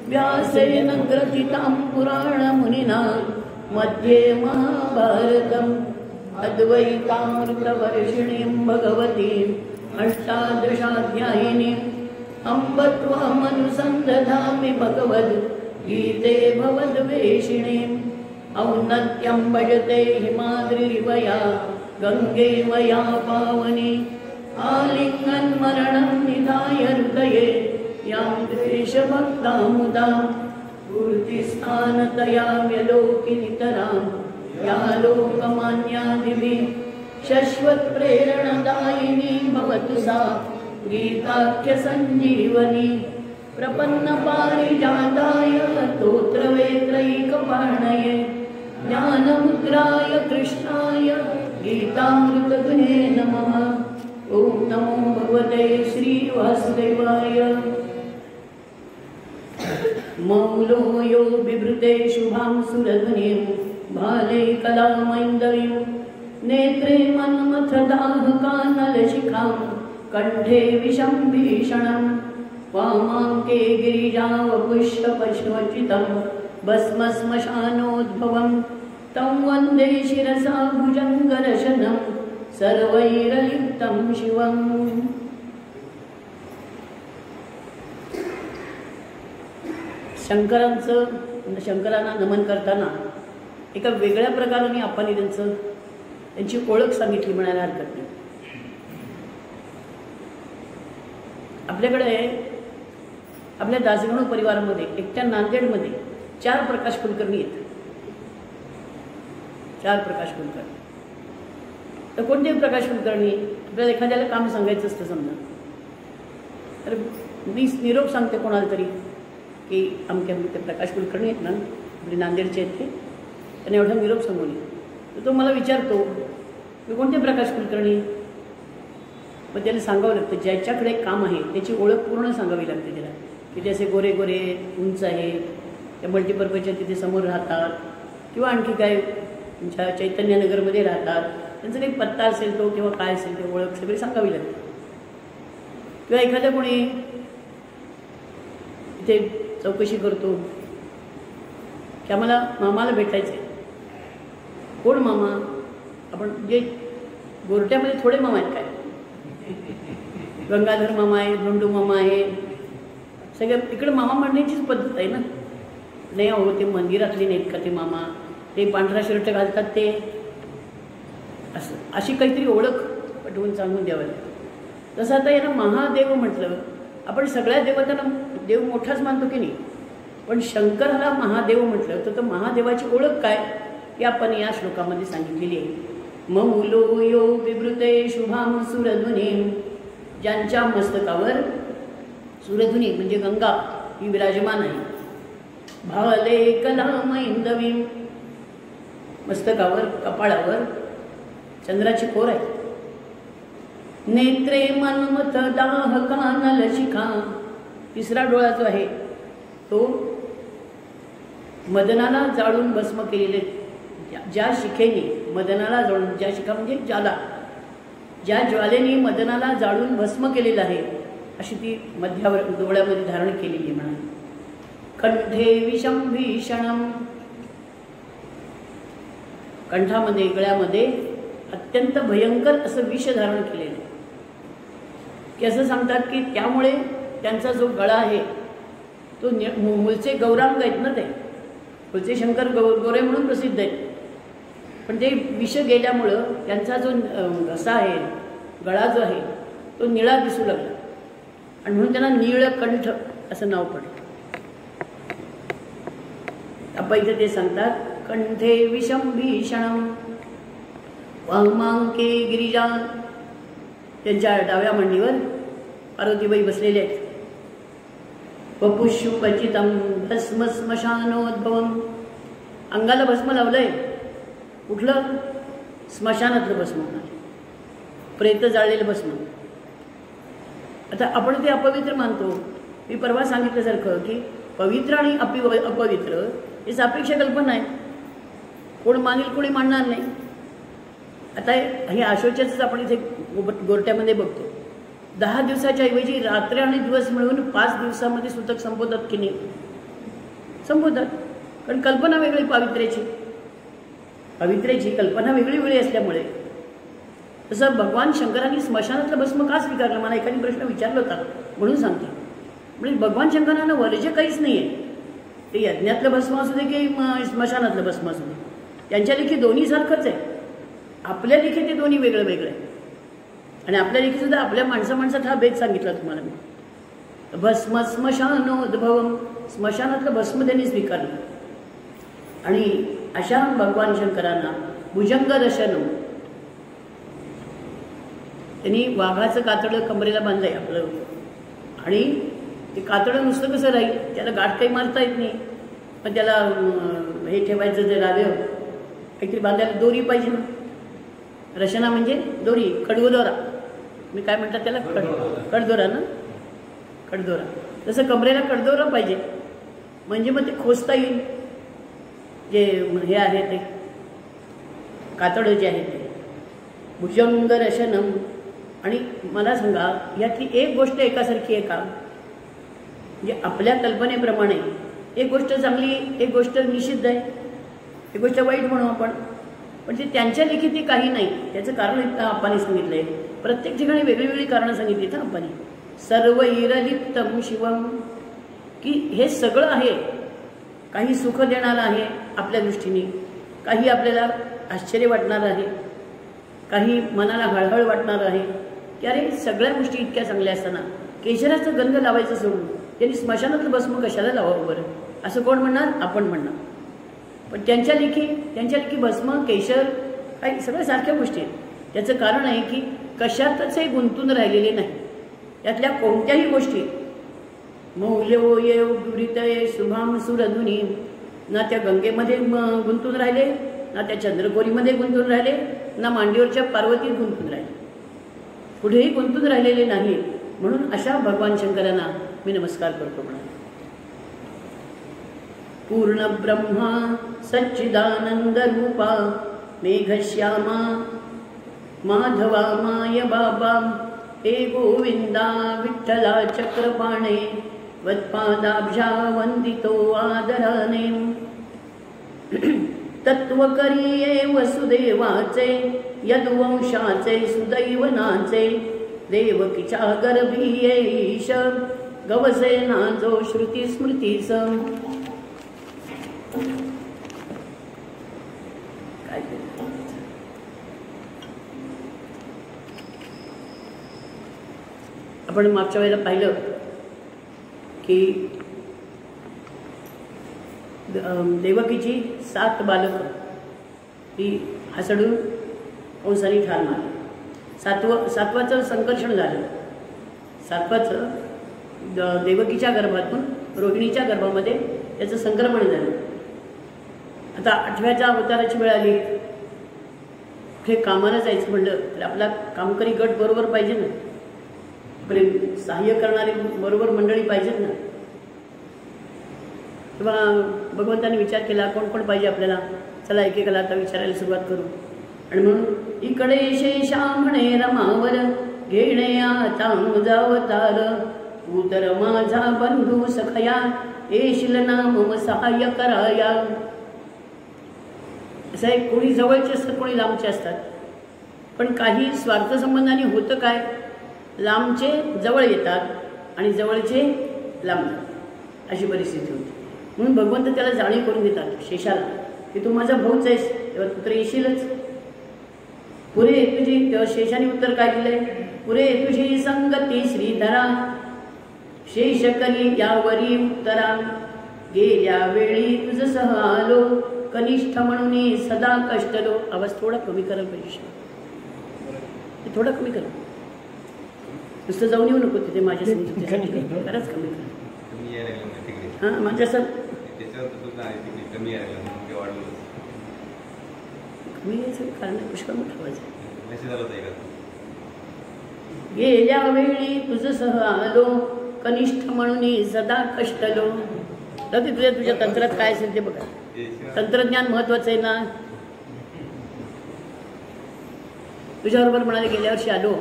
व्यासेन ग्रथितां पुराणमुनिना मध्ये महाभारतम् अद्वैतामृतवर्षिणीं भगवतीम् अष्टादशाध्यायिनीम् अम्ब त्वामनुसन्दधामि भगवद्गीते भवद्वेषिणीम् औन्नत्यं भजते हिमाद्रिरिवया गङ्गेवया पावनी आलिङ्गन्मरणं निधाय हृदये यां द्वेषभक्तामुदां पूर्तिस्थानतया व्यलोकिनितरां या लोकमान्यादिभिः शश्वत्प्रेरणदायिनी भवतु सा गीताख्यसञ्जीवनी प्रपन्नपारिजाताय स्तोत्रवेत्रैकपाणये ज्ञानमुद्राय कृष्णाय गीतामृतगुहे नमः। ॐ नमो भगवते श्रीवासुदेवाय। मौलो यो बिभृते शुभां सुरधुनीं भाले कलामैन्दवीं नेत्रे मन्मथदाहकानलशिखां कण्ठे विषं भीषणं वामाङ्के गिरिजावपुष्पपशुवचितं भस्मश्मशानोद्भवं तं वन्दे शिरसा भुजङ्गदशनं सर्वैरलिप्तं शिवम्। शंकरांना नमन करताना एका वेगळ्या प्रकाराने आपण त्यांची ओळख सांगितली म्हणायला हरकत नाही। आपल्याकडे आपल्या दासगणू परिवारामध्ये एकट्या नांदेडमध्ये 4 प्रकाश कुलकर्णी आहेत। 4 प्रकाश कुलकर्णी। तर कोणते प्रकाश कुलकर्णी? आपल्याला एखाद्याला काम सांगायचं असतं समजा, तर मी निरोप सांगते कोणाला तरी की अमक्या ते प्रकाश कुलकर्णी आहेत ना, आपले नांदेडचे आहेत ते, त्यांनी एवढा निरोप सांगवली। तर तो मला विचारतो की कोणते प्रकाश कुलकर्णी? मग त्याला सांगावं लागतं, ज्याच्याकडे काम आहे त्याची ओळख पूर्ण सांगावी लागते त्याला, की ते असे गोरे गोरे उंच आहे, त्या मल्टीपर्पजच्या तिथे समोर राहतात, किंवा आणखी काय तुमच्या चैतन्यनगरमध्ये राहतात, त्यांचा काही पत्ता असेल तो किंवा काय असेल ते ओळख सगळी सांगावी लागते। किंवा एखाद्या कोणी इथे चौकशी करतो की आम्हाला मामाला भेटायचं आहे। कोण मामा? आपण जे गोरट्यामध्ये थोडे मामा आहेत काय, गंगाधर मामा आहे, धोंडू मामा आहे, सगळ्या इकडे मामा म्हणण्याचीच पद्धत आहे ना। नाही हो, ते मंदिरातले नाहीत का ते मामा, ते पांढरा शर्ट घालतात ते, असं अशी काहीतरी ओळख पटवून सांगून द्यावं लागतं। तसं आता याला महादेव म्हटलं, आपण सगळ्या देवतांना देव मोठाच मानतो की नाही, पण शंकराला महादेव म्हटलं तर महादेवाची ओळख काय ही आपण या श्लोकामध्ये सांगितलेली आहे। मौलो यो बिभृते शुभां सुरधुनीं, ज्यांच्या मस्तकावर सुरधुनी म्हणजे गंगा ही विराजमान आहे। भाले कलामैन्दवीं, मस्तकावर कपाळावर चंद्राची कोर आहे। नेत्रे मन्मथदाहकानलशिखा, तिसरा डोळा जो आहे तो मदनाला जाळून भस्म केलेले, ज्या शिखेने मदनाला जाळून, ज्या शिखा म्हणजे ज्वाला, ज्या ज्वालेने मदनाला जाळून भस्म केलेलं आहे अशी ती मध्यावर डोळ्यामध्ये धारण केलेली म्हणा। कंठे विषम भीषणम, कंठामध्ये गळ्यामध्ये अत्यंत भयंकर असं विष धारण केलेलं आहे, की असं सांगतात की त्यामुळे त्यांचा जो गळा आहे तो मूळचे गौरांग आहेत ना, ते मूळचे शंकर गोरे म्हणून प्रसिद्ध आहेत, पण ते विष गेल्यामुळं त्यांचा जो घसा आहे, गळा जो आहे तो निळा दिसू लागला, आणि म्हणून त्यांना नीळकंठ असं नाव पडलं। आपण इथे ते सांगतात, कंठे विषम भीषणम वामांके गिरिजा, त्यांच्या डाव्या मांडीवर पार्वतीबाई बसलेले आहेत। वपुष्युपचितं भस्मश्मशानोद्भवं, अंगाला भस्म लावलंय, कुठलं? स्मशानातलं भस्म, प्रेत जाळलेलं भस्म। आता आपण ते अपवित्र मानतो। मी परवा सांगितल्यासारखं की पवित्र आणि अपवित्र ही सापेक्ष कल्पना आहे, कोण मानेल कोणी मानणार नाही। आता हे आशोच्याच आपण इथे गोरट्यामध्ये बघतो 10 दिवसाच्या ऐवजी रात्र आणि दिवस मिळून 5 दिवसामध्ये सुतक संपवतात की नाही? संपवतात. कारण कल्पना वेगळी पावित्र्याची कल्पना वेगळी वेगळी असल्यामुळे. तसं भगवान शंकरांनी स्मशानातलं भस्म का स्वीकारलं? मला एखादी प्रश्न विचारला होता म्हणून सांगते. म्हणजे भगवान शंकरांना वर्ज्य काहीच नाही आहे. ते यज्ञातलं भस्म असू दे की स्मशानातलं भस्म असू दे, त्यांच्या लेखी दोन्ही सारखंच आहे. आपल्या लेखी ते दोन्ही वेगळं वेगळं आहे. आणि आपल्या लेखी सुद्धा आपल्या माणसात हा भेद सांगितला तुम्हाला मी. भस्म स्मशानोद्भवम, स्मशानातलं भस्म त्यांनी स्वीकारलं. आणि अशा भगवान शंकरांना भुजंग दर्शनम, त्यांनी वाघाचं कातडं कमरेला बांधलंय आपलं. आणि ते कातडं नुसतं कसं राहील? त्याला गाठ काही मारता येत नाही. पण त्याला हे ठेवायचं जे राव्य काहीतरी बांधायला दोरी पाहिजे ना. रशना म्हणजे दोरी, कडवदोरा. मी काय म्हणतात त्याला? कडदोरा ना, कडदोरा. तसं कमरेला कडदोरा पाहिजे, म्हणजे मग ते खोचता येईल. जे हे आहे ते कातडं जे आहे ते भुजंग रशनम. आणि मला सांगा, यातली एक गोष्ट एकासारखी आहे का? म्हणजे आपल्या कल्पनेप्रमाणे एक गोष्ट चांगली, एक गोष्ट निषिद्ध आहे, एक गोष्ट वाईट म्हणू आपण. पण ते त्यांच्या लेखी ती काही नाही. त्याचं कारण आपण सांगितलंय. प्रत्येक ठिकाणी वेगळी वेगळी कारणं सांगितली ना आपण. सर्वैरलिप्तम शिवम, की हे सगळं आहे. काही सुख देणारं आहे आपल्या दृष्टीने, काही आपल्याला आश्चर्य वाटणारं आहे, काही मनाला हळहळ वाटणारं आहे. की अरे सगळ्या गोष्टी इतक्या चांगल्या असताना केशराचं गंध लावायचं सोडून त्यांनी स्मशानातलं भस्म कशाला लावावं बरं? असं कोण म्हणणार? आपण म्हणणार. पण त्यांच्या लेखी भस्म, केशर काही सगळ्या सारख्या गोष्टी आहेत. त्याचं कारण आहे की कशातच हे गुंतून राहिलेले नाही. यातल्या कोणत्याही गोष्टी मौल्यो ये दुरितये शुभाम सुरधुनी, ना त्या गंगेमध्ये गुंतून राहिले, ना त्या चंद्रकोरीमध्ये गुंतून राहिले, ना मांडीवरच्या पार्वतीत गुंतून राहिले. कुठेही गुंतून राहिलेले नाही. म्हणून अशा भगवान शंकरांना मी नमस्कार करतो. म्हणा पूर्ण ब्रह्मा सच्चिदानंद रूपा मेघश्यामा माधवा माय बाबा हे गोविंदा विठ्ठला चक्रपाणे वत्पादाब्जा वंदितो आदराने. तत्वकरिये वसुदेवाचे यदुवंशाचे सुदैवनाचे देवकीच्या गर्भीये ईश गवसे नाजो श्रुती स्मृतीस. काय आपण मागच्या वेळेला पाहिलं की देवकीची 7 बालकं ती हसडून कंसाने ठार मारली. 7वाचं संकर्षण झालं. 7वाचं देवकीच्या गर्भातून रोहिणीच्या गर्भामध्ये त्याचं संक्रमण झालं. आता 8व्याच्या अवताराची वेळ आली. कुठे कामाला जायचं म्हणलं तर आपला कामकरी गट बरोबर पाहिजे ना, प्रेम सहाय्य करणारी बरोबर मंडळी पाहिजेत ना. किंवा भगवंताने विचार केला कोण कोण पाहिजे आपल्याला, चला एकेकाला आता विचारायला सुरुवात करू. आणि म्हणून इकडे शेषा म्हणे रमावर घेणे आता मुजावतार, तू तर माझा बंधू सखया येशील ना मम सहाय्य कराया. असं आहे, कोणी जवळचे असतात कोणी लांबचे असतात. पण काही स्वार्थ संबंधाने होतं काय, लांबचे जवळ येतात आणि जवळचे लांब जातात, अशी परिस्थिती होती. म्हणून भगवंत त्याला जाणीव करून देतात शेषाला की तू माझा भाऊच आहेस, तेव्हा तू तर येशीलच. पुरे तुझी, तेव्हा शेषाने उत्तर काय दिलंय, पुरे तुझी संगती श्रीधरा शेष करी यावरी उत्तरा, गेल्या वेळी तुझ सह आलो कनिष्ठ म्हणून सदा कष्टलो. आवाज थोडा कमी करा परीक्षा, थोडा कमी करा. नुसतं जाऊन येऊ नको तिथे माझ्या समजुतीसाठी, खरंच कमी करा. हां माझ्या सर कमी यायचं कारण पुष्कळ मोठा आवाज आहे. गेल्या वेळी तुझ सह आलो कनिष्ठ म्हणून सदा कष्टलो. तर ते तुझ्या तंत्रात काय असेल ते बघा. तंत्रज्ञान महत्वाचं आहे ना. तुझ्याबरोबर म्हणाले गेल्या वर्षी आलो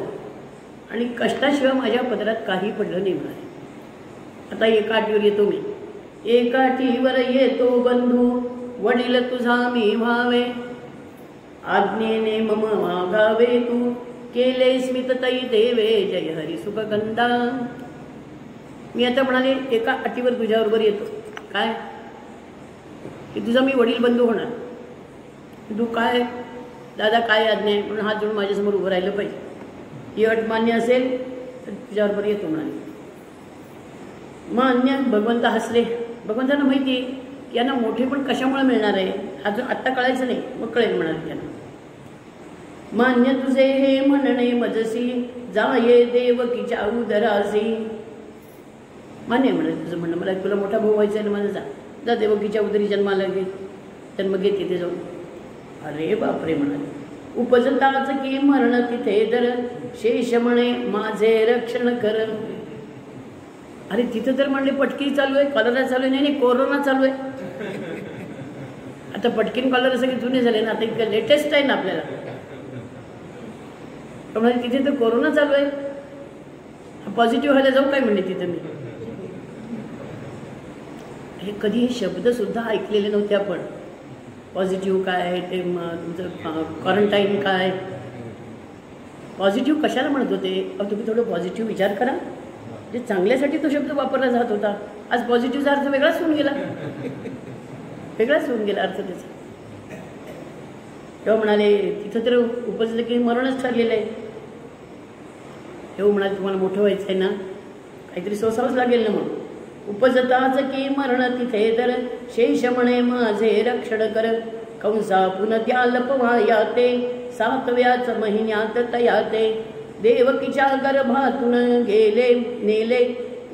आणि कष्टाशिवाय माझ्या पदरात काही पडलं नाही म्हणाले. आता एका अटीवर येतो मी. एका अटीवर येतो बंधू वडील तुझा मी व्हावे, आज्ञेने मम मागावे तू केले स्मित तई देवे जय हरी सुखगंधा. मी आता म्हणाले एका अटीवर तुझ्याबरोबर येतो. काय? की तुझा मी वडील बंधू होणार. तू काय दादा काय आज्ञा आहे म्हणून हात जोडून माझ्यासमोर उभं राहिलं पाहिजे. ही अट मान्य असेल तर तुझ्याबरोबर येतो म्हणाले. मान्य. भगवंत हसले. भगवंतांना माहिती आहे की यांना मोठे पण कशामुळे मिळणार आहे अजून आत्ता कळायचं नाही, मग कळेल म्हणाले त्यांना. मान्य तुझे हे म्हणणे मजसी जाये देवकीच्या उदरासी. मान्य म्हणाले तुझं म्हणणं. मला तुला मोठा भाऊ व्हायचा आहे ना माझा, जा देवकीच्या उदरी जन्माला घे, जन्म घे तिथे जाऊन. अरे बापरे म्हणाले. उपजताच की मरण तिथे दर शेष म्हणे माझे रक्षण कर. अरे तिथं तर म्हणले पटकी चालू आहे, कॉलरा चालू आहे. नाही कोरोना चालू आहे. आता पटकीन कॉलरा सगळे जुने झाले ना, आता इतकं लेटेस्ट आहे ना आपल्याला. म्हणजे तिथे तर कोरोना चालू आहे. पॉझिटिव्ह व्हायला जाऊ काय म्हणले तिथं मी. हे कधी हे शब्द सुद्धा ऐकलेले नव्हते आपण. पॉझिटिव्ह काय आहे ते, तुमचं क्वारंटाईन काय, पॉझिटिव्ह कशाला म्हणत होते. तुम्ही थोडं पॉझिटिव्ह विचार करा. जे चांगल्यासाठी तो शब्द वापरला जात होता, आज पॉझिटिव्हचा अर्थ वेगळाच होऊन गेला. वेगळाच होऊन गेला अर्थ त्याचा. तेव्हा म्हणाले तिथं तर उपजलं की मरणच ठरलेलं आहे. तेव्हा म्हणाले तुम्हाला मोठं व्हायचं आहे ना, काहीतरी सोसावंच लागेल ना. मग उपजताच की मरण तिथे तर शेष म्हणे माझे रक्षण कर. कंसा पुनत्या लपवाया ते 7व्याच महिन्यात तयाते. देवकीच्या गर्भातून गेले नेले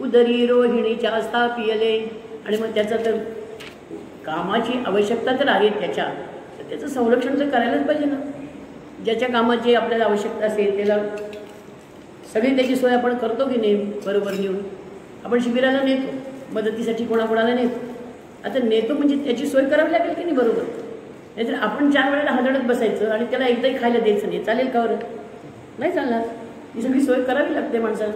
उदरी रोहिणीच्या स्थापियले. आणि मग त्याचा तर कामाची आवश्यकता तर आहे त्याच्या, तर त्याचं संरक्षण तर करायलाच पाहिजे ना. ज्याच्या कामाची आपल्याला आवश्यकता असेल त्याला सगळी त्याची सोय आपण करतो की नाही. बरोबर नेऊन आपण शिबिराला नेतो, मदतीसाठी कोणाकोणाला नेतो. आता नेतो म्हणजे त्याची सोय करावी लागेल की नाही. बरोबर. नाहीतर आपण 4 वेळेला हादडत बसायचं आणि त्याला एकदाही खायला द्यायचं नाही, चालेल का? बरं नाही चालणार. ही सगळी सोय करावी लागते माणसाला.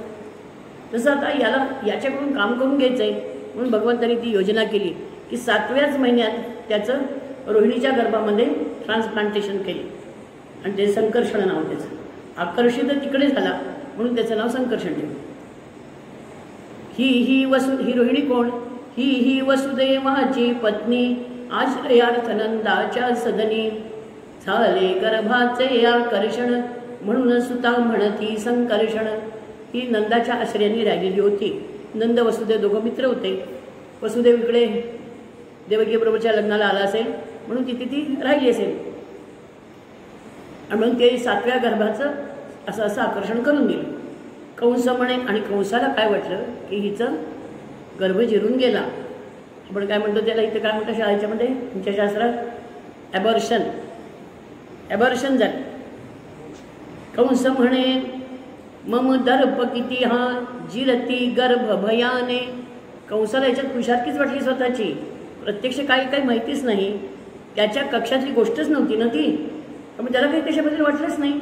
तसं आता याला याच्याकडून काम करून घ्यायचं आहे म्हणून भगवंतांनी ती योजना केली की 7व्याच महिन्यात त्याचं रोहिणीच्या गर्भामध्ये ट्रान्सप्लांटेशन केले. आणि ते संकर्षण नाव त्याचं. आकर्षित तिकडे झाला म्हणून त्याचं नाव संकर्षण ठेवलं. ही रोहिणी कोण? ही वसुदेवाची पत्नी आश्रयार्थ नंदाच्या सदनी. झाले गर्भाचे आकर्षण म्हणून सुता म्हणती संकर्षण. ही नंदाच्या आश्रयाने राहिलेली होती. नंद वसुदेव दोघं मित्र होते. वसुदेव इकडे देवकीबरोबरच्या लग्नाला आला असेल म्हणून तिथे ती राहिली असेल. आणि म्हणून ते 7व्या गर्भाचं असं आकर्षण करून दिलं. कंस म्हणे. आणि कंसाला काय वाटलं की हिचं गर्भ जिरून गेला. आपण काय म्हणतो त्याला, इथं काय म्हणतो शाळेच्यामध्ये तुमच्या शास्त्रात, ॲबॉर्शन. ॲबॉर्शन झालं. कंस म्हणे मम दर्प किती हा जिरती गर्भ भयाने. कंसाला याच्यात खुशारकीच वाटली स्वतःची. प्रत्यक्ष काही माहितीच नाही. त्याच्या कक्षातली गोष्टच नव्हती ना ती, त्यामुळे त्याला काही त्याच्याबद्दल वाटलंच नाही.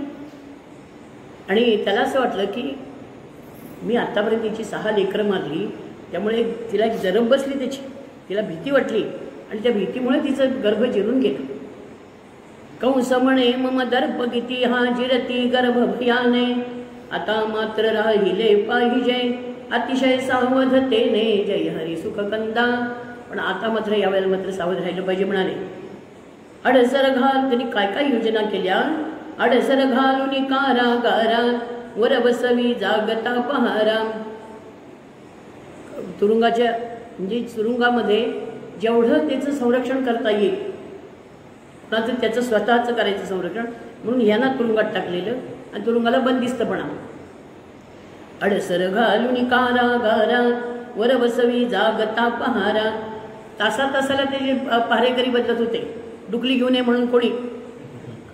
आणि त्याला असं वाटलं की मी आत्तापर्यंत तिची 6 लेकरं मारली, त्यामुळे तिला एक जरब बसली त्याची. तिला भीती वाटली आणि त्या भीतीमुळे तिचं गर्भ जिरून गेलं. कंस म्हणे मम दर्प किती हा जिरती गर्भ भयाने. आता मात्र राहिले पाहिजे अतिशय सावधतेने जय हरी सुखकंदा. पण आता मात्र यावेळेला मात्र सावध राहिलं पाहिजे म्हणाले. अडसर घाल. त्यांनी काय योजना केल्या. अडसर घालून कारागारा वर बसवी जागता पहारा. तुरुंगाच्या म्हणजे तुरुंगामध्ये जेवढं त्याचं संरक्षण करता येईल तर त्याचं स्वतःचं करायचं संरक्षण म्हणून ह्यांना तुरुंगात टाकलेलं आणि तुरुंगाला बंदिस्तपणा. अडसर घालून कारागारा वर बसवी जागता पहारा. तासाला ते पहारेकरी बदलत होते. डुकली घेऊन ये म्हणून कोणी.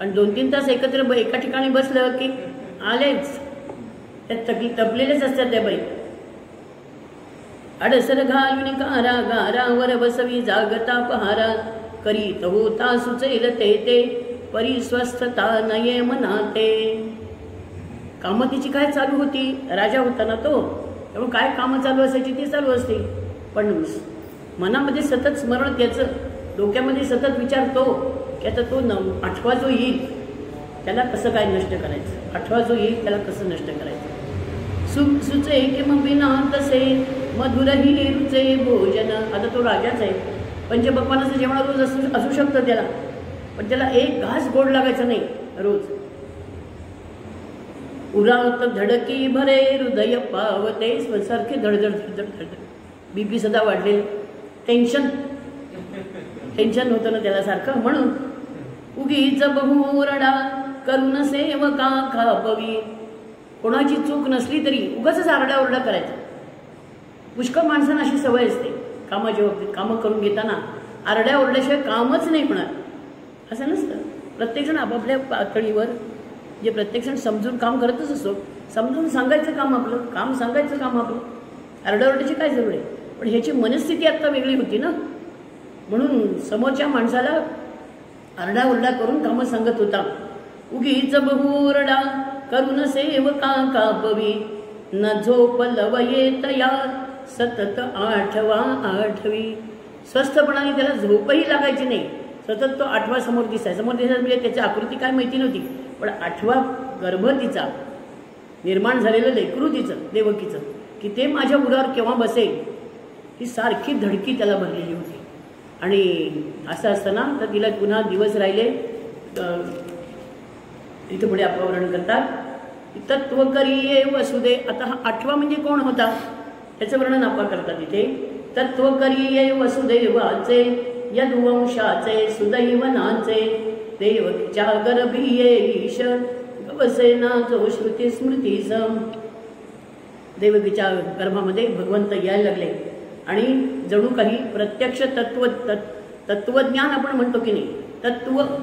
आणि 2-3 तास एकत्र एका ठिकाणी बसलं की आलेच त्यात तपलेलेच असतात त्या बाई. अडसर घालून कारागारावर बसवी जागता पहारा. करीत होता सुचेल ते परिस्वस्थता नये मनाते. कामं तिची काय चालू होती, राजा होता ना तो, त्यामुळे काय कामं चालू असायची ती चालू असते. पण मनामध्ये सतत स्मरण त्याचं, डोक्यामध्ये सतत विचारतो की आता तो 8वा जो येईल त्याला कसं काय नष्ट करायचं, 8वा जो येईल त्याला कसं नष्ट करायचं. सुचे किम बिना तसे मधुरही रुचे भोजन. आता तो राजाच आहे, पंचपक्वानाचं जेवण रोज असू शकतं त्याला, पण त्याला एक घास गोड लागायचा नाही रोज. उरावत धडकी भरे हृदय पावते, सारखे धडधड धडधड धडधड, बीपी सदा वाढलेलं, टेन्शन होतं ना त्याला सारखं. म्हणून उगीच बहुरडा करून सेवका खापवी. कोणाची चूक नसली तरी उगाच आरडाओरडा करायचा. पुष्कळ माणसांना अशी सवय असते कामाच्या बाबतीत, कामं करून घेताना आरड्याओरड्याशिवाय कामच नाही होणार असं नसतं. प्रत्येकजण आपापल्या पातळीवर जे प्रत्येकजण समजून काम करतच असतो, समजून सांगायचं काम आपलं, काम सांगायचं काम आपलं, आरडाओरड्याची काय जरूर आहे. पण ह्याची मनस्थिती आत्ता वेगळी होती ना, म्हणून समोरच्या माणसाला आरडाओरडा करून कामं सांगत होता. उगीच बहुरडा करून सेवका कापवी, न झोप लवये तया सतत 8वा 8वी. स्वस्थपणाने त्याला झोपही लागायची नाही, सतत तो 8वा समोर दिसायचा. म्हणजे त्याची आकृती काय माहिती नव्हती, पण 8वा गर्भ तिचा, निर्माण झालेलं लेकरू तिचं, देवकीचं, की ते माझ्या उरावर केव्हा बसेल ही सारखी धडकी त्याला भरलेली होती. आणि असं असताना तर तिला पुन्हा दिवस राहिले. इथं पुढे अपवर्णन करतात, तत्व करिये वसुदे. आता हा 8वा म्हणजे कोण होता त्याचं वर्णन आपा करतात इथे. तत्व करिये वसुदेवाचे यदुवंशाचे सुदैवनाचे, देवकीच्या गर्भीये ईश गवसेना जो श्रुती स्मृतीस. देवकीच्या गर्भामध्ये भगवंत यायला लागले आणि जणू काही प्रत्यक्ष तत्वज्ञान आपण म्हणतो की नाही,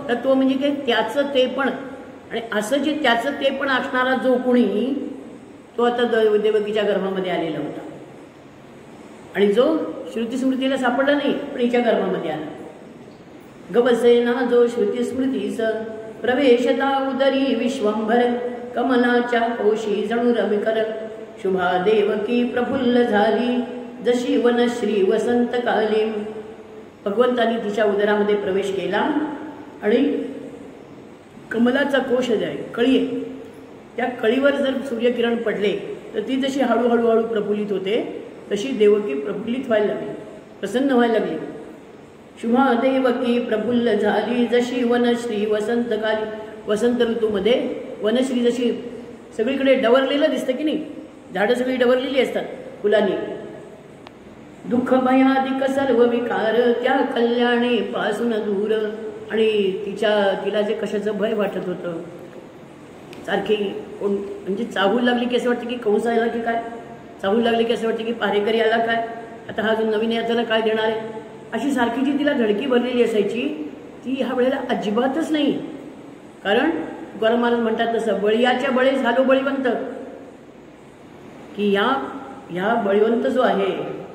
तत्व म्हणजे काय, त्याचं ते पण. आणि असं जे त्याचं ते पण असणारा जो कोणी तो आता देवकीच्या गर्भामध्ये आलेला होता. आणि जो श्रुतीस्मृतीला सापडला नाही पण हिच्या गर्भामध्ये आला. गवसेना जो श्रुतीस्मृतीस प्रवेशता उदरी विश्वंभर, कमलाच्या कोशी जणू रविकर. शुभा देवकी प्रफुल्ल झाली जशी वनश्री वसंत काली. भगवंतानी तिच्या उदरामध्ये प्रवेश केला आणि कमलाचा कोश जे आहे, कळी आहे, त्या कळीवर जर सूर्यकिरण पडले तर ती जशी हळूहळू प्रफुल्लित होते तशी देवकी प्रफुल्लित व्हायला लागली, प्रसन्न व्हायला लागली. शुभा देवकी प्रफुल्ल झाली जशी वनश्री वसंत काली. वसंत ऋतूमध्ये वनश्री जशी सगळीकडे डवरलेलं दिसतं की नाही, झाडं सगळी डवरलेली असतात फुलांनी. दुःख भयादिक सर्व विकार त्या कल्याणी पासून दूर. आणि तिला जे कशाचं भय वाटत होतं, सारखी कोण म्हणजे चाहूल लागली की असं वाटतं की कंस आला की काय, चाहूल लागली की असं वाटतं की पारेकरी आला काय, आता हा जो नवीन याच्याला काय देणार आहे, अशी सारखी जी तिला धडकी भरलेली असायची ती ह्या वेळेला अजिबातच नाही. कारण तुकाराम महाराज म्हणतात तसं, बळीयाच्या बळी झालो बळीवंत. की ह्या बळीवंत जो आहे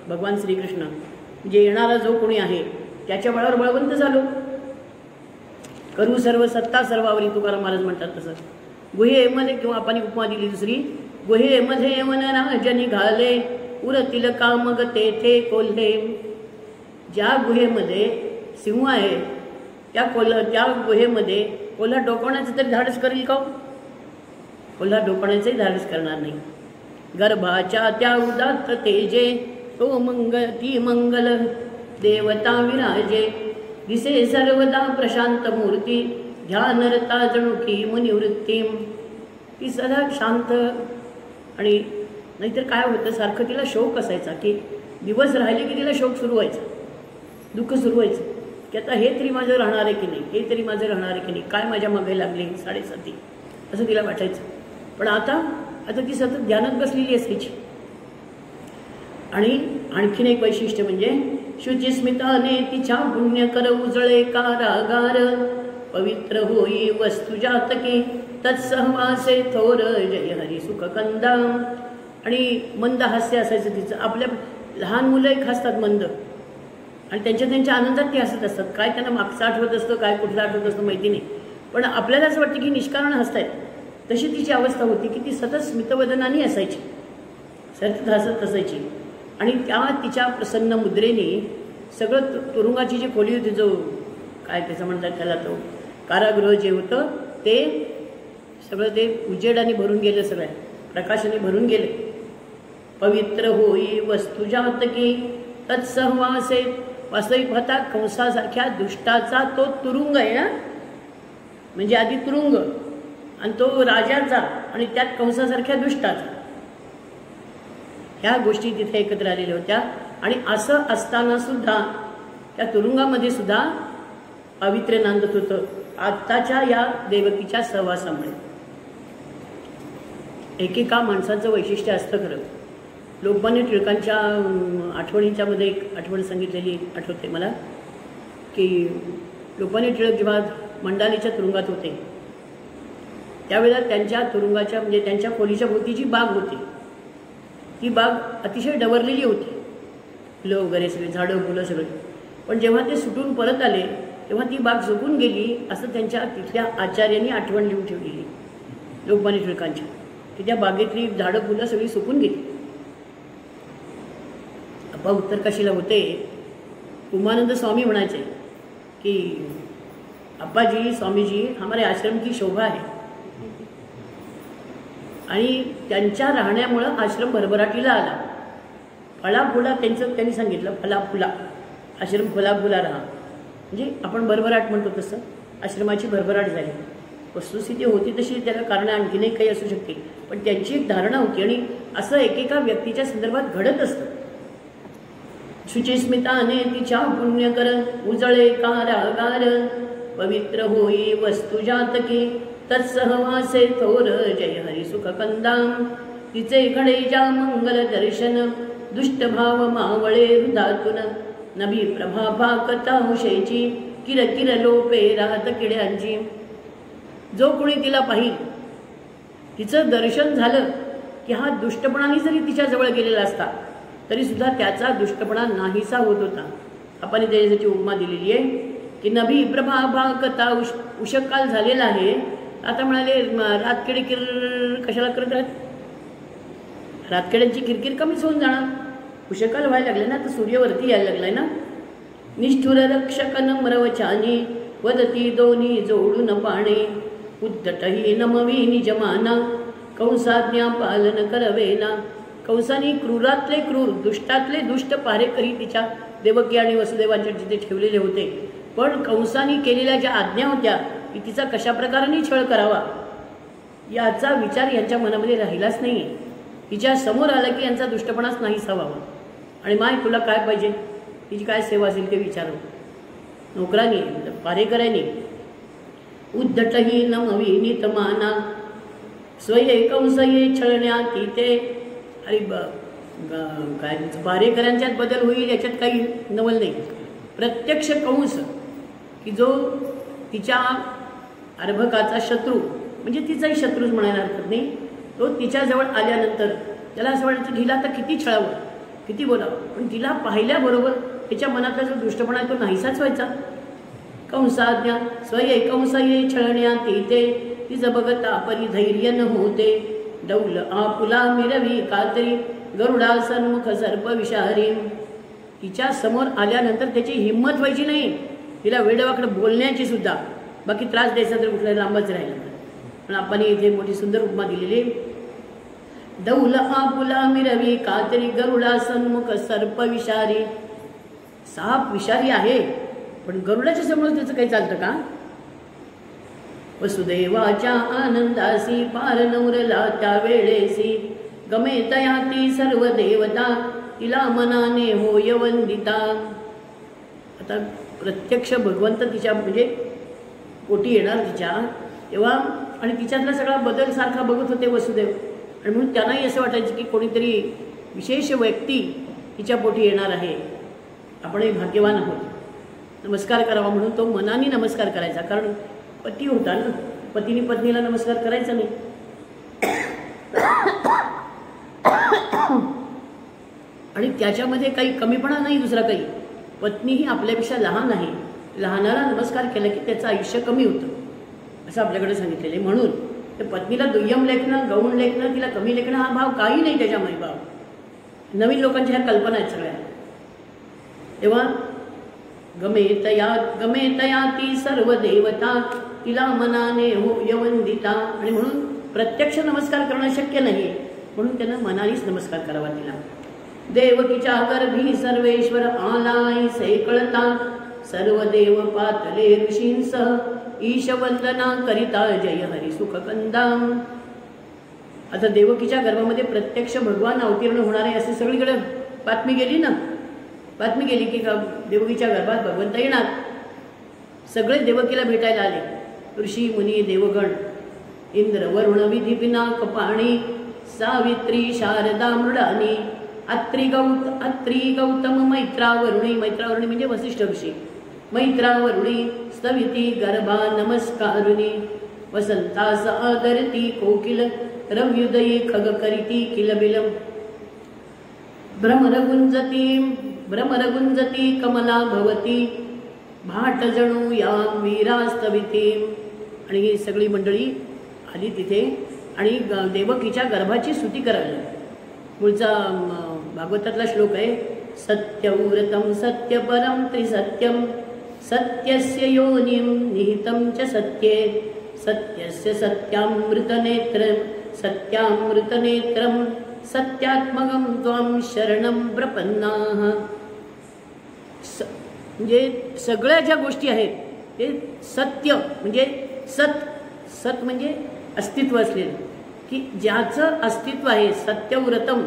भगवान श्रीकृष्ण, म्हणजे येणारा जो कोणी आहे त्याच्या बळावर बळवंत झालो. करू सर्व सत्ता सर्वावरी तुकाराम महाराज म्हणतात तसं. गुहेमध्ये किंवा आपण उपमा दिली दुसरी, गुहेमध्ये वनराज निघाले उरतील का मग तेथे कोल्हे. ज्या गुहेमध्ये सिंह आहे त्या गुहेमध्ये कोल्हा डोकवण्याचं तरी धाडस करेल का? कोल्हा डोकवण्याचंही धाडस करणार नाही. गर्भाच्या त्या उदात्त तेजे तो ती मंगल देवता विराजे. दिसे सर्वदा प्रशांत मूर्ती ध्यानरता जणू की मुनिवृत्ती. ती सदा शांत. आणि नाहीतर काय होतं, सारखं तिला शोक असायचा की दिवस राहिले की तिला शोक सुरू व्हायचा, दुःख सुरू व्हायचं की आता हे तरी माझं राहणार आहे की नाही, हे तरी माझं राहणार आहे की नाही, काय माझ्या मागे लागले 7.5 असं तिला वाटायचं. पण आता ती सतत ध्यानात बसलेली असायची. आणि आणखीन एक वैशिष्ट्य म्हणजे शुचिस्मिताने तिच्या पुण्यकर उजळे कारागार. पवित्र होई वस्तू जातकी तत्सहवासे थोर जय हरी सुखकंदा. आणि मंद हास्य असायचं तिचं. आपल्या लहान मुलं एक हसतात मंद, आणि त्यांच्या आनंदात ते हसत असतात. काय त्यांना मागचं आठवत असतं, काय कुठलं आठवत असतं माहिती नाही, पण आपल्याला असं वाटतं की निष्कारण हसतायत. तशी तिची अवस्था होती की ती सतत स्मितवदनाने असायची, सतत हसत असायची. आणि त्या तिच्या प्रसन्न मुद्रेने सगळं तुरुंगाची जी खोली होती, जो काय त्याचं म्हणतात त्याला, तो कारागृह जे होतं ते सगळं ते उजेडाने भरून गेलं, सगळ्या प्रकाशाने भरून गेले. पवित्र होई वस्तू जातकी तत्सहवासे. वास्तविक पाहता कंसासारख्या दुष्टाचा तो तुरुंग आहे ना, म्हणजे आधी तुरुंग आणि तो राजाचा आणि त्यात कंसासारख्या दुष्टाचा, ह्या गोष्टी तिथे एकत्र आलेल्या होत्या. आणि असं असताना सुद्धा त्या तुरुंगामध्ये सुद्धा पावित्र्य नांदत होतं आत्ताच्या या देवकीच्या सहवासामुळे. एकेका माणसाचं वैशिष्ट्य असतं खरं. लोकमान्य टिळकांच्या आठवणींच्या मध्ये एक आठवण सांगितलेली आठवते मला, की लोकमान्य टिळक जेव्हा मंडालीच्या तुरुंगात होते त्यावेळेला त्यांच्या तुरुंगाच्या म्हणजे त्यांच्या खोलीच्या भोवती जी बाग होती ती बाग अतिशय डवरलेली होती, फुलं वगैरे सगळे, झाडं फुलं सगळे. पण जेव्हा ते सुटून परत आले तेव्हा ती बाग सुकून गेली असं त्यांच्या तिथल्या आचार्यांनी आठवण लिहून ठेवलेली लोकमान्य टिळकांच्या, की त्या बागेतली झाडं फुलं सगळी सुकून गेली. अप्पा उत्तरकाशीला होते, उमानंद स्वामी म्हणायचे कि अप्पा जी, स्वामी जी, हमारे आश्रम की शोभा है. आणि त्यांच्या राहण्यामुळं आश्रम भरभराटीला आला. फळाफुला त्यांचं त्यांनी सांगितलं, फळाफुला आश्रम फुलाफुला राहा, म्हणजे आपण भरभराट म्हणतो तसं आश्रमाची भरभराट झाली. वस्तुस्थिती होती तशी, त्याला कारण आणखीनही काही असू शकते, पण त्यांची एक धारणा होती. आणि असं एकेका व्यक्तीच्या संदर्भात घडत असतं. शुचिस्मिताने तिच्या पुण्यकर उजळे कारागार. पवित्र होई वस्तू जातकी तत्सहवासे थोर. जय हरी सुख कंदाम. तिचे घडे जा मंगल दर्शन. दुष्ट भाव मावळे हृदातून. नभी प्रभा भाकता हुशेची. किर किर लोपे राहत किड्यांची. जो कोणी तिला पाहिल, तिचं दर्शन झालं की हा दुष्टपणाने जरी तिच्या जवळ गेलेला असता तरी सुद्धा त्याचा दुष्टपणा नाहीसा होत होता. आपण त्याची उपमा दिलेली आहे की नभी प्रभा भाकता उषकाल झालेला आहे. आता म्हणाले रातकिडे किर कशाला करत आहेत, रातकिड्यांची किरकिर कमीच होऊन जाणार. उषकाल व्हायला लागले ना, तर सूर्यवरती यायला लागलाय ना. निष्ठुर रक्षक नम्रवचानी वदती दोन्ही जोडून पाणे. उद्धटही नमवी निजमाना कंसाज्ञा पालन करवेना. कंसाने क्रूरातले क्रूर, दुष्टातले दुष्ट पारेकरी तिच्या देवकी आणि वसुदेवांच्या तिथे ठेवलेले होते. पण कंसाने केलेल्या ज्या आज्ञा होत्या की तिचा कशा प्रकाराने छळ करावा याचा विचार यांच्या मनामध्ये राहिलाच नाही. तिच्या समोर आला की यांचा दुष्टपणाच नाहीसा व्हावा. आणि माय तुला काय पाहिजे, तिची काय सेवा असेल ते विचारू. नोकरांनी, पारेकरांनी उद्धटही नमवी नितमाना. स्वये कंसये छळण्या तिथे. अरे काय पारेकरांच्यात बदल होईल याच्यात काही नवल नाही. प्रत्यक्ष कंस की जो तिच्या अर्भकाचा शत्रू, म्हणजे तिचाही शत्रूच म्हणायला हरकत नाही, तो तिच्याजवळ आल्यानंतर त्याला असं वाटायचं हिला आता किती छळावं, किती बोलावं. पण तिला पाहिल्याबरोबर त्याच्या मनातला जो दुष्टपणा तो नाहीसाच व्हायचा. कंसाज्ञा स्वये कंसये छळण्या तिथे. तिचं बघता परिधैर्य न होते. डौल आपुला मिरवी कातरी. गरुडा सन्मुख सर्प विषारी. तिच्या समोर आल्यानंतर त्याची हिंमत व्हायची नाही. तिला वेडवाकडं बोलण्याची सुद्धा, बाकी त्रास द्यायचा तर कुठला लांबच राहिला. पण आपण इथे मोठी सुंदर उपमा दिलेली. डौल आपुला मिरवी कातरी. गरुडा सन्मुख सर्प विषारी. साप विषारी आहे, पण गरुडाच्या समोर त्याचं काही चालतं का. वसुदेवाच्या आनंदासी पार नवरला त्या वेळेसी. गमे तयाती सर्व देवता. तिला मनाने होय वंदिता. आता प्रत्यक्ष भगवंत तिच्या म्हणजे पोटी येणार तिच्या तेव्हा, आणि तिच्यातला सगळा बदल सारखा बघत होते वसुदेव. आणि म्हणून त्यांनाही असं वाटायचं की कोणीतरी विशेष व्यक्ती तिच्या पोटी येणार आहे, आपणही भाग्यवान आहोत, नमस्कार करावा. म्हणून तो मनाने नमस्कार करायचा, कारण पती होता ना, पतीने पत्नीला नमस्कार करायचा नाही. आणि त्याच्यामध्ये काही कमीपणा नाही दुसरा काही. पत्नी ही आपल्यापेक्षा लहान आहे, लहानाला नमस्कार केला की त्याचं आयुष्य कमी होतं असं आपल्याकडे सांगितलेलं आहे. म्हणून तर पत्नीला दुय्यम लेखणं, गौण लेखणं, तिला कमी लेखणं हा भाव काही नाही त्याच्यामध्ये भाव. नवीन लोकांच्या ह्या कल्पना आहेत सगळ्या. तेव्हा गमे तया ती सर्व देवता, तिला मनाने हो यवंदिता. आणि म्हणून प्रत्यक्ष नमस्कार करणं शक्य नाही, म्हणून त्यानं मनानेच नमस्कार करावा तिला. देवकीच्या गर्भी सर्वेश्वर आलाय सैकळता, सर्व देव पातले ऋषींसह ईशवंदना करिता, जय हरी सुखकंदा. आता देवकीच्या गर्भामध्ये प्रत्यक्ष भगवान अवतीर्ण होणार आहे असे सगळीकडे बातमी गेली ना. बातमी गेली की देवकीच्या गर्भात भगवंत येणार. सगळे देवकीला भेटायला आले, ऋषी मुनी देवगण. इंद्र वरुण विधी पिनाक पाणी, सावित्री शारदा मृडानी, अत्री गौतम मैत्रावरुणी. मैत्रावरुणी म्हणजे वसिष्ठ ऋषी. मैत्रावरुणी स्तविती गर्भा नमस्कारुणी, वसंतास आदरती कोकिल, रव्युदयी खग करिती किलबिलम. भ्रमरगुंजती कमला भवती, भाट जणू या वीरास्तविती. आणि ही सगळी मंडळी आली तिथे आणि देवकीच्या गर्भाची स्तुती करायला. पुढचा भागवतातला श्लोक आहे, सत्यव्रतम सत्यपरम त्रिसत्यम, सत्यस्य योनिम निहितं च सत्ये, सत्यस्य सत्यामृतनेत्रम सत्यात्मकं त्वां शरणं प्रपन्नाः. म्हणजे सगळ्या ज्या गोष्टी आहेत ते सत्य म्हणजे सत म्हणजे अस्तित्व असलेलं, की ज्याचं अस्तित्व आहे. सत्यव्रतम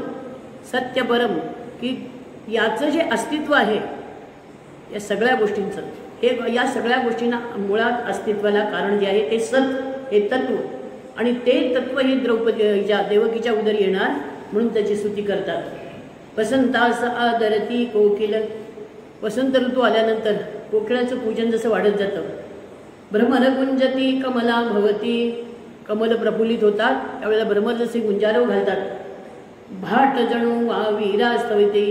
सत्यपरम, की याचं जे अस्तित्व आहे या सगळ्या गोष्टींचं, हे या सगळ्या गोष्टींना मुळात अस्तित्वाला कारण जे आहे ते सत, हे तत्व. आणि ते तत्व हे द्रौपदीच्या देवकीच्या उदरी येणार म्हणून त्याची स्तुती करतात. वसंतास आदरती कोकिल, वसंत ऋतू आल्यानंतर कोकिळाचं पूजन जसं वाढत जातं. भ्रमरगुंजती कमला भवती, कमल प्रफुल्लित होतात त्यावेळेला भ्रमर जसे गुंजारव घालतात. भाट जणू वा वीरास्तविते,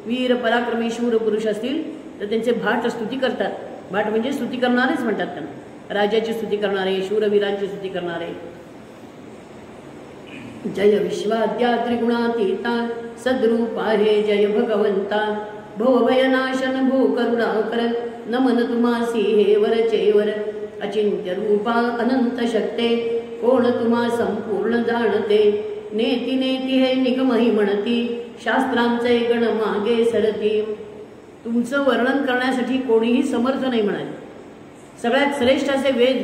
वीर पराक्रमी शूर पुरुष असतील तर त्यांचे भाट स्तुती करतात. भाट म्हणजे स्तुती करणारेच म्हणतात त्यांना, राजाची स्तुती करणारे, शूरवीरांची स्तुती करणारे. जय विश्वाद्या त्रिगुणातीता, सद्रूपा हे जय भगवंता, भवभयनाशन भो करुणाकर, नमन तुमासी हे वर चेवर, अचिंत्य रूपा अनंत शक्ते, कोण तुम्हा संपूर्ण जाणते, नेती नेती हे निगमही म्हणती, शास्त्रांचे गण मागे सरती. तुमचं वर्णन करण्यासाठी कोणीही समर्थ नाही म्हणाले. सगळ्यात श्रेष्ठ असे वेद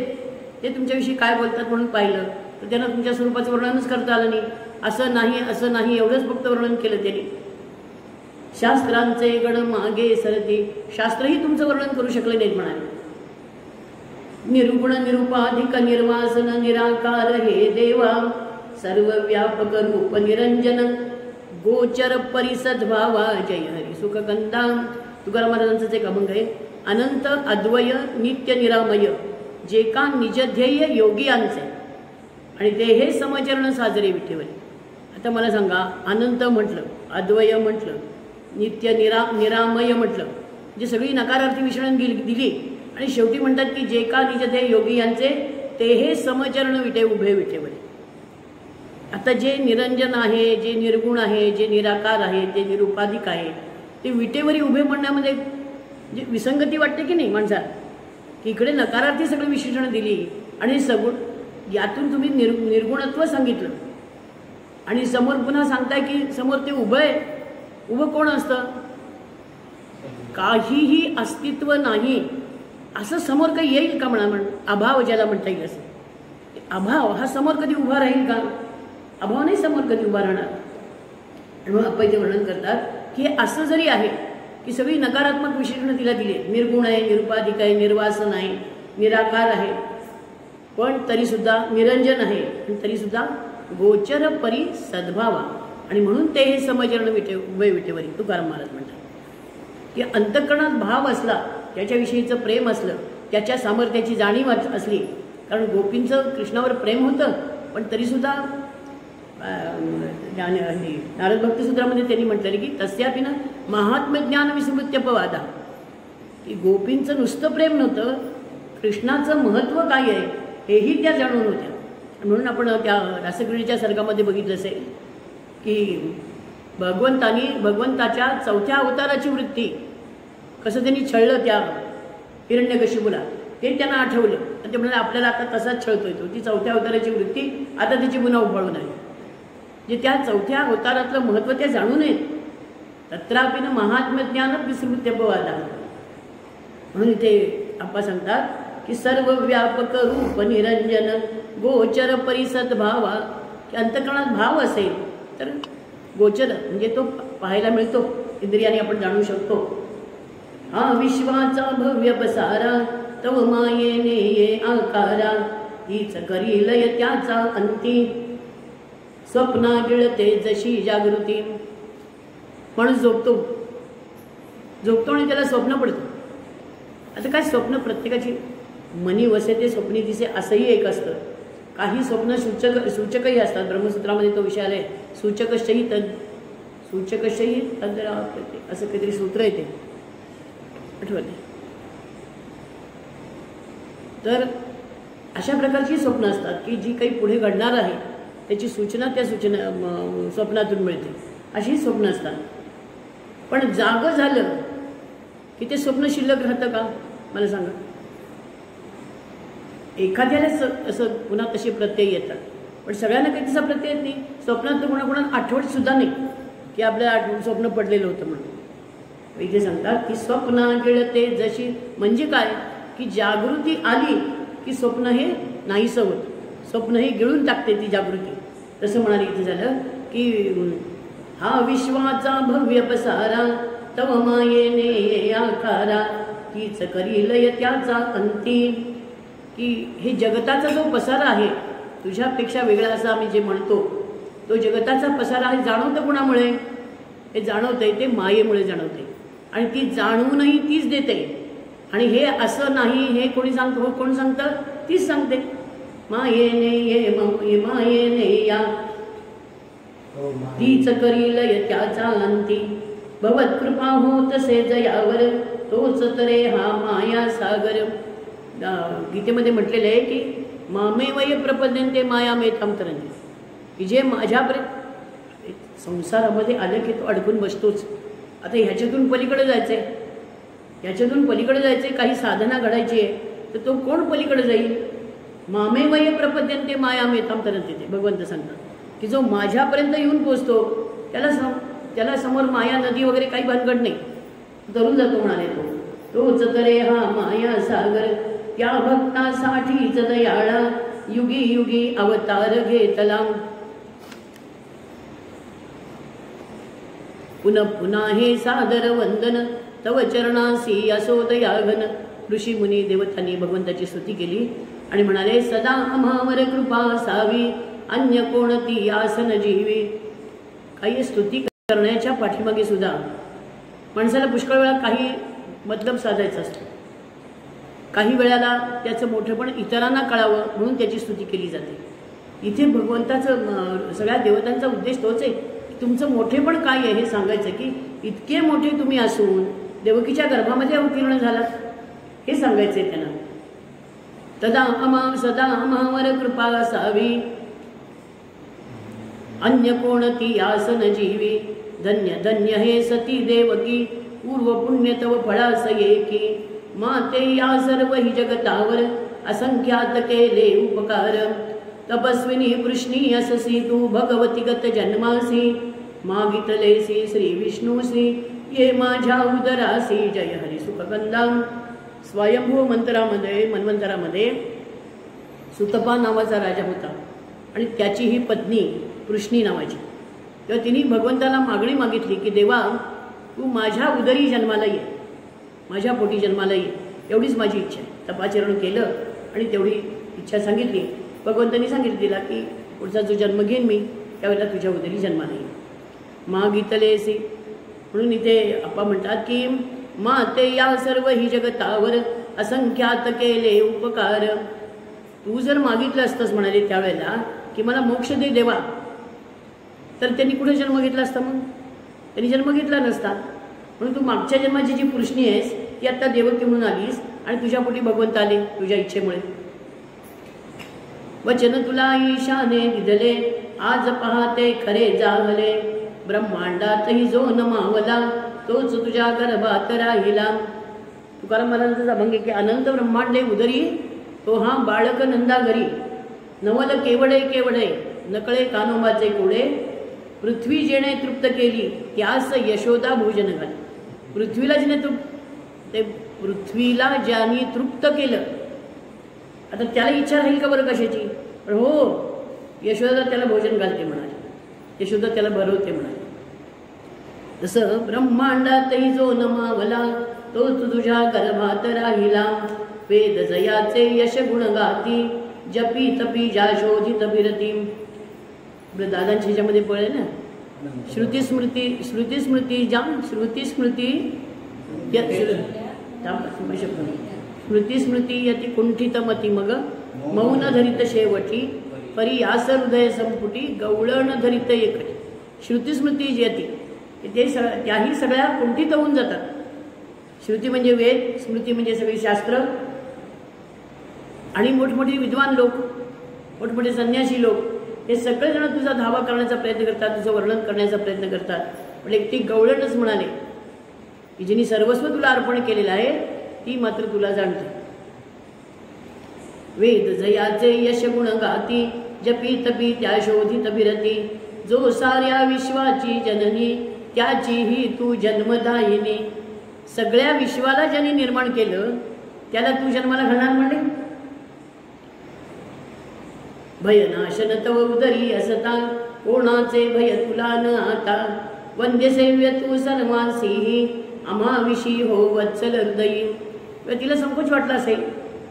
ते तुमच्याविषयी काय बोलतात म्हणून पाहिलं तर त्यांना तुमच्या स्वरूपाचं वर्णनच करता आलं नाही. असं नाही एवढंच फक्त वर्णन केलं त्यांनी. शास्त्रांचे गण मागे सरती, शास्त्रही तुमचं वर्णन करू शकले नाहीत म्हणाले. निर्गुण निरुपाधिक निर्वासन निराकार हे देवा, सर्व व्यापक रूप निरंजन, गोचर परिसद्भावा, जय हरी सुखकंदा. तुकाराम महाराजांचं एक अभंग आहे, अनंत अद्वय नित्य निरामय, जे का निजध्येय योगियांचे, आणि ते हे समचरण साजरे विठेवरी. आता मला सांगा, अनंत म्हटलं, अद्वय म्हटलं, नित्य निरामय म्हटलं, जे सगळी नकारार्थी मिश्रण दिली आणि शेवटी म्हणतात की जे का निजध्येय योगी यांचे ते हे समचरण उभे विठेवरी. आता जे निरंजन आहे, जे निर्गुण आहे, जे निराकार आहे, जे निरुपाधिक आहे, ते विटेवरी उभे म्हणण्यामध्ये जे विसंगती वाटते की नाही माणसाला, की इकडे नकारार्थी सगळी विशेषणं दिली आणि सगुण, यातून तुम्ही निर्गुणत्व सांगितलं आणि समोर पुन्हा सांगताय की समोर ते उभं आहे. उभं कोण असतं? काहीही अस्तित्व नाही असं समोर काही येईल का म्हणा. अभाव ज्याला म्हणता येईल असं, अभाव हा समोर कधी उभा राहील का? अभाव नाही समोर कधी उभा राहणार. आणि मग आपण ते वर्णन करतात की हे असं जरी आहे की सगळी नकारात्मक विशेषणं तिला दिली, निर्गुण आहे, निरुपाधिक आहे, निर्वासन आहे, निराकार आहे, पण तरीसुद्धा निरंजन आहे, आणि तरीसुद्धा गोचर परी सद्भावा, आणि म्हणून ते हे समचरण उभे विटेवरी. तुकाराम महाराज म्हणतात की अंतःकरणात भाव असला, त्याच्याविषयीचं प्रेम असलं, त्याच्या सामर्थ्याची जाणीव असली, कारण गोपींचं कृष्णावर प्रेम होतं, पण तरीसुद्धा नारद भक्तिसूत्रामध्ये त्यांनी म्हटलेलं की तस्यापि न महात्म्य ज्ञान विस्मृत्यपवादा, की गोपींचं नुसतं प्रेम नव्हतं, कृष्णाचं महत्त्व काय आहे हेही त्या जाणून होत्या. म्हणून आपण त्या रासक्रीडेच्या सर्गामध्ये बघितलं असेल की भगवंताच्या चौथ्या अवताराची वृत्ती कसं त्यांनी छळलं त्या हिरण्यकशिपूला ते त्यांना आठवलं आणि ते म्हणाले आपल्याला आता तसाच छळतोय तो. ती चौथ्या अवताराची वृत्ती आता त्याची पुन्हा उफाळून आली. जे त्या चौथ्या अवतारातलं महत्त्व त्या जाणू नयेत. तत्रापि न महात्म्यज्ञान विस्मृत्यपवादा. म्हणून इथे आपण सांगतात की सर्व व्यापक रूप निरंजन गोचर परिसद भावा. की अंतःकरणात भाव असेल तर गोचर म्हणजे तो पाहायला मिळतो, इंद्रियाने आपण जाणू शकतो. हा विश्वाचा भव्य पसारा तव मायेने ये आकारा. हीच करी लय त्याचा अंती स्वप्ना गिळते जशी जागृती. पण झोपतो आणि त्याला स्वप्न पडतं. आता काय स्वप्न प्रत्येकाची मनी वसे ते स्वप्नी दिसे असंही एक असतं. काही स्वप्न सूचकही असतात. ब्रह्मसूत्रामध्ये तो विषय आलाय सूचकशही असं काहीतरी सूत्र येते आठवते. तर अशा प्रकारची स्वप्न असतात की जी काही पुढे घडणार आहे त्याची सूचना त्या स्वप्नातून मिळते. अशी स्वप्न असतात. पण जागं झालं की ते स्वप्न शिल्लक राहतं का मला सांगा. एखाद्याला असं पुन्हा तसे प्रत्यय येतात पण सगळ्यांना काही तसा प्रत्यय येत नाही. स्वप्नात तर कोणाकोणाला आठवत सुद्धा नाही की आपल्याला स्वप्न पडलेलं होतं म्हणून. इथे सांगतात की स्वप्ना गिळते जशी म्हणजे काय की जागृती आली की स्वप्न हे नाहीसं होतं. स्वप्न हे गिळून टाकते ती जागृती. तसं म्हणाले इथे झालं की हा विश्वाचा भव्य पसारा तव मायेने ये आकारा. हीच करी लय त्याचा अंती. की हे जगताचा जो पसारा आहे तुझ्यापेक्षा वेगळा असा आम्ही जे म्हणतो तो जगताचा पसारा हे जाणवतं कुणामुळे. हे जाणवतंय ते मायेमुळे जाणवते आणि ती जाणवूनही तीच देते. आणि हे असं नाही हे कोणी सांगतं हो कोण सांगतं तीच सांगते. मायेने ये मायेने या तीच करील त्याचा अंती. भवत कृपा होत से जयावर तोच तरे हा माया सागर. गीतेमध्ये म्हटलेलं आहे की मामे वय प्रपद्यन्ते माया मेथाम तरंते. की जे माझ्यापर्यंत संसारामध्ये आलं की तो अडकून बसतोच. आता ह्याच्यातून पलीकडे जायचं आहे, ह्याच्यातून पलीकडे जायचं आहे, काही साधना घडायची आहे तर तो कोण पलीकडे जाईल. मामे वय प्रपद्यन्ते माया मेथाम तरंते. ते भगवंत सांगतात की जो माझ्यापर्यंत येऊन पोचतो त्याला समोर माया नदी वगैरे काही भानगड नाही, तरुण जातो म्हणाले तो. तोच तरे हा माया सागर त्या भक्तासाठीच दयाळा युगी युगी अवतार घेतला. पुनः पुन्हा हे सादर वंदन तव चरणासी असो दयाघन. ऋषी मुनी देवतांनी भगवंताची स्तुती केली आणि म्हणाले सदा आम्हावर कृपा असावी अन्य कोणती आसन जीवी. काही स्तुती करण्याच्या पाठीमागे सुद्धा माणसाला पुष्कळ वेळा काही मतलब साधायचा असतो. काही वेळाला त्याचं मोठेपण इतरांना कळावं म्हणून त्याची स्तुती केली जाते. इथे भगवंताचं सगळ्या देवतांचा उद्देश तोच आहे की तुमचं मोठेपण काय आहे हे सांगायचं. की इतके मोठे तुम्ही असून देवकीच्या गर्भामध्ये अवतीर्ण झालात हे सांगायचं आहे त्यांना. सदा आम्हावर कृपा असावी अन्य कोणती आसन जीवी. धन्य धन्य हे सती देवकी पूर्व पुण्य तव फळास येकी. माते या सर्व हि जगतावर असंख्यात केले उपकार. तपस्विनी कृष्णी अससी तू भगवती गत जन्मासी. मागितलेसी श्री विष्णूसी ये माझ्या उदरासी. जय हरी सुखगंधा. स्वयंभू मन्वंतरामध्ये सुतपा नावाचा राजा होता आणि त्याची ही पत्नी कृष्णी नावाची. तेव्हा तिने भगवंताला मागणी मागितली की देवा तू माझ्या उदरी जन्माला ये, माझ्या पोटी जन्माला ये, एवढीच माझी इच्छा आहे. तपाचरण केलं आणि तेवढी इच्छा सांगितली. भगवंतांनी सांगितलं तिला की पुढचा जो जन्म घेईन मी त्यावेळेला तुझ्या उदरी जन्माला येईल. मागितलेसी म्हणून इथे आपण म्हणतात की माते या सर्व ही जगतावर असंख्यात केले उपकार. तू जर मागितलं असतंस म्हणाले त्यावेळेला की मला मोक्ष दे देवा तर त्यांनी कुठे जन्म घेतला असता. मग त्यांनी जन्म घेतला नसता. म्हणून तू मागच्या जन्माची जी कृष्णी आहेस ती आता देवकी म्हणून आलीस आणि तुझ्या पोटी भगवंत आले तुझ्या इच्छेमुळे. वचन तुला ईशाने दिदले, आज पाहते खरे जाहले. ब्रह्मांडातही जो न मावला, तोच तुझ्या गर्भात राहिला. तुकाराम महाराजांचा अभंग की अनंत ब्रह्मांडे उदरी, तो हा बाळक नंदा घरी. नवल केवडे केवडे, नकळे कानोबाचे कोडे. पृथ्वी जेणे तृप्त केली, त्यास यशोदा भोजन घाल. पृथ्वीला जिने ते पृथ्वीला ज्याने तृप्त केलं, आता त्याला इच्छा राहील का बरं कशाची? पण हो, यशोदा त्याला भोजन घालते म्हणाले, यशोदा त्याला भरवते म्हणाले. जसं ब्रह्मांडातही जो न मावला, तोच तुझ्या गर्भात राहिला. वेद जयाचे यश गुण गाती, जपी तपी ज्या शोधित बिरती. दादांच्या ह्याच्यामध्ये पळे ना, श्रुती स्मृती श्रुती स्मृती ज्या श्रुती स्मृती स्मृती स्मृती यती कुंठित मती मग, मौन धरित शेवटी. परी यास हृदय संपुटी, गवळण धरित एकटी. श्रुती स्मृती जी यती ते त्याही सगळ्या कुंठित होऊन जातात. श्रुती म्हणजे वेद, स्मृती म्हणजे सगळी शास्त्र. आणि मोठमोठे विद्वान लोक, मोठमोठे संन्यासी लोक, हे सगळेजण तुझा धावा करण्याचा प्रयत्न करतात, तुझं वर्णन करण्याचा प्रयत्न करतात. पण एक ती गवळणच म्हणाले की जिने सर्वस्व तुला अर्पण केलेलं आहे, ती मात्र तुला जाणते. वेद जयाचे यश गुण गाती, जपी तपी त्या शोधित बिरती. जो साऱ्या विश्वाची जननी, त्याचीही तू जन्मदायिनी. सगळ्या विश्वाला ज्याने निर्माण केलं, त्याला तू जन्माला घालणार म्हणे. भयनाशन तव उदरी असता, कोणाचे भय तुला न आता. वंद्य सेव्य तू सर्वांसी, आम्हाविषयी हो वत्सल हृदयी. तिला संकोच वाटला असेल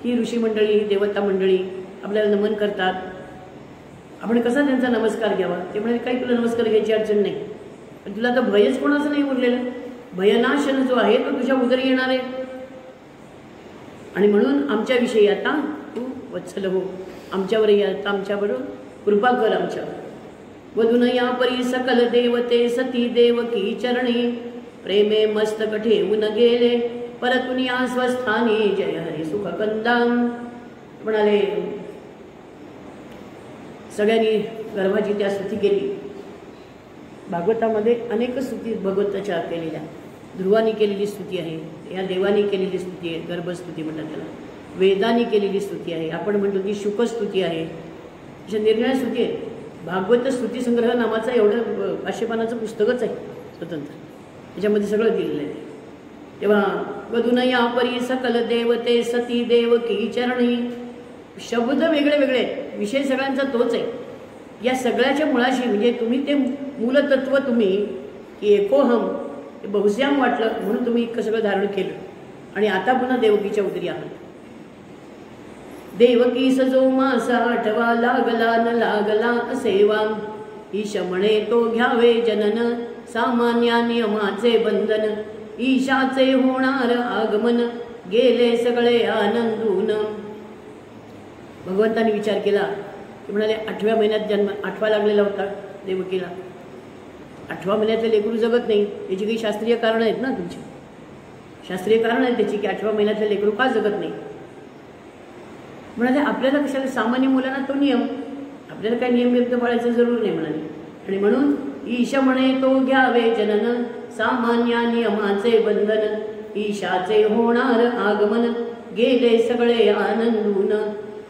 की ऋषी मंडळी, देवता मंडळी आपल्याला नमन करतात, आपण कसा त्यांचा नमस्कार घ्यावा. ते म्हणाले काही तुला नमस्कार घ्यायची अडचण नाही, पण तुला तर भयच कोणाचं नाही उरलेलं. भयनाशन जो आहे तो तुझ्या उदरी येणार आहे. आणि म्हणून आमच्याविषयी आता तू वत्सल हो, आमच्यावर आता आमच्याबरोबर कृपा कर आमच्यावर. वधून या परी सकल देवते, सती देवकी चरणी. प्रेमे मस्तक ठेवून गेले, परतून या स्वस्थानी. जय हरी सुख कंदाम. म्हणाले सगळ्यांनी गर्भाची त्या स्तुती केली. भागवतामध्ये अनेक स्तुती भगवंताच्या केलेल्या, ध्रुवानी केलेली स्तुती आहे, या देवानी केलेली स्तुती आहे, गर्भस्तुती म्हणतात त्याला. वेदानी केलेली स्तुती आहे, आपण म्हणतो की शुकस्तुती आहे. अशा निर्णय स्तुती आहे. भागवत स्तुती संग्रह नावाचं एवढं 500 पानाचं पुस्तकच आहे स्वतंत्र, त्याच्यामध्ये सगळं दिलेलं आहे. तेव्हा वधून या परी सकल देवते, सती देवकी चरणी. शब्द वेगळे वेगळे, विषय सगळ्यांचा तोच आहे. या सगळ्याच्या मुळाशी म्हणजे तुम्ही ते मूलतत्व तुम्ही की एकोहम हे बहुश्याम वाटलं म्हणून तुम्ही इतकं सगळं धारण केलं. आणि आता पुन्हा देवकीच्या उदरी आहात. देवकी सजो मासा आठवा, लागला न लागला असेवा. ईश म्हणे तो घ्यावे जनन, सामान्या नियमाचे बंधन. ईशाचे होणार आगमन, गेले सगळे आनंदून. भगवंताने विचार केला की म्हणाले 8व्या महिन्यात जन्म, 8वा लागलेला होता देवकीला. 8व्या महिन्यातलं लेकरू जगत नाही, याची काही शास्त्रीय कारण आहेत ना तुमची, शास्त्रीय कारण आहे त्याची की 8व्या महिन्यातलं लेकरू का जगत नाही. म्हणाले आपल्याला कशाला, सामान्य मुलांना तो नियम, आपल्याला काही नियम विरुद्ध पाळायचं जरूर नाही म्हणाले. आणि म्हणून ईश म्हणे तो घ्यावे जनन, सामान्य नियमाचे बंधन. ईशाचे होणार आगमन, गेले सगळे आनंदून.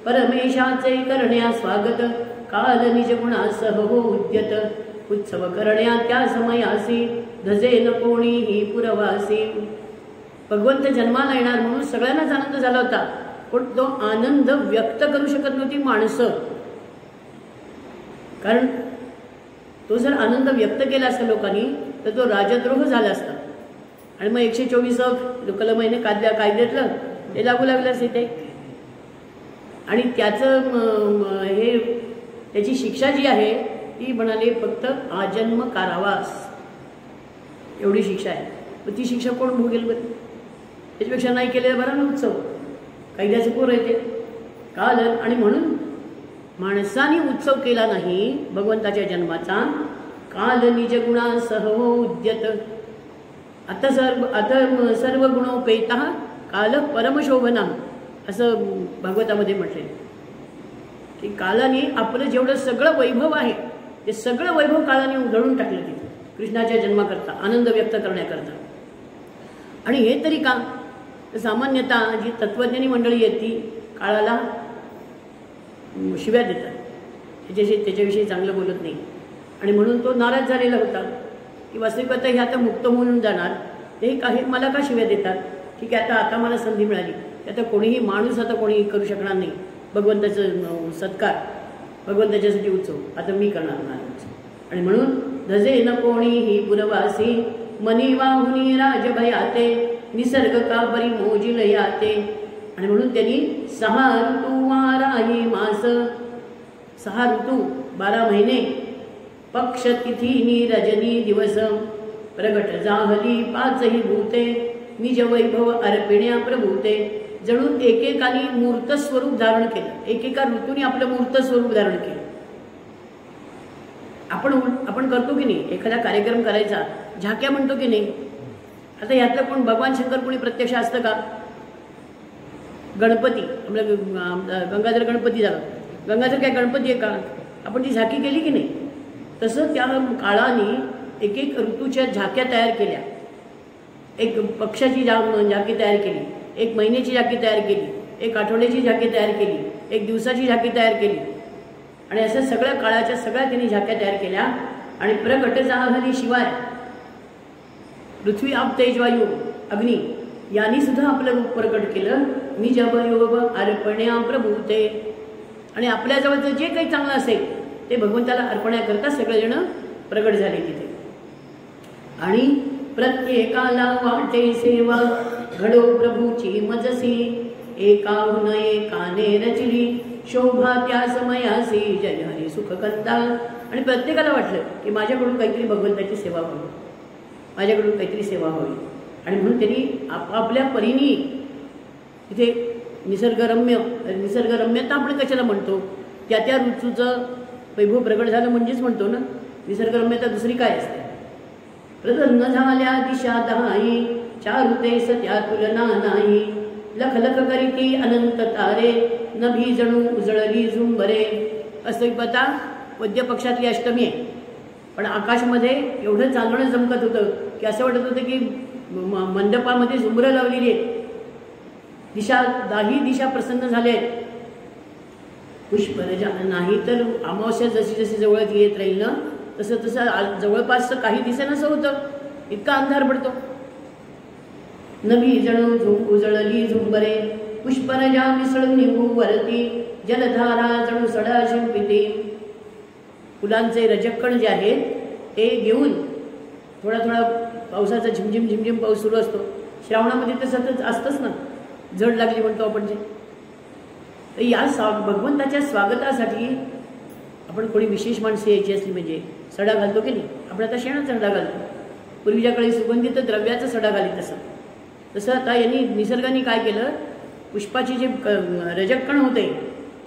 परमेशाचे करण्या स्वागत, काल निज गुणासह हो उद्यत. उत्सव करण्या त्या समयासी, धजे न कोणीही पुरवासी. भगवंत जन्माला येणार म्हणून सगळ्यांनाच आनंद झाला होता, पण तो आनंद व्यक्त करू शकत नव्हती माणसं. कारण तो जर आनंद व्यक्त केला असता लोकांनी तर तो राजद्रोह झाला असता. आणि मग 124 कलम कायद्यातलं ते लागू लागलं असे ते. आणि त्याचं हे त्याची शिक्षा जी आहे ती म्हणाले फक्त आजन्म कारावास, एवढी शिक्षा आहे. मग ती शिक्षा कोण भोगेल बरं? त्याच्यापेक्षा नाही केलेला बरा ना उत्सव, कैद्याचे पोर येते काल. आणि म्हणून माणसाने उत्सव केला नाही भगवंताच्या जन्माचा. काल निज गुणासह उद्यत. आता सर्व गुणोपेता काल परमशोभना, असं भागवतामध्ये म्हटले. की काळाने आपलं जेवढं सगळं वैभव आहे ते सगळं वैभव काळाने उधळून टाकलं तिथे कृष्णाच्या जन्माकरता, आनंद व्यक्त करण्याकरता. आणि हे तरी का? सामान्यतः जी तत्वज्ञानी मंडळी आहेत ती काळाला शिव्या देतात, त्याच्याविषयी चांगलं बोलत नाही. आणि म्हणून तो नाराज झालेला होता की वास्तविकता हे आता मुक्त होऊन जाणार, ते काही मला का शिव्या देतात? ठीक आहे, आता मला संधी मिळाली, आता कोणीही माणूस आता कोणी करू शकणार नाही भगवंताचं सत्कार, भगवंताच्यासाठी उत्सव आता मी करणार नाही. आणि म्हणून धजे न कोणीही पुरवासी, मनी वाहुनी राजभयाते, निसर्ग का बरी मोजिल याते. आणि म्हणून त्यांनी 6 ऋतू 12 मास, 6 ऋतू 12 महिने, पक्ष तिथी रजनी दिवस, प्रगट जाहली 5ही भूते, निज वैभव अर्पिण्या प्रभूते. जणू एकेकाने मूर्त स्वरूप धारण केलं, एकेका ऋतूने आपलं मूर्त स्वरूप धारण केलं. आपण करतो की नाही? एखादा कार्यक्रम करायचा, झाक्या म्हणतो की नाही? आता यातलं कोण भगवान शंकर कोणी प्रत्यक्ष असतं का? गणपती, आपलं गंगाधर गणपती झाला, गंगाधर काय गणपती आहे का? आपण ती झाकी केली की नाही? तसं त्या काळाने एक एक ऋतूच्या झाक्या तयार केल्या, एक पक्षाची झाकी तयार केली, एक महिन्याची झाकी तयार केली, एक आठवड्याची झाकी तयार केली, एक दिवसाची झाकी तयार केली. आणि असं सगळ्या काळाच्या सगळ्या त्यांनी झाक्या तयार केल्या. आणि प्रगट जाहली शिवाय पृथ्वी, आप, तेज, वायू, अग्नी यांनी सुद्धा आपलं रूप प्रकट केलं. निज वैभव अर्पण्या प्रभूते. आणि आपल्याजवळचं जे काही चांगलं असेल ते भगवंताला अर्पण्याकरता सगळेजण प्रगट झाले तिथे. आणि प्रत्येकाला वाटे सेवा, घडो प्रभूची मजसी, एकाहून एकाने रचली, शोभा त्या समयासी, जय हरी सुख कंदा. आणि प्रत्येकाला वाटलं की माझ्याकडून काहीतरी भगवंताची सेवा व्हावी, माझ्याकडून काहीतरी सेवा व्हावी. आणि म्हणून त्यांनी आपापल्या परीने इथे निसर्गरम्यता आपण कशाला म्हणतो? त्या त्या ऋतूचं वैभव प्रगट झालं म्हणजेच म्हणतो ना. निसर्गरम्यता दुसरी काय असते? प्रसन्न झाल्या दिशा 10, चारुते सत्या तुलना नाही, लख लख करीती अनंत तारे, नभी जणू उजळली झुंबरे. वास्तविकता वद्य पक्षातली अष्टमी आहे, पण आकाशमध्ये एवढं चांदणं चमकत होतं की असं वाटत होतं की मंडपामध्ये झुंबरं लावलेली आहेत. दिशा 10 दिशा प्रसन्न झाले आहेत. पुष्परजा नाही तर अमावस्या जशी जशी जवळ येत राहील ना तसं तसं जवळपास काही दिसेनासं होतं, इतका अंधार पडतो. नभी जणू उजळली झुंबरे, पुष्परजा मिसळून निघू वरती, जलधारा जणू सडा शिंपिते. फुलांचे रजकण जे आहेत ते घेऊन थोडा थोडा पावसाचा झिमझिम झिमझिम पाऊस सुरू असतो. श्रावणामध्ये तर सतत असतंच ना, जड लागली म्हणतो आपण जे. तर या भगवंताच्या स्वागतासाठी आपण कोणी विशेष माणसे यायची असली म्हणजे सडा घालतो की नाही? आपण आता शेणाचा सडा घालतो, पूर्वीच्या काळी सुगंधित द्रव्याचा सडा घाली. तसं आता यांनी निसर्गाने काय केलं, पुष्पाचे जे रजकण होते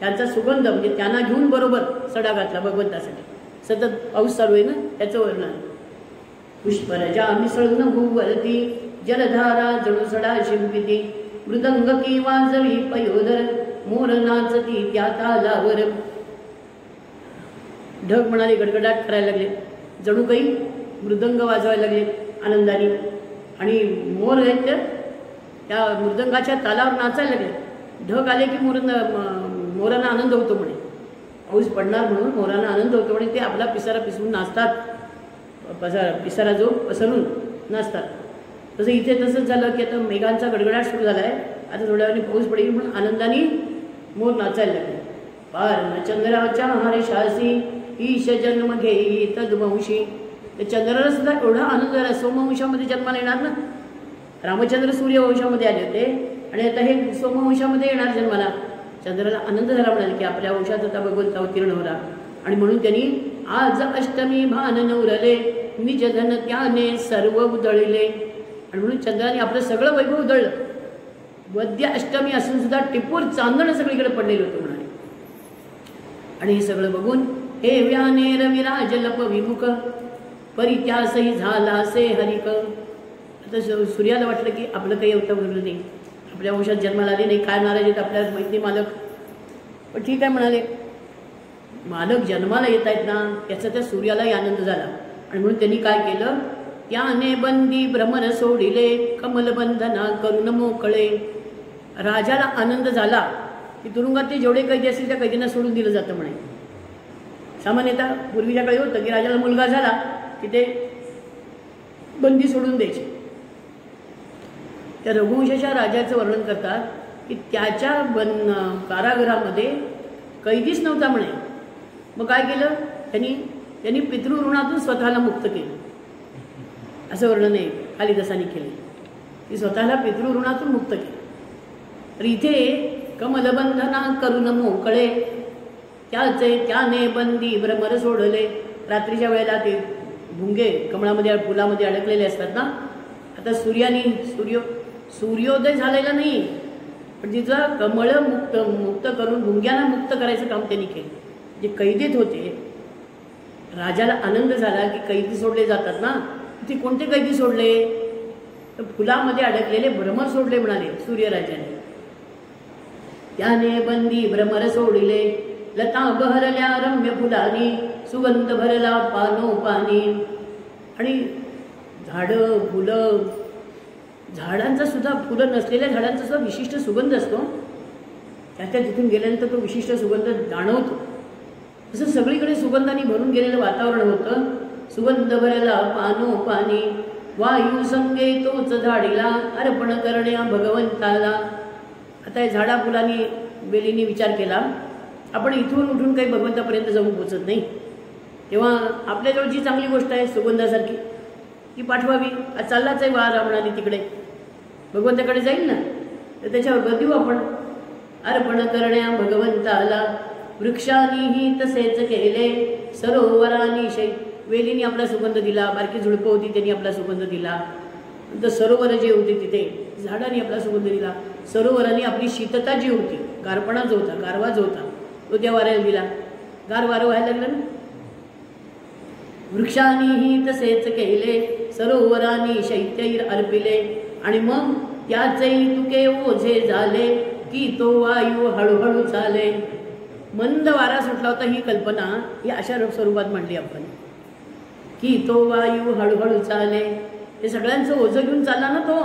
त्यांचा सुगंध म्हणजे त्यांना घेऊन बरोबर सडा घातला भगवंतासाठी. सतत पाऊस चालू आहे ना त्याचं वर्णन. पुष्परजा मिसळून भूवरती, जलधारा जणू सडा शिंपिती, मृदंग की वाजवी पयोधर, मोर नाचती त्या तालावर. ढग म्हणाले गडगडाट करायला लागले, जणू काही मृदंग वाजवायला लागले आनंदाने. आणि मोर आहेत तर त्या मृदंगाच्या तालावर नाचायला लागले. ढग आले की मोरांना आनंद होतो म्हणे, पाऊस पडणार म्हणून मोरांना आनंद होतो म्हणे. ते आपला पिसारा पिसवून नाचतात, पिसारा जो पसरून नाचतात. तसं इथे तसंच झालं की आता मेघांचा गडगडाट सुरू झाला आहे, आता थोड्या वेळाने पाऊस पडेल म्हणून आनंदाने मोर नाचायला लागले. पार चंद्राच्या हर्षासी, ईश जन्म घेई तद्वंशी. त्या चंद्राला सुद्धा एवढा आनंद झाला. सोमवंशामध्ये जन्माला येणार ना, रामचंद्र सूर्यवंशामध्ये आले होते आणि आता हे सोमवंशामध्ये येणार जन्माला. चंद्राला आनंद झाला, म्हणाले की आपल्या वंशात आता भगवंत अवतीर्ण होणार. आणि म्हणून त्यांनी आज अष्टमी भान नवरले, निज धन त्याने सर्व उधळले. आणि म्हणून चंद्राने आपलं सगळं वैभव उधळलं. वद्य अष्टमी असून सुद्धा टिपूर चांदणं सगळीकडे पडलेलं होतं म्हणाले. आणि हे सगळं बघून हे व्याने रविराज लप विमुख, परित्यासही झाला से हरिक. आता सूर्याला वाटलं की आपलं काही होतं बोललं नाही, आपल्या वंशात जन्माला आले नाही, काय नाराज आहेत आपल्या मैत्री मालक. पण ठीक आहे म्हणाले, मालक जन्माला येत आहेत ना त्याचा त्या सूर्यालाही आनंद झाला आणि म्हणून त्यांनी काय केलं, त्याने बंदी भ्रमर सोडिले कमलबंधना करून मोकळे. राजाला आनंद झाला की तुरुंगातले जेवढे कैदी असतील त्या कैदींना सोडून दिलं जातं म्हणे. सामान्यतः पूर्वीच्या काळी होतं की राजाला मुलगा झाला की ते बंदी सोडून द्यायचे. त्या रघुवंशाच्या राजाचं वर्णन करतात की त्याच्या कारागृहामध्ये कैदीच नव्हता म्हणे. मग काय केलं त्यांनी पितृऋणातून स्वतःला मुक्त केलं, असं वर्णन आहे कालिदासाने केले की स्वतःला पितृऋणातून मुक्त केलं. तर इथे कमलबंधना करून मोकळे त्याने बंदी भ्रमर सोडले. रात्रीच्या वेळेला ते भुंगे कमळामध्ये फुलामध्ये अडकलेले असतात ना. आता सूर्योदय झालेला नाही पण तिचं कमळ मुक्त करून भुंग्यांना मुक्त करायचं काम त्यांनी केलं. जे कैदेत होते राजाला आनंद झाला की कैदी सोडले जातात ना. ते कोणते कैदी सोडले तर फुलामध्ये अडकलेले भ्रमर सोडले म्हणाले सूर्यराजाने. त्याने बंदी भ्रमर सोडले लता बहरल्या रम्य फुलानी सुगंध भरला पानोपानी. आणि झाडं फुलं झाडांचा सुद्धा फुलं नसलेल्या झाडांचा सुद्धा विशिष्ट सुगंध असतो. त्याच्या तिथून गेल्यानंतर तो विशिष्ट सुगंध जाणवतो. तसं सगळीकडे सुगंधाने भरून गेलेलं वातावरण होतं. सुगंध भरला पानोपानी वायू संगे तोच झाडीला अर्पण करण्या भगवंताला. आता या झाडा फुलांनी बेलींनी विचार केला आपण इथून उठून काही भगवंतापर्यंत जाऊन पोचत नाही, तेव्हा आपल्याजवळ जी चांगली गोष्ट आहे सुगंधासारखी ती पाठवावी. आज चाललाच आहे वारा म्हणाली तिकडे भगवंताकडे जाईल ना तर त्याच्यावर भर देऊ आपण. अर्पण करण्या भगवंताला वृक्षांनीही तसेच केले सरोवरांनी वेलींनी आपला सुगंध दिला. बारकी झुडपं होती त्यांनी आपला सुगंध दिला. नंतर सरोवर जे होते तिथे झाडांनी आपला सुगंध दिला. सरोवरांनी आपली शीतता जी होती गारपणा जो होता गारवा जो होता तो त्या वाऱ्याला दिला. गार वारं व्हायला लागलं ना. वृक्षांनीही तसेच केले सरोवरांनी शैत्यैर अर्पिले. आणि मग त्याचेही तुके ओझे झाले की तो वायू हळूहळू चाले. मंद वारा सुटला होता ही कल्पना ही अशा स्वरूपात मांडली आपण की तो वायू हळूहळू चाले. हे सगळ्यांचं ओझं घेऊन चालला ना तो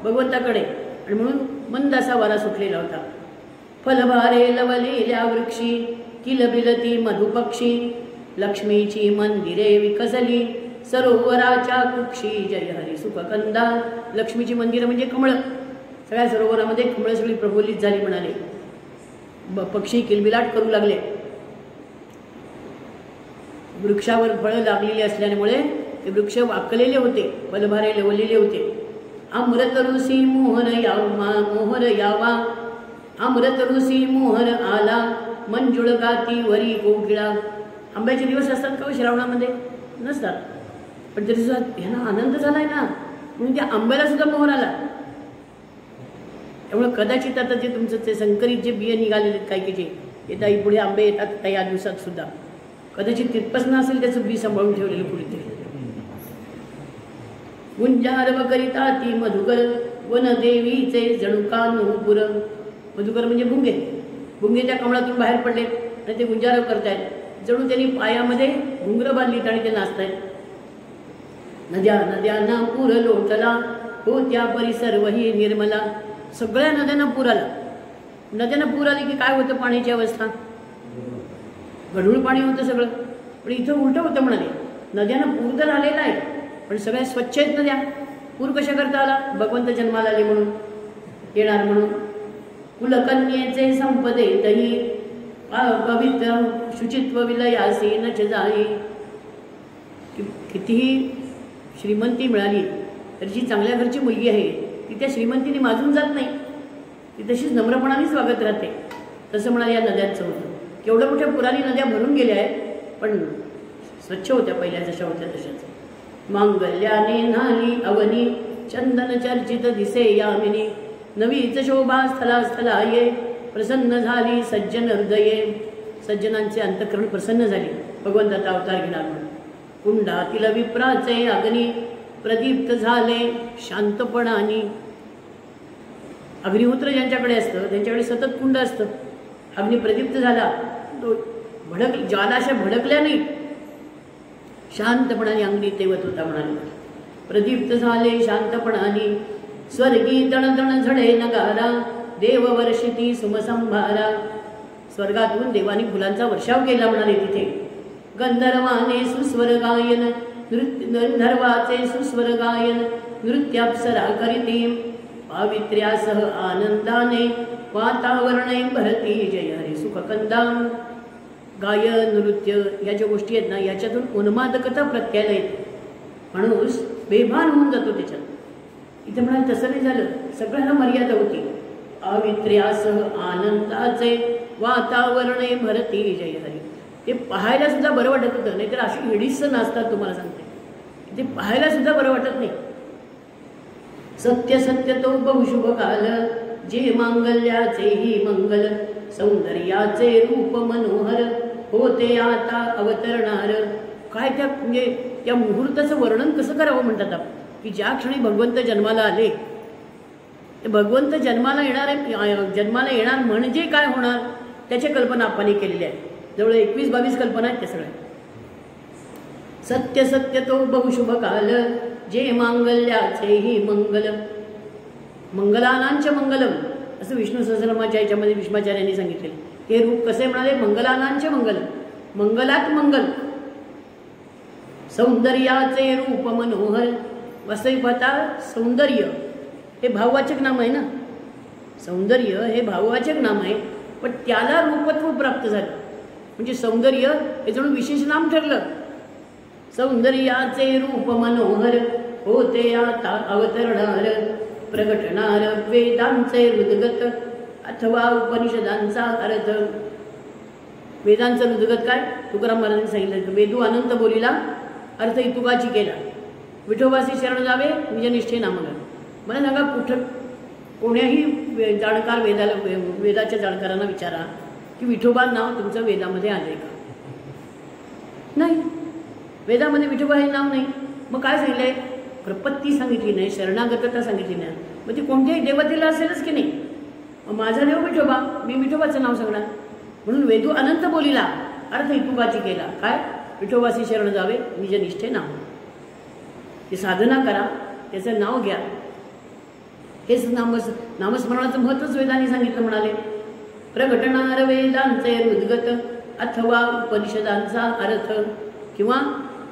भगवंताकडे आणि म्हणून मंद असा वारा सुटलेला होता. फलभारे लवलेल्या वृक्षी किलबिलती मधुपक्षी लक्ष्मीची मंदिरे विकसली सरोवराच्या कुक्षी जय हरी सुखकंदा. लक्ष्मीची मंदिरं म्हणजे कमळं. सगळ्या सरोवरामध्ये कमळं सगळी प्रफुल्लित झाली म्हणाले. पक्षी किलबिलाट करू लागले. वृक्षावर फळं लागलेली असल्यामुळे ते वृक्ष वाकलेले होते फलभारे लवलेले होते. अमृत ऋषी मोहर यावा अमृत ऋषी मोहर आला मंजुळ गाती वरी कोकिळा. आंब्याचे दिवस असतात का श्रावणामध्ये नसतात पण तरी सुद्धा ह्यांना आनंद झालाय ना म्हणून त्या आंब्याला सुद्धा मोहर आला. त्यामुळे कदाचित आता जे तुमचं ते संकरित जे बिये निघालेले आहेत काही जे येता पुढे आंबे येतात त्या या दिवसात सुद्धा कदाचित तिथपासून असेल त्याचं बी सांभाळून ठेवलेलं कुठेतरी. गुंजारव करिता ती मधुकर वनदेवीचे जणू कानूपुर. मधुकर म्हणजे भुंगे. भुंगे त्या कमळातून बाहेर पडले आणि ते गुंजारव करतायत जणू त्यांनी पायामध्ये घुंगरं बांधलीत आणि ते नाचतायत. नद्या नद्यांना पूर लोटला हो त्या परिसर वही निर्मला. सगळ्या नद्यांना पूर आला. नद्यांना पूर आली की काय होतं पाण्याची अवस्था गढूळ पाणी होतं सगळं. पण इथं उलटं होतं म्हणाले. नद्यांना पूर तर आलेला आहे पण सगळ्या स्वच्छ आहेत नद्या. पूर कशा करता आला भगवंत जन्माला आले म्हणून येणार म्हणून. कुलकन्येचे संपदेतही पवित्र शुचित्व विलयासी नच जाई. कितीही श्रीमंती मिळाली तर जी चांगल्या घरची मुलगी आहे ती त्या श्रीमंतीने माजून जात नाही. ती तशीच नम्रपणानेच वागत राहते. तसं म्हणाले या नद्यांचं होतं. केवढ्या मोठ्या पुराणी नद्या भरून गेल्या आहेत पण स्वच्छ होत्या पहिल्या जशा होत्या तशाच. मांगल्याने नाली अवनी चंदन चर्चित दिसे यामिनी. नवीच शोभा स्थला स्थलाये प्रसन्न झाली सज्जन हृदये. सज्जनांचे अंतःकरण प्रसन्न झाले भगवंताचा अवतार घेणार म्हणून. कुंडातील विप्राचे अग्नी प्रदीप्त झाले शांतपणाने. अग्निहोत्र ज्यांच्याकडे असतं त्यांच्याकडे सतत कुंड असतं. अग्नी प्रदीप्त झाला तो ज्वालाशा भडकल्या नाही, शांतपणाने अंगणी तेवत होता म्हणाले. प्रदीप्त झाले शांतपणाने स्वर्गी तणतण झडे नगारा, देव वर्षिती सुमसंभारा. स्वर्गातून देवानी फुलांचा वर्षाव केला म्हणाले. तिथे गंधर्वाने सुस्वर गायन, गंधर्वाचे सुस्वर गायन नृत्याप्सरा करीती, पावित्र्यासह आनंदाने वातावरणे भरती, जय हरी सुखकंदा. गायन नृत्य या ज्या गोष्टी आहेत ना, याच्यातून उन्मादकता प्रत्याला येते, माणूस बेभान होऊन जातो त्याच्यात. इथे म्हणाल तसं नाही झालं, सगळ्यांना मर्यादा होती. पावित्र्यासह आनंदाचे वातावरणे भरती, जय हरी. ते पाहायला सुद्धा बरं वाटत होतं, नाहीतर अशी हिडीसं नाचतात तुम्हाला सांगते. ते पाहायला सुद्धा बरं वाटत नाही. सत्य सत्य तो बहुशुभ काल, जे मांगल्याचेही मंगल, सौंदर्याचे रूप मनोहर, होते आता अवतरणार. काय त्या म्हणजे त्या मुहूर्ताचं वर्णन कसं करावं म्हणतात आपण, की ज्या क्षणी भगवंत जन्माला आले, ते भगवंत जन्माला येणार म्हणजे काय होणार त्याची कल्पना आपण केलेली आहे. जवळ 21-22 कल्पना आहेत त्या सगळ्या. सत्य सत्य तो बहुशुभ काल, जे मांगल्याचेही मंगल, मंगलानांच मंगलम असं विष्णू सहस्रनामाच्या याच्यामध्ये भीष्माचार्यांनी सांगितले. हे रूप कसे म्हणाले, मंगलानांच मंगलम, मंगलात मंगल. सौंदर्याचे रूप मनोहर, वसईपता सौंदर्य हे भाववाचक नाम आहे ना, सौंदर्य हे भाववाचक नाम आहे, पण त्याला रूपत्व प्राप्त झालं म्हणजे सौंदर्य हे जणू विशेष नाम ठरलं. सौंदर्याचे रूप मनोहर, होते आता अवतरणार, प्रगटणार वेदांचे हृदगत अथवा उपनिषदांचा अर्थ. वेदांचं हृदगत काय, तुकाराम महाराजांनी सांगितलं. वेदू अनंत बोलीला, अर्थ इतुकाची केला. विठोबासी शरण जावे निजनिष्ठे नामगान. मला सांगा, कुठं कोण्याही जाणकार वेदाच्या जाणकारांना विचारा की विठोबा नाव तुमचं वेदामध्ये आलंय का? नाही, वेदामध्ये विठोबा हे नाव नाही. मग काय सांगितलंय, प्रपत्ती सांगितली नाही, शरणागतता सांगितली नाही. मग ती कोणत्याही देवतेला असेलच की नाही. माझा देव विठोबा, मी विठोबाचं नाव सांगणार. म्हणून वेदू अनंत बोलीला, अर्थ इतुकाची केला. काय, विठोबाशी शरण जावे निजनिष्ठे नाम. ते साधना करा, त्याचं नाव घ्या. हेच नामस्मरणाचं महत्त्वच वेदांनी सांगितलं. म्हणाले, प्रगटणार वेदांचे हृदगत अथवा उपनिषदांचा अर्थ, किंवा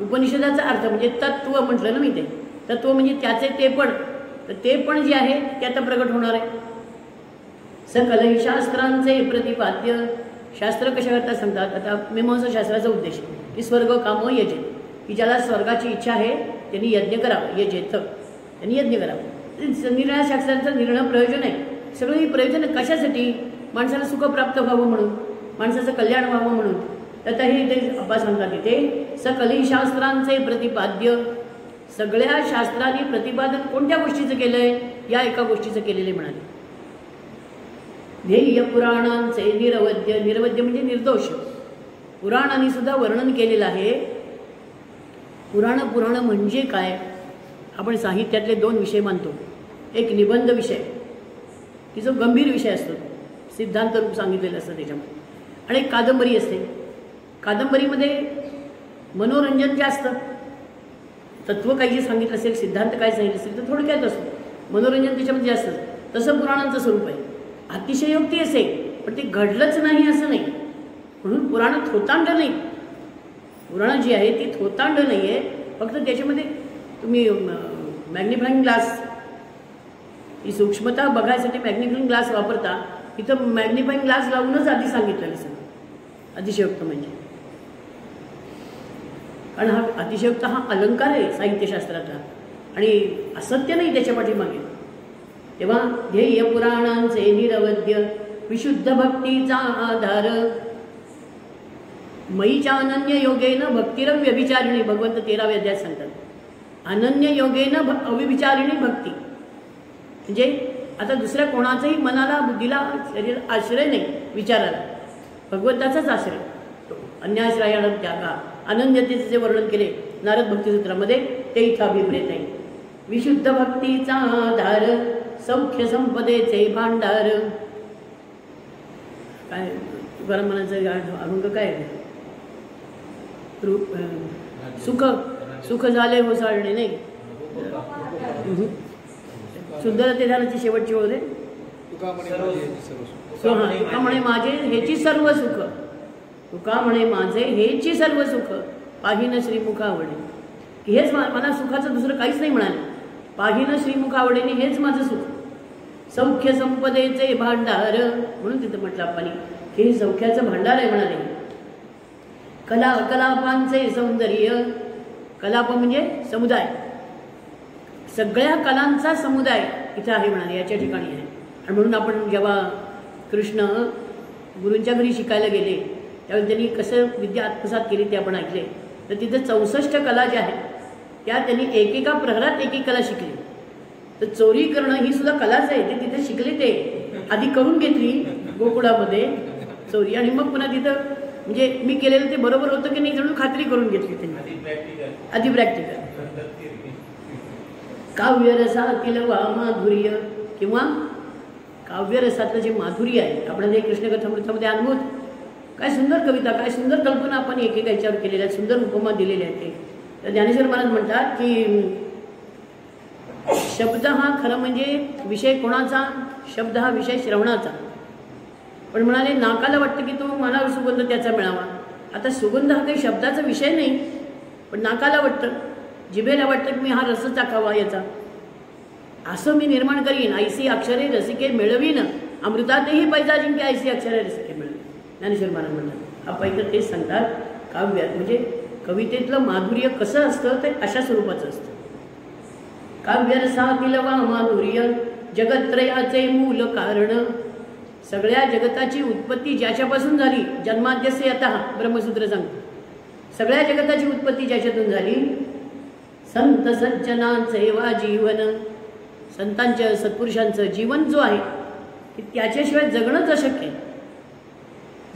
उपनिषदाचा अर्थ म्हणजे तत्व म्हटलं ना मी. ते तत्व म्हणजे त्याचे ते पण जे आहे ते आता प्रगट होणार आहे. सकल शास्त्रांचे प्रतिपाद्य, शास्त्र कशा करता सांगतात. आता मीमांसा शास्त्राचा उद्देश की स्वर्ग काम यजेत, की ज्याला स्वर्गाची इच्छा आहे त्यांनी यज्ञ करावं. यजेत त्यांनी यज्ञ करावं. निर्णय शास्त्रांचं निर्णय प्रयोजन आहे. सगळं ही प्रयोजन कशासाठी, माणसाला सुख प्राप्त व्हावं म्हणून, माणसाचं कल्याण व्हावं म्हणून. तर हे ते अप्पा सांगतात इथे, सकली शास्त्रांचे प्रतिपाद्य. सगळ्या शास्त्रांनी प्रतिपादन कोणत्या गोष्टीचं केलंय, या एका गोष्टीचं केलेले म्हणाले. ध्येय पुराणांचे निरवद्य, निरवद्य म्हणजे निर्दोष. पुराणांनी सुद्धा वर्णन केलेलं आहे. पुराण म्हणजे काय, आपण साहित्यातले 2 विषय मानतो. एक निबंध विषय, की जो गंभीर विषय असतो, सिद्धांत रूप सांगितलेलं असतं त्याच्यामध्ये. आणि एक कादंबरी असते. कादंबरीमध्ये मनोरंजन जास्त, तत्व काही जे सांगितलं असेल, सिद्धांत काय सांगितलं असेल तर थोडक्यात असतो, मनोरंजन त्याच्यामध्ये जास्त. तसं पुराणांचं स्वरूप आहे. अतिशयोक्ती असेल पण ते घडलंच नाही असं नाही. म्हणून पुराण थोतांड नाही. पुराण जी आहे ती थोतांड नाही आहे. फक्त त्याच्यामध्ये तुम्ही मॅग्निफाईंग ग्लास, ही सूक्ष्मता बघायसाठी मॅग्निफाईंग ग्लास वापरता. इथं मॅग्निफाईंग ग्लास लावूनच आधी सांगितलेलं सगळं अतिशयोक्त म्हणजे. कारण हा अतिशयोक्त हा अलंकार आहे साहित्यशास्त्रातला, आणि असत्य नाही त्याच्या पाठीमागे. तेव्हा ध्येय पुराणांचे निरवद्य, विशुद्ध भक्तीचा आधार. मयीच्या अनन्य योगेन भक्तिरम व्यभिचारिणी, भगवंत 13व्या अध्यायात सांगतात. अनन्य योगेन अविविचारिणी भक्ती म्हणजे आता दुसऱ्या कोणाचाही मनाला, बुद्धीला, शरीराला आश्रय नाही, विचाराला भगवंताचाच आश्रय. अन्याश्रयाला त्यागा, अनन्यतेचे जे वर्णन केले नारद भक्तिसूत्रामध्ये ते इथं अभिप्रेत आहे. विशुद्ध भक्तीचा आधार, सौख्य संपदेचे भांडार. काय तुकाराम म्हणायचं अभंग काय, सुख सुख झाले होसाळणे नाही. सुंदर ते झाल्याची शेवटची ओळ आहे. तुका म्हणे माझे हेची सर्व सुख, तुका म्हणे माझे हेची सर्व सुख, पाहिन श्रीमुख आवडे. की हेच मला सुखाचं दुसरं काहीच नाही म्हणाले. पाहिन श्रीमुख आवडेने हेच माझं सुख. सौख्य संपदेचे भांडार, म्हणून तिथं म्हटलं आपण की हे सौख्याचं भांडार आहे म्हणाले. कला कलापांचे सौंदर्य, कलाप म्हणजे समुदाय, सगळ्या कलांचा समुदाय इथं आहे म्हणाले, याच्या ठिकाणी आहे. आणि म्हणून आपण जेव्हा कृष्ण गुरूंच्या घरी शिकायला गेले त्यावेळी त्यांनी कसं विद्या आत्मसात केली ते आपण ऐकले. तर तिथं 64 कला ज्या आहेत त्या त्यांनी एकेका प्रहरात एक एक कला शिकली. तर चोरी करणं ही सुद्धा कलाच आहे. ते तिथे शिकले, ते आधी करून घेतली गोकुळामध्ये चोरी, आणि मग पुन्हा तिथं म्हणजे मी केलेलं ते बरोबर होतं की नाही म्हणून खात्री करून घेतली त्यांनी, आधी प्रॅक्टिकल. काव्यरसातील वा माधुर्य, किंवा काव्यरसातलं जे माधुर्य आहे आपण हे कृष्णकथामृतामध्ये अनुभूत. काय सुंदर कविता, काय सुंदर कल्पना आपण एकेका याच्यावर केलेल्या आहेत, सुंदर उपमा दिलेले आहेत. ते तर ज्ञानेश्वर महाराज म्हणतात की शब्द हा खरं म्हणजे विषय कोणाचा, शब्द हा विषय श्रवणाचा. पण म्हणाले नाकाला वाटतं की तो मला सुगंध त्याचा मिळावा. आता सुगंध हा काही शब्दाचा विषय नाही, पण नाकाला वाटतं, जिभेला वाटतं की मी हा रस चाखावा याचा. असं मी निर्माण करीन, ऐसी अक्षरे रसिके मिळवीन, अमृतातही पैजा जिंके ऐसी अक्षरे रसिके मिळवीन. ज्ञानेश्वर महाराज म्हणतात. हा पैदा तेच सांगतात, काव्य म्हणजे कवितेतलं माधुर्य कसं असतं ते अशा स्वरूपाचं असतं. काव्यरसातील वा माधुर्य जगत्रयाचे मूल कारण, सगळ्या जगताची उत्पत्ती ज्याच्यापासून झाली, जन्माद्यस्य यतः ब्रह्मसूत्र सांगतो, सगळ्या जगताची उत्पत्ती ज्याच्यातून झाली. संत सज्जनांचे वा जीवन, संतांच्या सत्पुरुषांचं जीवन जो आहे की त्याच्याशिवाय जगणंच अशक्य आहे.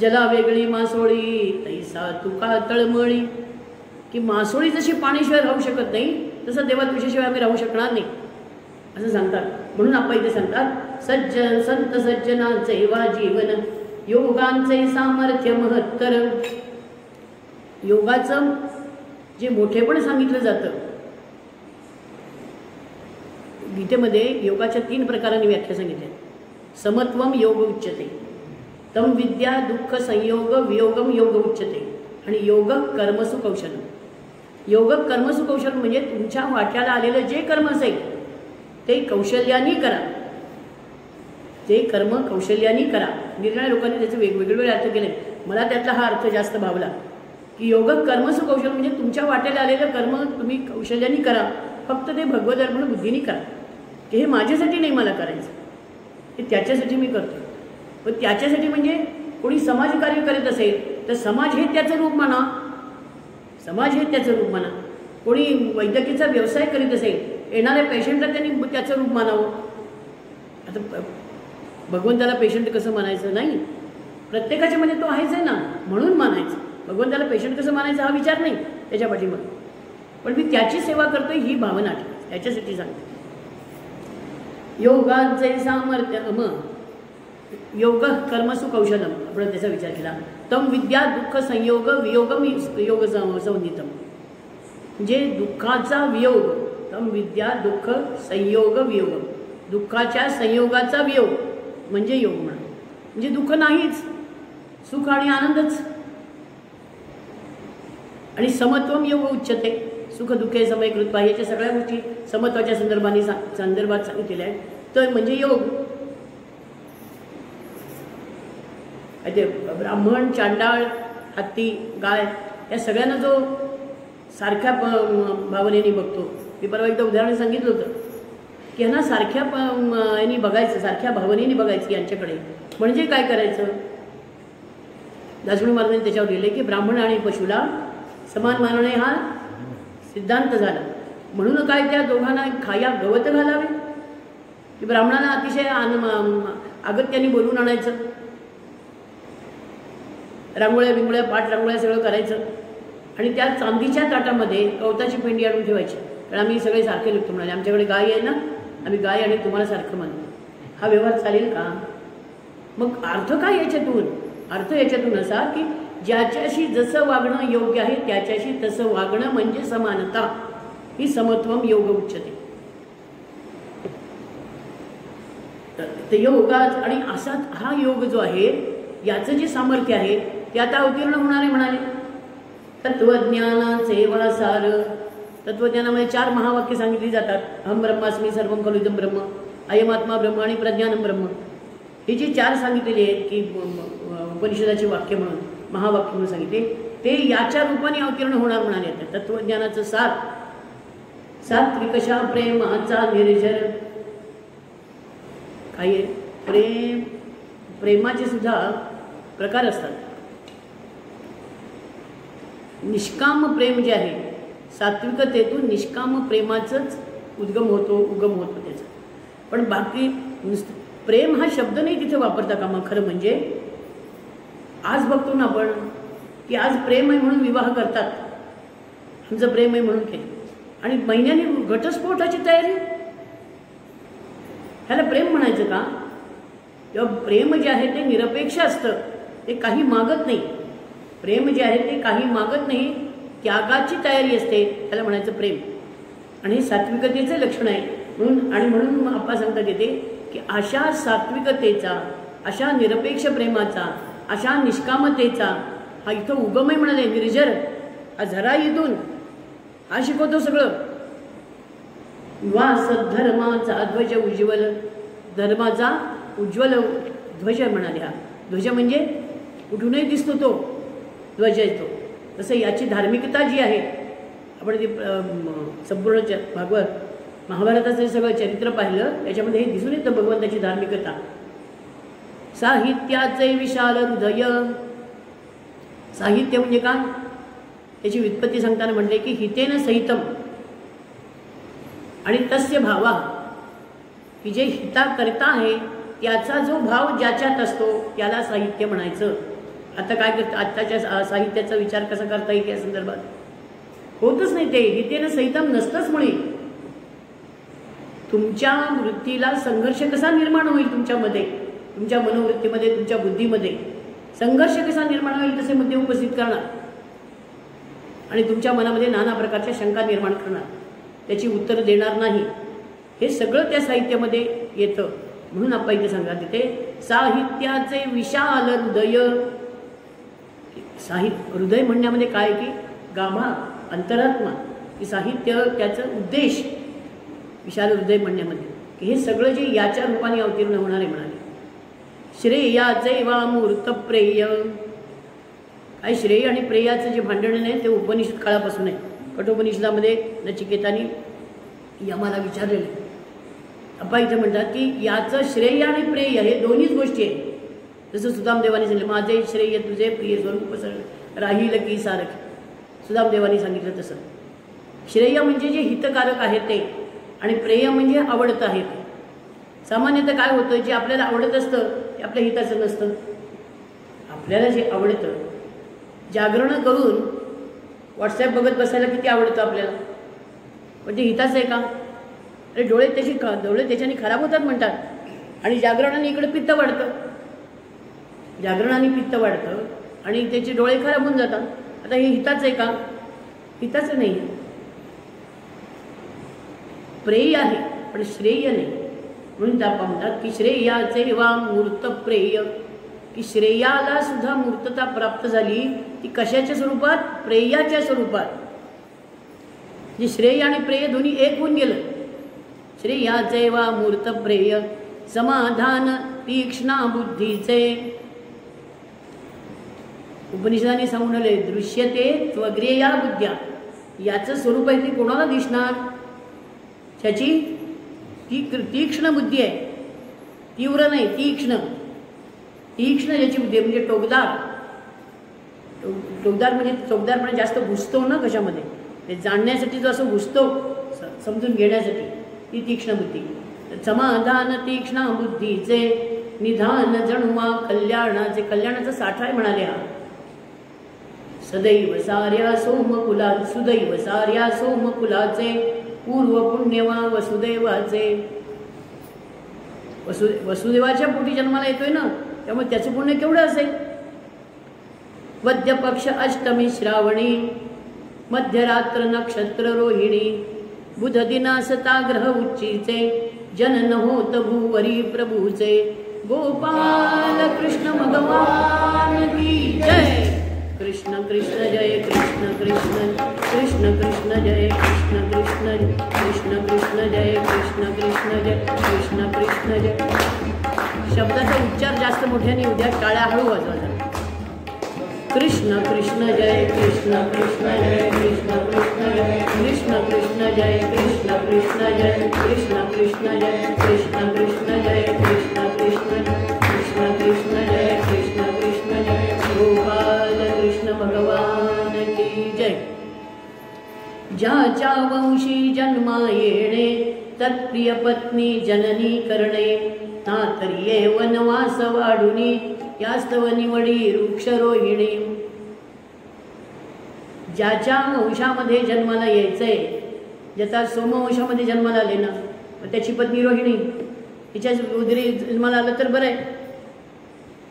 जला वेगळी मासोळी तैसा तुका तळमळी, की मासोळी जशी पाण्याशिवाय राहू शकत नाही तसं देवात विषयाशिवाय आम्ही राहू शकणार नाही असं सांगतात. म्हणून आपण इथे सांगतात सज्जन संत सज्जनांचे वा जीवन, योगांचे सामर्थ्य महत्तर. योगाचं जे मोठेपण सांगितलं जातं गीतेमध्ये, योगाच्या 3 प्रकारांनी व्याख्या सांगितल्या. समत्वम योग उच्यते, तम विद्या दुःख संयोग वियोगम योग उच्यते, आणि योग कर्मसु कौशलम. योग कर्मसु कौशल म्हणजे तुमच्या वाट्याला आलेलं जे कर्म असेल ते कौशल्याने करा, ते कर्म कौशल्याने करा. निर्णय लोकांनी त्याचे वेगवेगळे अर्थ केले. मला त्यातला हा अर्थ जास्त भावला की योग कर्मसु कौशल म्हणजे तुमच्या वाट्याला आलेलं कर्म तुम्ही कौशल्याने करा, फक्त ते भगवत अर्पण बुद्धीने करा. की हे माझ्यासाठी नाही मला करायचं, हे त्याच्यासाठी मी करतो. पण त्याच्यासाठी म्हणजे कोणी समाजकार्य करीत असेल तर समाज हे त्याचं रूप म्हणा, समाज हे त्याचं रूप म्हणा. कोणी वैद्यकीचा व्यवसाय करीत असेल, येणाऱ्या पेशंटला त्यांनी त्याचं रूप मानावं. आता भगवंताला पेशंट कसं मानायचं नाही, प्रत्येकाच्या मध्ये तो आहेच आहे ना, म्हणून मानायचं. भगवंताला पेशंट कसं मानायचं हा विचार नाही त्याच्या पाठीमागे, पण मी त्याची सेवा करतोय ही भावना ठेवायची, त्याच्यासाठी सांगते. योगांचे सामर्थ्य योग कर्मसु कौशलम, आपण त्याचा विचार केला. तम विद्या दुःख संयोग वियोगम योग संहितम, म्हणजे दुःखाचा वियोग, तम विद्या दुःख संयोग वियोग, दुःखाच्या संयोगाचा वियोग म्हणजे योग म्हणा. म्हणजे दुःख नाहीच, सुख आणि आनंदच. आणि समत्वम योग उच्चते, सुख दुःखे समय कृत्वा, याच्या सगळ्या गोष्टी समत्वाच्या संदर्भात सांगितलेल्या आहेत. तर म्हणजे योग. ते ब्राह्मण चांडाळ हत्ती गाय या सगळ्यांना जो सारख्या भावनेने बघतो. मी परवा एकदा उदाहरण सांगितलं होतं की ह्यांना सारख्या यांनी बघायचं, सारख्या भावनेने बघायचं यांच्याकडे. म्हणजे काय करायचं, दासगुरू महाराजांनी त्याच्यावर लिहिले की ब्राह्मण आणि पशुला समान मानणे हा सिद्धांत झाला. म्हणून काय त्या दोघांना खाया गवत घालावे, की ब्राह्मणांना अतिशय अगत्याने बोलून आणायचं, रांगोळ्या बिंगोळ्या पाठ रांगोळ्या सगळं करायचं, आणि त्या चांदीच्या ताटामध्ये कवताची पेंडी आणून ठेवायची. कारण आम्ही सगळे सारखे लिखतो म्हणाले, आमच्याकडे गाय आहे ना, आम्ही गाय आणि तुम्हाला सारखं मानतो. हा व्यवहार चालेल का? मग अर्थ काय याच्यातून? अर्थ याच्यातून असा की ज्याच्याशी जसं वागणं योग्य आहे त्याच्याशी तसं वागणं म्हणजे समानता, ही समत्वम योग उच्यते. ते योगात आणि असा हा योग जो आहे याचं जे सामर्थ्य आहे ते आता अवतीर्ण होणारे म्हणाले. तत्वज्ञानाचे वासार, तत्वज्ञानामध्ये 4 महावाक्य सांगितली जातात. अहम ब्रह्मास्मी सर्वम खलु इदं ब्रह्म, अयमात्मा ब्रह्म आणि प्रज्ञानम ब्रह्म. हे जे 4 सांगितलेले आहेत की उपनिषदाची वाक्य म्हणून महावाक्य म्हणून सांगितले, ते याच्या रूपाने अवतीर्ण होणार म्हणाले. तत्वज्ञानाचं सार, सात्विकशा प्रेमाचा निर्जर. काही प्रेमाचे सुद्धा प्रकार असतात. निष्काम प्रेम जे आहे, सात्विकतेतून निष्काम प्रेमाचंच उगम होतो त्याचा. पण बाकी प्रेम हा शब्द नाही तिथे वापरता कामा. खरं म्हणजे आज बघतो ना आपण की आज प्रेम आहे म्हणून विवाह करतात, आमचं प्रेम आहे म्हणून केलं, आणि महिन्याने घटस्फोटाची तयारी. ह्याला प्रेम म्हणायचं का? तेव्हा प्रेम जे आहे ते निरपेक्ष असतं, ते काही मागत नाही. प्रेम जे आहे ते काही मागत नाही, त्यागाची तयारी असते, त्याला म्हणायचं प्रेम. आणि हे सात्विकतेचं लक्षण आहे. म्हणून आपण सांगतात येते की अशा सात्विकतेचा, अशा निरपेक्ष प्रेमाचा, अशा निष्कामतेचा हा इथं उगम आहे म्हणाले. निर्जर हा झरा इथून हा शिकवतो सगळं. वा सद्धर्माचा ध्वज उज्ज्वल, धर्माचा उज्ज्वल ध्वज म्हणाले. हा ध्वज म्हणजे कुठूनही दिसतो तो ध्वज येतो. तसं याची धार्मिकता जी आहे, आपण ते संपूर्ण भागवत महाभारताचं सगळं चरित्र पाहिलं त्याच्यामध्ये हे दिसून येतं भगवंताची धार्मिकता. साहित्याचे विशाल हृदय. साहित्य म्हणजे काय? त्याची व्युत्पत्ती सांगताना म्हणले की हितेन सहितम आणि तस्य भावा, की जे हिता करता आहे त्याचा जो भाव ज्याच्यात असतो त्याला साहित्य म्हणायचं. आता काय करतं, आत्ताच्या साहित्याचा विचार कसा करता येईल या संदर्भात होतच नाही. ते हितेन सहितम नसतंच. मुळे तुमच्या वृत्तीला संघर्ष कसा निर्माण होईल, तुमच्यामध्ये, तुमच्या मनोवृत्तीमध्ये, तुमच्या बुद्धीमध्ये संघर्ष कसा निर्माण होईल तसे मुद्दे उपस्थित करणार आणि तुमच्या मनामध्ये नाना प्रकारच्या शंका निर्माण करणार, त्याची उत्तर देणार नाही. हे सगळं त्या साहित्यामध्ये येतं. म्हणून आपण इथे सांगतात तिथे साहित्याचे विशाल हृदय. हृदय म्हणण्यामध्ये काय की गाभा, अंतरात्मा, की साहित्य त्याचं उद्देश विशाल हृदय म्हणण्यामध्ये, की हे सगळं जे याच्या रूपाने अवतीर्ण होणारे म्हणाले. श्रेयाचे वा मूर्त प्रेय. काय श्रेय आणि प्रेयाचं जे भांडण आहे ते उपनिषद काळापासून आहे. कठोपनिषदामध्ये नचिकेतानी यमाला विचारलेलं. आपण इथे म्हणतात की याचं श्रेय आणि प्रेय हे दोन्हीच गोष्टी आहेत. जसं सुदामदेवानी सांगितलं, माझे श्रेय तुझे प्रिय स्वरूप राहील की सारखे. सुदामदेवानी सांगितलं तसं. श्रेय म्हणजे जे हितकारक आहे ते, आणि प्रेय म्हणजे आवडतं आहे ते. सामान्यतः काय होतं, जे आपल्याला आवडत असतं ते आपल्या हिताचं नसतं. आपल्याला जे आवडतं, जागरण करून व्हॉट्सॲप बघत बसायला किती आवडतं आपल्याला, म्हणजे हिताचं आहे का? अरे डोळे त्याच्याने खराब होतात म्हणतात, आणि जागरणाने इकडे पित्त वाढतं, जागरणाने पित्त वाढतं आणि त्याचे डोळे खराब होऊन जातात. आता हे हिताचं आहे का? हिताचं नाही. प्रेय आहे पण श्रेय नाही. म्हणून आपण म्हणतात की श्रेयाचे वा मूर्त प्रेय, की श्रेयाला सुद्धा मूर्तता प्राप्त झाली. ती कशाच्या स्वरूपात? प्रेयाच्या स्वरूपात. जे श्रेय आणि प्रेय दोन्ही एक होऊन गेलं. श्रेयाचे वा मूर्त प्रेय समाधान तीक्ष्णा बुद्धीचे. उपनिषदाने सांगून आले दृश्यते त्वग्रेया बुद्ध्या. याचं स्वरूप आहे ते कोणाला दिसणार? त्याची तीक्ष्ण बुद्धी आहे, तीव्र नाही, तीक्ष्ण. तीक्ष्ण ज्याची बुद्धी आहे, म्हणजे टोकदार. टोकदारपणे जास्त घुसतो ना कशामध्ये, ते जाणण्यासाठी जो असं घुसतो, समजून घेण्यासाठी, ती तीक्ष्ण बुद्धी. समाधान तीक्ष्ण बुद्धीचे निधान जणुमा कल्याणाचे. कल्याणाचा साठा आहे म्हणाले. हा सदैव सार्या सोमकुला, सुदैव सार्या सोमकुलाचे पूर्व पुण्यवा वसुदेवाचे. वसुदेवाच्या पोटी जन्माला येतोय ना, त्यामुळे त्याचं पुण्य केवढं असेल. वद्यपक्ष अष्टमी श्रावणी मध्यरात्र नक्षत्र रोहिणी बुध दिनासता ग्रह उच्चीचे जनन होत भूवरी प्रभूचे गोपाल कृष्ण भगवान की जय। कृष्ण कृष्ण जय कृष्ण कृष्ण कृष्ण कृष्ण जय कृष्ण कृष्ण कृष्ण कृष्ण जय कृष्ण कृष्ण जय कृष्ण कृष्ण जय। शब्दाचा उच्चार जास्त मोठ्याने उद्या टाळ्या हळू वाजवा। कृष्ण कृष्ण जय कृष्ण कृष्ण जय कृष्ण कृष्ण जय कृष्ण कृष्ण जय कृष्ण कृष्ण जय कृष्ण कृष्ण जय कृष्ण कृष्ण जय कृष्ण कृष्ण कृष्ण कृष्ण जय कृष्ण कृष्ण जय गोपाल कृष्ण भगवान की जय। ज्याच्या वंशी जन्मा येणे तत्प्रिय पत्नी जननी करणे नातरिये वनवास वाढुनी यास्तव निवडी वृक्षरोहिणी। ज्याच्या वंशामध्ये जन्माला यायचंय ज्याचा सोमवंशामध्ये जन्माला आले ना त्याची पत्नी रोहिणी तिच्या उदरी जन्माला आलं तर बरं आहे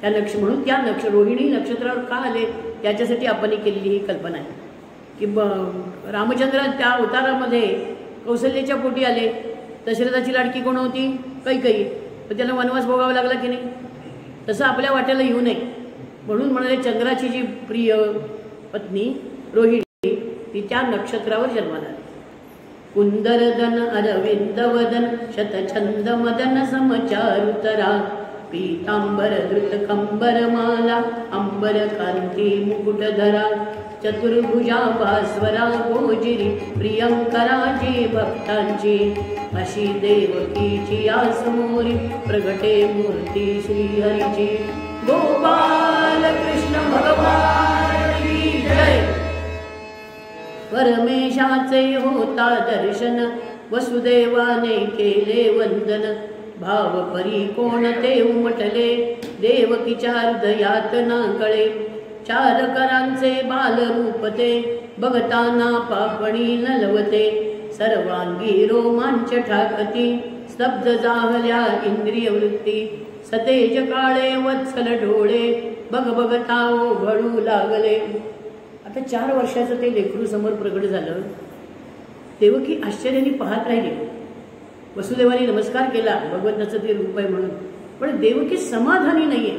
त्या म्हणून त्या रोहिणी नक्षत्रावर का आले त्याच्यासाठी आपण केलेली ही कल्पना आहे की रामचंद्र त्या अवतारामध्ये कौशल्याच्या पोटी आले। दशरथाची लाडकी कोण होती कैकेयी पण त्याला वनवास भोगावा लागला की नाही तसं आपल्या वाट्याला येऊ नये म्हणून म्हणाले चंद्राची जी प्रिय पत्नी रोहिणी ती त्या नक्षत्रावर जन्माला आली। कुंदरदन अरविंदवदन शतछंद मदन समचारुतरा पीतांबर धृत कंबरमाला अंबर कांती मुकुटधरा चतुर्भुजा भास्वरा गोजिरी प्रियंकराची भक्तांची अशी देवकीची या समोरी प्रगटे मूर्ती श्रीहरीची गोपाल कृष्ण भगवान की जय। परमेशाचे होता दर्शन वसुदेवाने केले वंदन भाव परी कोणते उमटले देवकीच्या हृदयात ना कळे चार करांचे बालरूप ते बघताना पापणी नलवते सर्वांगी रोमांच ठाकती स्तब्ध जाहल्या इंद्रिय वृत्ती सतेज काळे वत्सल डोळे बघ बघता ओघळू लागले। आता 4 वर्षाचं ते लेकरू समोर प्रगट झालं। देवकी आश्चर्याने पाहत राहिली। वसुदेवाने नमस्कार केला भगवंताचं ते रूप आहे म्हणून पण देवकी समाधानी नाहीये।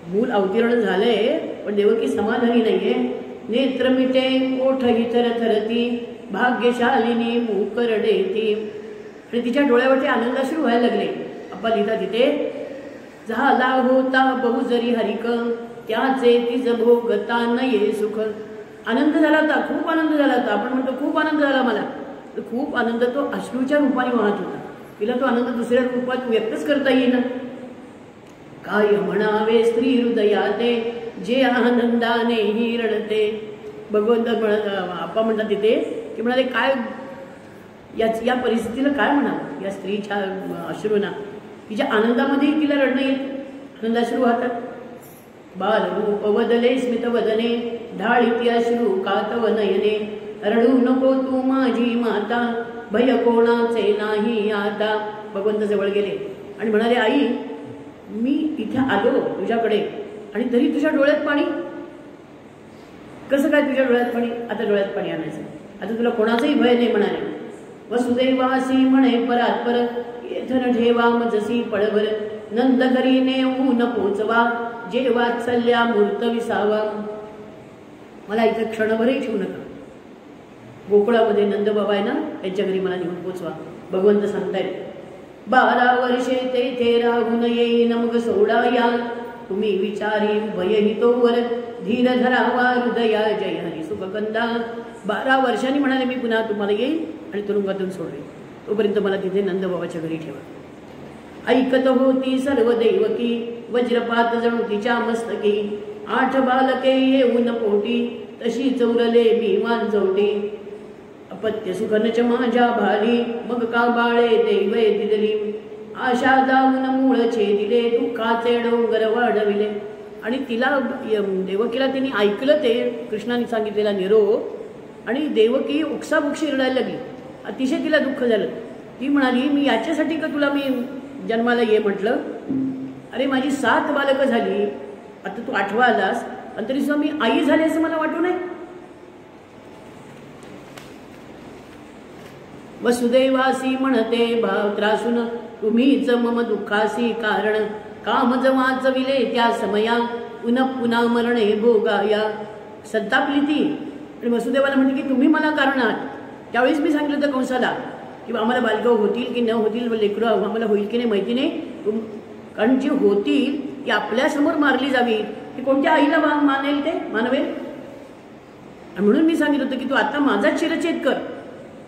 मूल अवतीर्ण झाले पण देवकी समाधानी नाहीये। नेत्र मिटे ओठ ही थरथरती भाग्यशालिनी मूकरडेती आणि तिच्या डोळ्यावरती आनंदाश्रू व्हायला लागले। आपण लिहिता तिथे झाला होता बहुजरी हरिक त्याचे तिज भोगता नये सुख। आनंद झाला होता खूप आनंद झाला होता आपण म्हणतो खूप आनंद झाला मला तर खूप आनंद तो अश्रूच्या रूपाने वाहत होता। तिला तो आनंद दुसऱ्या रूपात व्यक्तच करता येईना। काय म्हणावे स्त्री हृदयाते जे आनंदाने ही रडते। भगवंत आपा म्हणतात तिथे की म्हणाले काय या परिस्थितीला काय म्हणावं या स्त्रीच्या अश्रूंना तिच्या आनंदामध्ये तिला रडणं येत आनंदाश्रू वाहतात। बालरूप वदले स्मित वदने ढाळीती अश्रू कातव नयने रडू नको तू माझी माता भय कोणाचे नाही आता। भगवंत जवळ गेले आणि म्हणाले आई मी इथे आलो तुझ्याकडे आणि तरी तुझ्या डोळ्यात पाणी कसं काय तुझ्या डोळ्यात पाणी आता डोळ्यात पाणी आणायचं आता तुला कोणाचंही भय नाही म्हणाले। वसुदेवासी म्हणे परात्पर येथन ठेवा मजसी पळवर नंद घरी नेऊन पोचवा जे वात्सल्या मूर्त विसावा। मला इथे क्षणभरही ठेवू नका। गोकुळामध्ये नंदबाबा आहे ना त्यांच्या घरी मला नेऊन पोचवा। भगवंत सांगतायत 12 वर्षे तेथे राहून येईन मग सोडा या तुम्ही विचारी भयही तोवर धीर धरावा हृदया जय हरी सुखकंदा। 12 वर्षांनी म्हणाले मी पुन्हा तुम्हाला येईल आणि तुरुंगातून सोडवेन तोपर्यंत मला तिथे नंदबाबाच्या घरी ठेवा। ऐकत होती सर्व देवकी वज्रपात जणू तिच्या मस्तकी 8 बालके येऊन पोटी तशी चौरले मी वांजवटी अपत्य सुखनच माझ्या भाली मग का बाळे दैवे दिदली आशा दावून मूळ छेदिले दुःखाचे डोंगर वाढविले। आणि तिला देवकीला तिने ऐकलं ते कृष्णाने सांगितलेला निरोप आणि देवकी उक्साबुक्शी रडायला लागली। अतिशय तिला दुःख झालं। ती म्हणाली मी याच्यासाठी का तुला मी जन्माला ये म्हटलं अरे माझी 7 बालकं झाली आता तू 8वा आलास आणि तरी सुद्धा मी आई झाले असं मला वाटू नये. वसुदैवासी म्हणते भाव त्रासून तुम्हीच मम दुःखासी कारण. काम जवाच विले त्या समया पुन्हा पुन्हा मरणे भोगाया. संतापली ती आणि वसुदेवाला म्हणते की तुम्ही मला कारण आहात. त्यावेळेस मी सांगितलं होतं कंसाला की आम्हाला बालगाव होतील की न होतील, लेकरं आम्हाला होईल की नाही माहिती नाही, कारण जी होतील ती आपल्यासमोर मारली जावी, ती कोणत्या आईला मानेल, ते मानवेल. आणि म्हणून मी सांगितलं होतं की तू आता माझाच शिरच्छेद कर.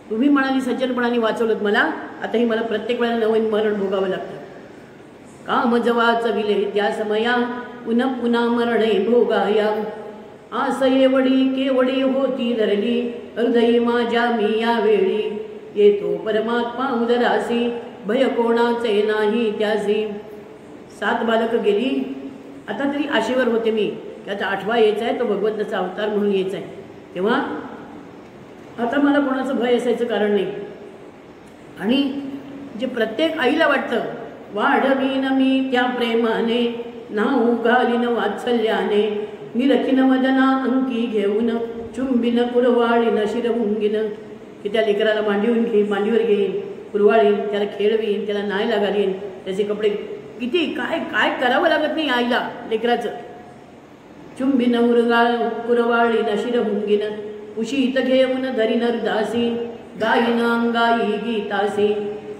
तुम्ही म्हणाली सज्जनपणाने वाचवलं मला, आताही मला प्रत्येक वेळेला नवीन मरण भोगावं लागतं. काम जवाच विले त्या समया पुन्हा पुन्हा मरणे भोगाया. आस एवढी केवढी होती धरली हृदयी माझ्या मी या वेळी. येतो परमात्मा उदरासी भय कोणाचे नाही त्यासी. 7 बालकं गेली. आता तरी आशेवर होते मी की आता 8वा यायचा आहे, तो भगवंताचा अवतार म्हणून यायचा आहे. तेव्हा आता मला कोणाचं भय असायचं कारण नाही. आणि जे प्रत्येक आईला वाटतं वाढवीन मी त्या प्रेमाने नाऊ घालीन वात्सल्याने. निरखीन वदना अंकी घेऊन चुंबिन कुरवाळीन शिरभुंगीन. की त्या लेकराला मांडीवर घेईन, कुरवाळीन, त्याला खेळवीन, त्याला नायला घालीन, त्याचे कपडे किती काय काय करावं लागत नाही आईला लेकराचं. चुंबिन कुरवाळीन शिरभुंगीन. उशीत घेऊन धरीन हृदासी गायीन अंगाई गीतासी.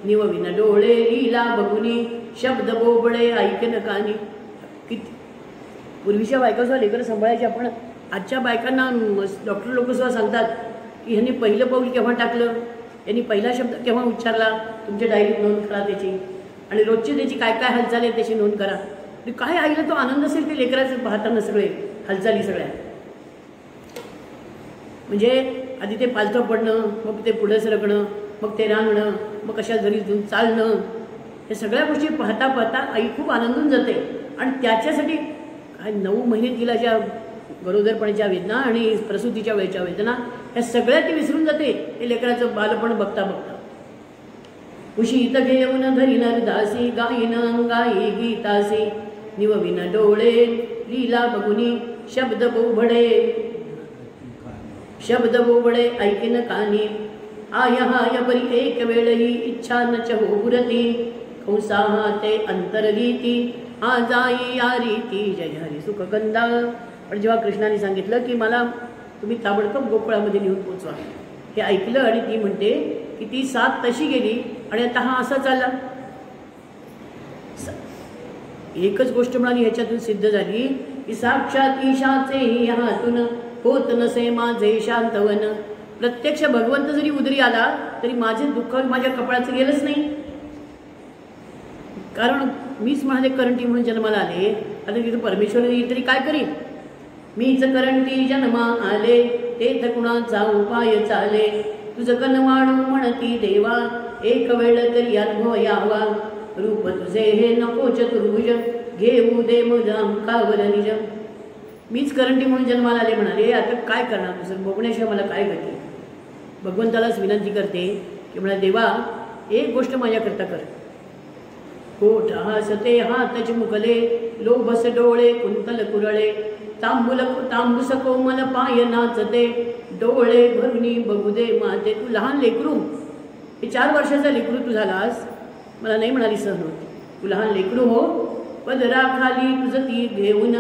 निवविन डोळे लीला बघुनी शब्द बोबडे ऐकन कानी. किती पूर्वीच्या बायकासुद्धा लेकरं सांभाळायचे आपण. आजच्या बायकांना डॉक्टर लोक सुद्धा सांगतात की ह्यांनी पहिलं पाऊल केव्हा टाकलं, यांनी पहिला शब्द केव्हा उच्चारला, तुमच्या डायरीत नोंद करा त्याची. आणि रोजची त्याची काय काय हालचाली आहेत त्याची नोंद करा. काय आईला तो आनंद असेल ते लेकराचं पाहताना सगळे हालचाली सगळ्या. म्हणजे आधी ते पालथं पडणं, मग ते पुढे सरकणं, मग ते रांगणं, मग कशा जरी चालणं, हे सगळ्या गोष्टी पाहता पाहता आई खूप आनंदून जाते. आणि त्याच्यासाठी काय 9 महिने तिला ज्या गरोदरपणाच्या वेदना आणि प्रसूतीच्या वेळच्या वेदना ह्या सगळ्या ती विसरून जाते हे लेकराचं बालपण बघता बघता. उशीत घेऊन धरीन हृदासी गायीन अंगाई गीतासी. निवविन डोळे लीला बघुनी शब्द बोबडे ऐकिन कानी. आय हाय परी एक वेळ ही इच्छा न चहो पुरती. कंसाहा ते अंतरगीती आ जाई या रीती जय हरी सुखकंदा. पण जेव्हा कृष्णाने सांगितलं की मला तुम्ही ताबडतोब गोकुळामध्ये नेऊन पोचवा, हे ऐकलं आणि ती म्हणते की ती 7 तशी गेली आणि आता हा असा चालला. एकच गोष्ट म्हणाली ह्याच्यातून सिद्ध झाली की साक्षात ईशाचे ह्यातून होत नसे माझे शांतवन. प्रत्यक्ष भगवंत जरी उदरी आला तरी माझे दुःख माझ्या कपाळाचं गेलंच नाही. कारण मीच म्हणाले करंटी म्हणून जन्माला आले. आता तिथं परमेश्वर येईल तरी काय करीन. मीच करंटी जन्मा आले तेथ कुणाचा उपाय चाले. तुझं कनवाणू म्हणती देवा एक वेळ तरी अनुभव यावा. रूप तुझे हे नको चतुर्भुज घेऊ दे मुजांकावर निज. मीच करंटी म्हणून जन्माला आले म्हणाले. आता काय करणार तुझं बघण्याशिवाय मला काय गती. भगवंतालाच विनंती करते की म्हणा देवा एक गोष्ट माझ्याकरता कर. कोठ हसते हात चिमुकले लोभस डोळे कुंतल कुरळे. तांबूस कोमल पाय नाचते डोळे भरुनी बघू दे माते. तू लहान लेकरू, हे 4 वर्षाचा लेकरू तू झालास, मला नाही म्हणाली सहन होती. तू लहान लेकरू हो, पदरा खाली तुझं ती घेऊन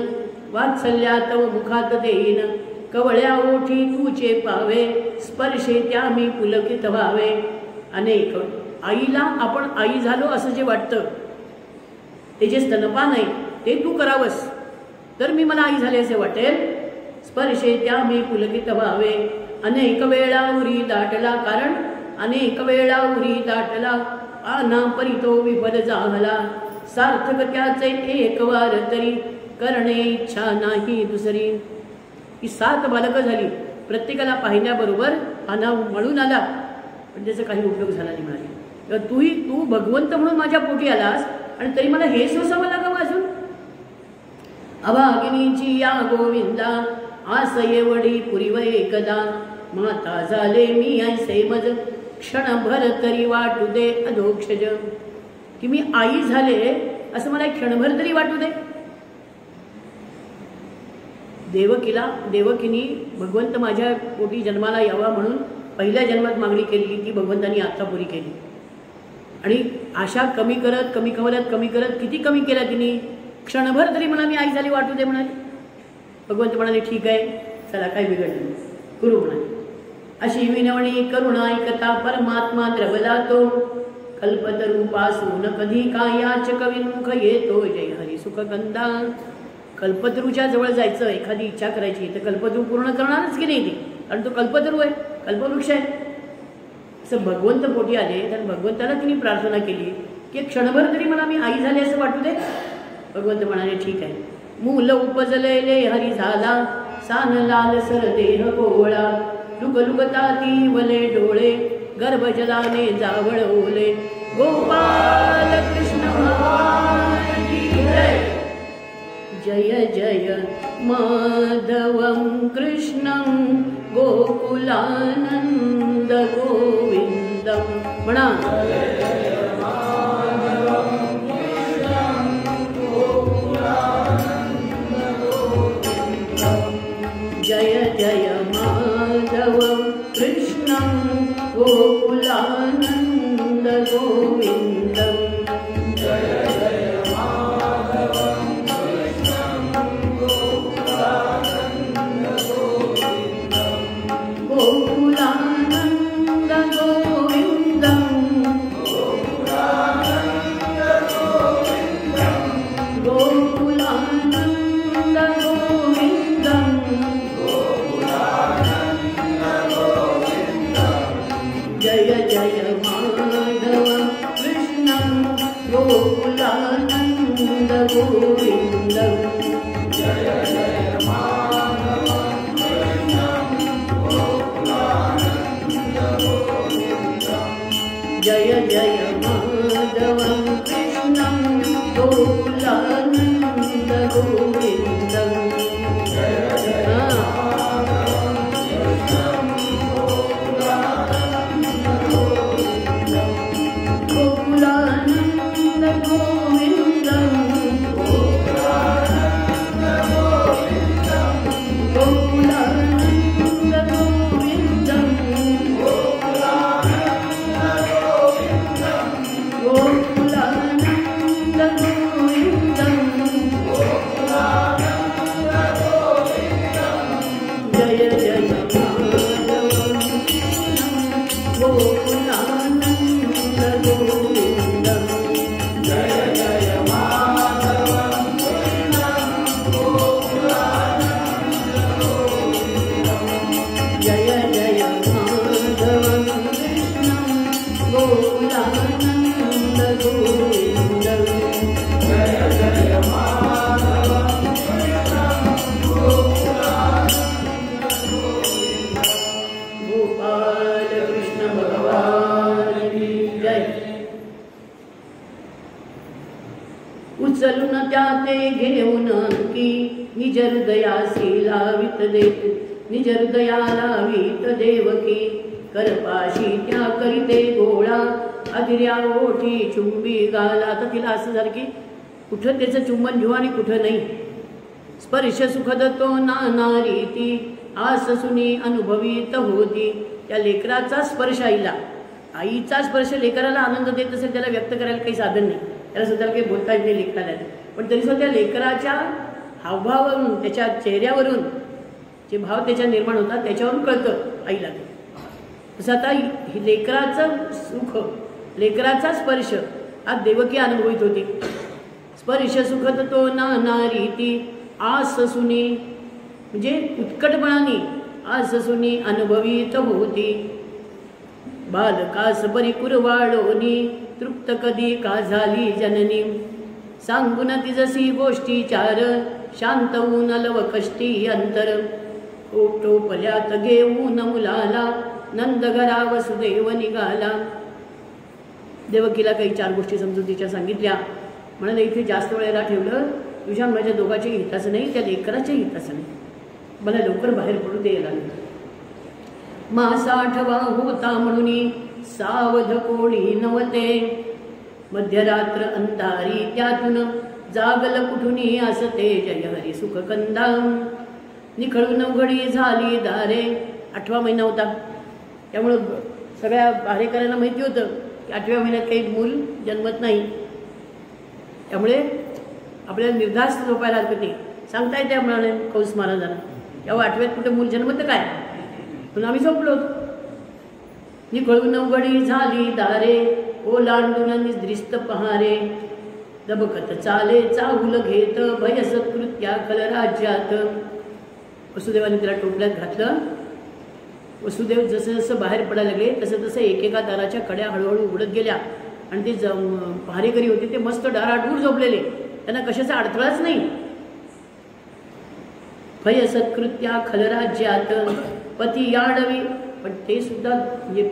वात्सल्यात मुखात देईन. कवळ्या ओठी तुचे पावे स्पर्शे त्या मी पुलकित व्हावे. अनेक आईला आपण आई झालो असं जे वाटतं ते जे स्तनपान आहे ते तू करावंस तर मी मला आई झाले असे वाटेल. स्पर्शे त्या मी पुलकित व्हावे. अनेक वेळा उरी दाटला, कारण अनेक वेळा उरी दाटला आना परितो विफल झाला. सार्थक त्याचे एक वार तरी करणे इच्छा नाही दुसरी. ही 7 बालकं झाली. प्रत्येकाला पाहिल्याबरोबर आना मळून आला पण त्याचा काही उपयोग झाला नाही म्हणाली. तू भगवंत म्हणून माझ्या पोटी आलास आणि तरी मला हे सोसावं लागावं अजून. अभागिनीची या गोविंदा आस एवढी पुरीव एकदा. माता झाले मी ऐसे मज क्षणभर तरी वाटू दे अधोक्षज. की मी आई झाले असं मला क्षणभर तरी वाटू दे. देवकीनी भगवंत माझ्या पोटी जन्माला यावा म्हणून पहिल्या जन्मात मागणी केलेली ती भगवंतांनी आत्ता पुरी केली. आणि आशा कमी करत किती कमी केल्या तिने. क्षणभर तरी म्हणा मी आई झाली वाटू दे म्हणाली. भगवंत म्हणाले ठीक आहे चला काय बिघडलं नाही करू म्हणाले. अशी विनवणी करुणा ऐकता परमात्मा द्रवला तो. कल्पतरूपासून कधी काय याचक विमुख येतो जय हरी सुखकंदा. कल्पतरूच्या जवळ जायचं एखादी इच्छा करायची तर कल्पतरू पूर्ण करणारच की नाही ती, कारण तो कल्पतरू आहे, कल्पवृक्ष आहे. असं भगवंत पोटी आले तर भगवंताला तिने प्रार्थना केली की क्षणभर तरी मला मी आई झाली असं वाटू दे. भगवंत म्हणाले ठीक आहे. मूल उपजलेले हरी झाला सान लाल सर देह कोवळा. लुकलुकता ती वले डोळे गर्भजलाने जावळ ओले. गोपाल कृष्ण भगवान की जय. जय जय माधवं कृष्णं गोकुलानंद गोविंदम. म्हणा जय जय माधवं कृष्णं गोकुलानंद गोविंदम. जय जय माधवं कृष्णं गोकुलानंद गोविंदं. गोकुलानंद गोविंदं उचलून त्याते घेऊन की निज हृदयासी लावित देत. निज हृदया लावित देवकी करपाशी त्या करीते गोळा. अदिर्या ओठी चुंबी गाला. तर तिला असं झालं की कुठं त्याचं चुंबन घेऊ आणि कुठं नाही. स्पर्श सुखद तो नाना रीती आस सुनी अनुभवीत होती. त्या लेकराचा स्पर्श आईचा स्पर्श लेकराला आनंद देत असेल त्याला व्यक्त करायला काही साधन नाही. त्याला स्वतःला काही बोलता येत नाही लेकराला, पण तरी सुद्धा त्या लेकराच्या हावभावावरून त्याच्या चेहऱ्यावरून जे भाव त्याच्या निर्माण होतात त्याच्यावरून कळतं आईला. तसं आता लेकराचं सुख लेकराचा स्पर्श आज देवकी अनुभवित होती. स्पर्श सुखद तो नाना रीती आस सुनी म्हणजे उत्कटपणाने आस सुनी अनुभवीत होती. बालकास बरी कुरवाळोनी तृप्त कधी का झाली जननी. सांगून तिजसी गोष्टी चार शांत होऊन लव कष्टी अंतर. टोपल्यात घेऊन मुलाला नंद घरा वसुदेव निघाला. देवकीला काही 4 गोष्टी समजून तिच्या सांगितल्या. म्हणाले इथे जास्त वेळेला ठेवलं तुझ्या माझ्या दोघांच्या हिताचं नाही, त्या लेकराच्या हिताचं नाही. मला लवकर बाहेर पडू द्यायला नाही. मासा 8वा होता म्हणून सावध कोणी नवते. मध्यरात्र अंधारी त्यातून जागल कुठुनी असते जय हरी सुखकंदा. निखळून उघडी झाली दारे. 8वा महिना होता, त्यामुळं सगळ्या भारेकरांना माहिती होतं की 8व्या महिन्यात काही मूल जन्मत नाही, त्यामुळे आपल्याला निर्धास्त झोपायला हरकत नाही. सांगता येते म्हणाले कंस महाराजांना, तेव्हा 8व्यात कुठे मूल जन्मत काय, म्हणून आम्ही झोपलो. निखळून उघडी झाली दारे, ओलांडून निद्रिस्त पहारे. दबकत चाले चाहुल घेत, भय सत्कृत्या खल राज्यात. वसुदेवाने तिला टोपल्यात घातलं. वसुदेव जसं जसं बाहेर पडायला लागले तसं तसं एकेका दाराच्या कड्या हळूहळू उघडत गेल्या आणि ते पहारेकरी होते ते मस्त दाराडूर झोपलेले, त्यांना कशाचा अडथळाच नाही. भय सत्कृत्या खल राज्यात पती याडवी. पण ते सुद्धा म्हणजे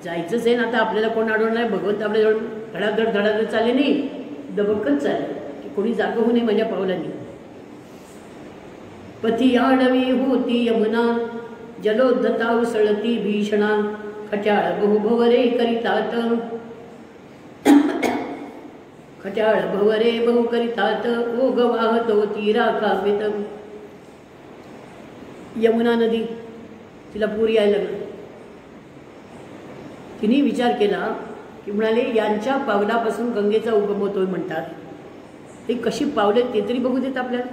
जायचंच आहे ना, आता आपल्याला कोण अडवणार नाही, भगवंत आपल्याजवळ धडाधड धडाधड चालले नाही, दबकच चालले की कोणी जाग होऊ नये माझ्या पावलांनी. पती आडवी होती यमुना, जलोद्धता उसळती भीषणा. खट्याळ बहुभवरे करितात, खट्याळ भवरे बहु करितात, ओघ वाहतो तीरा काव्यत. यमुना नदी तिला पूर यायला लागला. तिने विचार केला की म्हणाले यांच्या पावलापासून गंगेचा उगम होतोय म्हणतात, ते कशी पावले ते तरी बघू देत आपल्याला.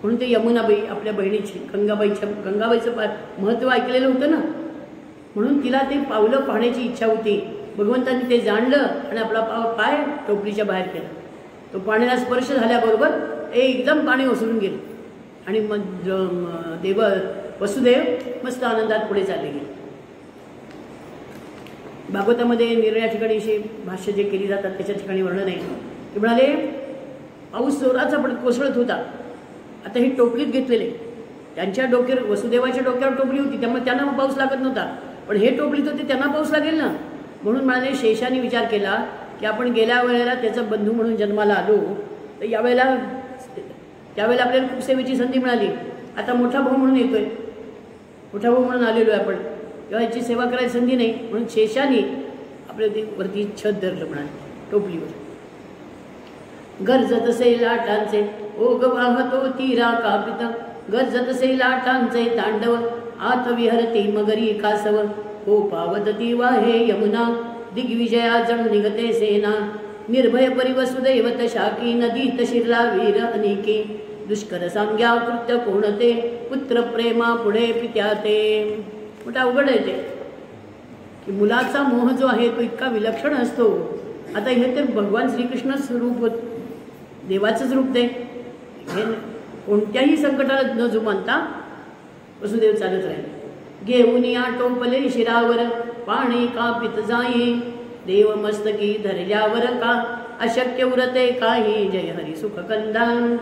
म्हणून ते यमुनाबाई आपल्या बहिणीची गंगाबाईचं महत्त्व ऐकलेलं होतं ना, म्हणून तिला ते पावलं पाहण्याची इच्छा होती. भगवंतांनी ते जाणलं आणि आपला पाय टोपलीच्या बाहेर केला. तो पाण्याला स्पर्श झाल्याबरोबर एकदम पाणी ओसळून गेलं आणि मग वसुदेव मस्त आनंदात पुढे चालले गेले. भागवतामध्ये निरनिराळ्या ठिकाणी अशी भाष्य जे केली जातात त्याच्या ठिकाणी वर्णन आहे. ते म्हणाले पाऊस जोराचा पडत कोसळत होता. आता हे टोपलीत घेतलेले, त्यांच्या डोक्यावर वसुदेवाच्या डोक्यावर टोपली होती त्यामुळे त्यांना पाऊस लागत नव्हता, पण हे टोपलीत होते त्यांना पाऊस लागेल ना. म्हणून म्हणाले शेषाने विचार केला की आपण गेल्या वेळेला त्याचा बंधू म्हणून जन्माला आलो, तर त्यावेळेला आपल्याला खूप सेवेची संधी मिळाली. आता मोठा भाऊ म्हणून येतोय, मोठा भाऊ म्हणून आलेलो आहे आपण, तेव्हा याची सेवा करायची संधी नाही. म्हणून शेषाने आपल्या ते वरती छत धरलं म्हणाले टोपलीवर. गरजत से लाटांचे ओघ वाहतो तीरा कापित, गरजत से लाटांचे तांडव आत विहरती मगरी कासव. हो पावदती वाहे यमुना दिग्विजया जणू निघते सेना. निर्भय परिवसुदैवत शाकी नदीत शिरला वीर अनिके. दुष्कर सांग्या कृत्य कोणते पुत्र प्रेमा पुढे पित्याते. मोठा अवघड आहे ते की मुलाचा मोह जो आहे तो इतका विलक्षण असतो. आता हे तर भगवान श्रीकृष्णच रूप होत, देवाचंच रूप ते. हे कोणत्याही संकटाला न जुमानता वसुदेव चालत राहिले. घेऊन या टोपले शिरावर पाणी कापित जाई. देव मस्तकी धरल्यावर का अशक्य उरते काही. जय हरी सुख कंदान.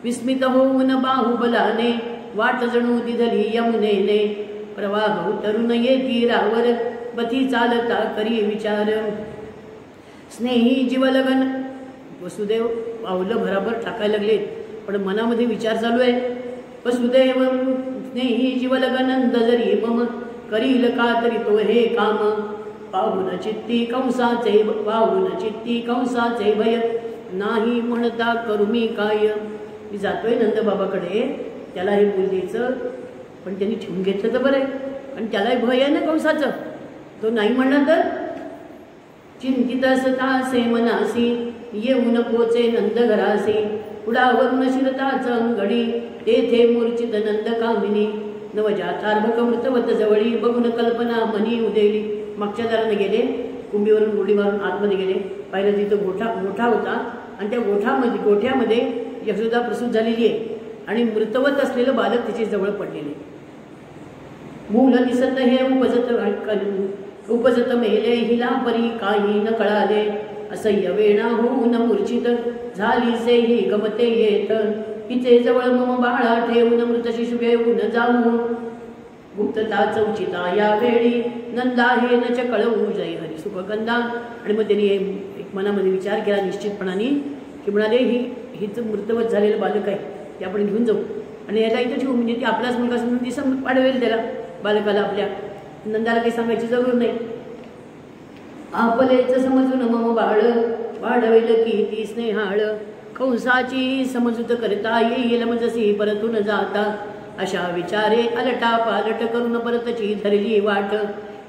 विस्मित होऊन बाहुबलाने वाट जणू दिधली यमुनेने. प्रवाह उतरून ये तीरावर पती चालता करी विचार. स्नेही जीवलगन. वसुदेव पावलं भराभर टाकायला लागलेत पण मनामध्ये विचार चालू आहे. वसुदेव स्नेही जीवलगनंद जरी मम करील का तरी तो हे काम. पाहून चित्ती कंसाचे भय नाही म्हणता करू मी काय. मी जातोय नंदबाबाकडे, त्याला हे बोल द्यायचं पण त्यांनी ठेवून घेतलं तर बरं आहे. आणि त्यालाही भय आहे ना कंसाचं, तो नाही म्हणणार तर. चिंतित असतासे मनासी येऊन पोचे नंद घरासी. पुढावरून शिरताच अंगडी तेथे मूर्छित नंद कामिनी. नवजातार्भक मृतवत जवळी बघून कल्पना मनी उदेली. मागच्या दाराने गेले, कुंभीवरून उडी मारून आतमध्ये गेले. पाहिलं तिथं मोठा होता आणि त्या गोठ्यामध्ये यशोदा प्रसूत झालेली आहे आणि मृतवत असलेलं बालक तिचे जवळ पडलेले. मूल दिसत हे उपजत मेले हिला परी काही न कळाले. असह्य वेणा होऊन मूर्छित झाली से ही गमते येत. हिचे जवळ मम बाळा ठेवून मृत शिशु घेऊन जाऊ. गुप्तता चौचिता या वेळी नंदा हे न कळवू. जय हरी सुख गंधा. आणि मग त्यांनी एक मनामध्ये विचार केला निश्चितपणाने की म्हणाले हीच मृतवत झालेलं बालक आहे, ते आपण घेऊन जाऊ आणि याला इथं ठेवू. म्हणजे ती आपलाच मुलगा समजून ती पाडवेल त्याला बालकाला. आपल्या नंदाला काही सांगायची जरूर नाही. आपलेच समजून मम बाळ वाढवेल की ती स्नेहाळ. कंसाची समजूत करता येईल मजसी परतून जाता. अशा विचारे अलटा पालट करून परतची धरली वाट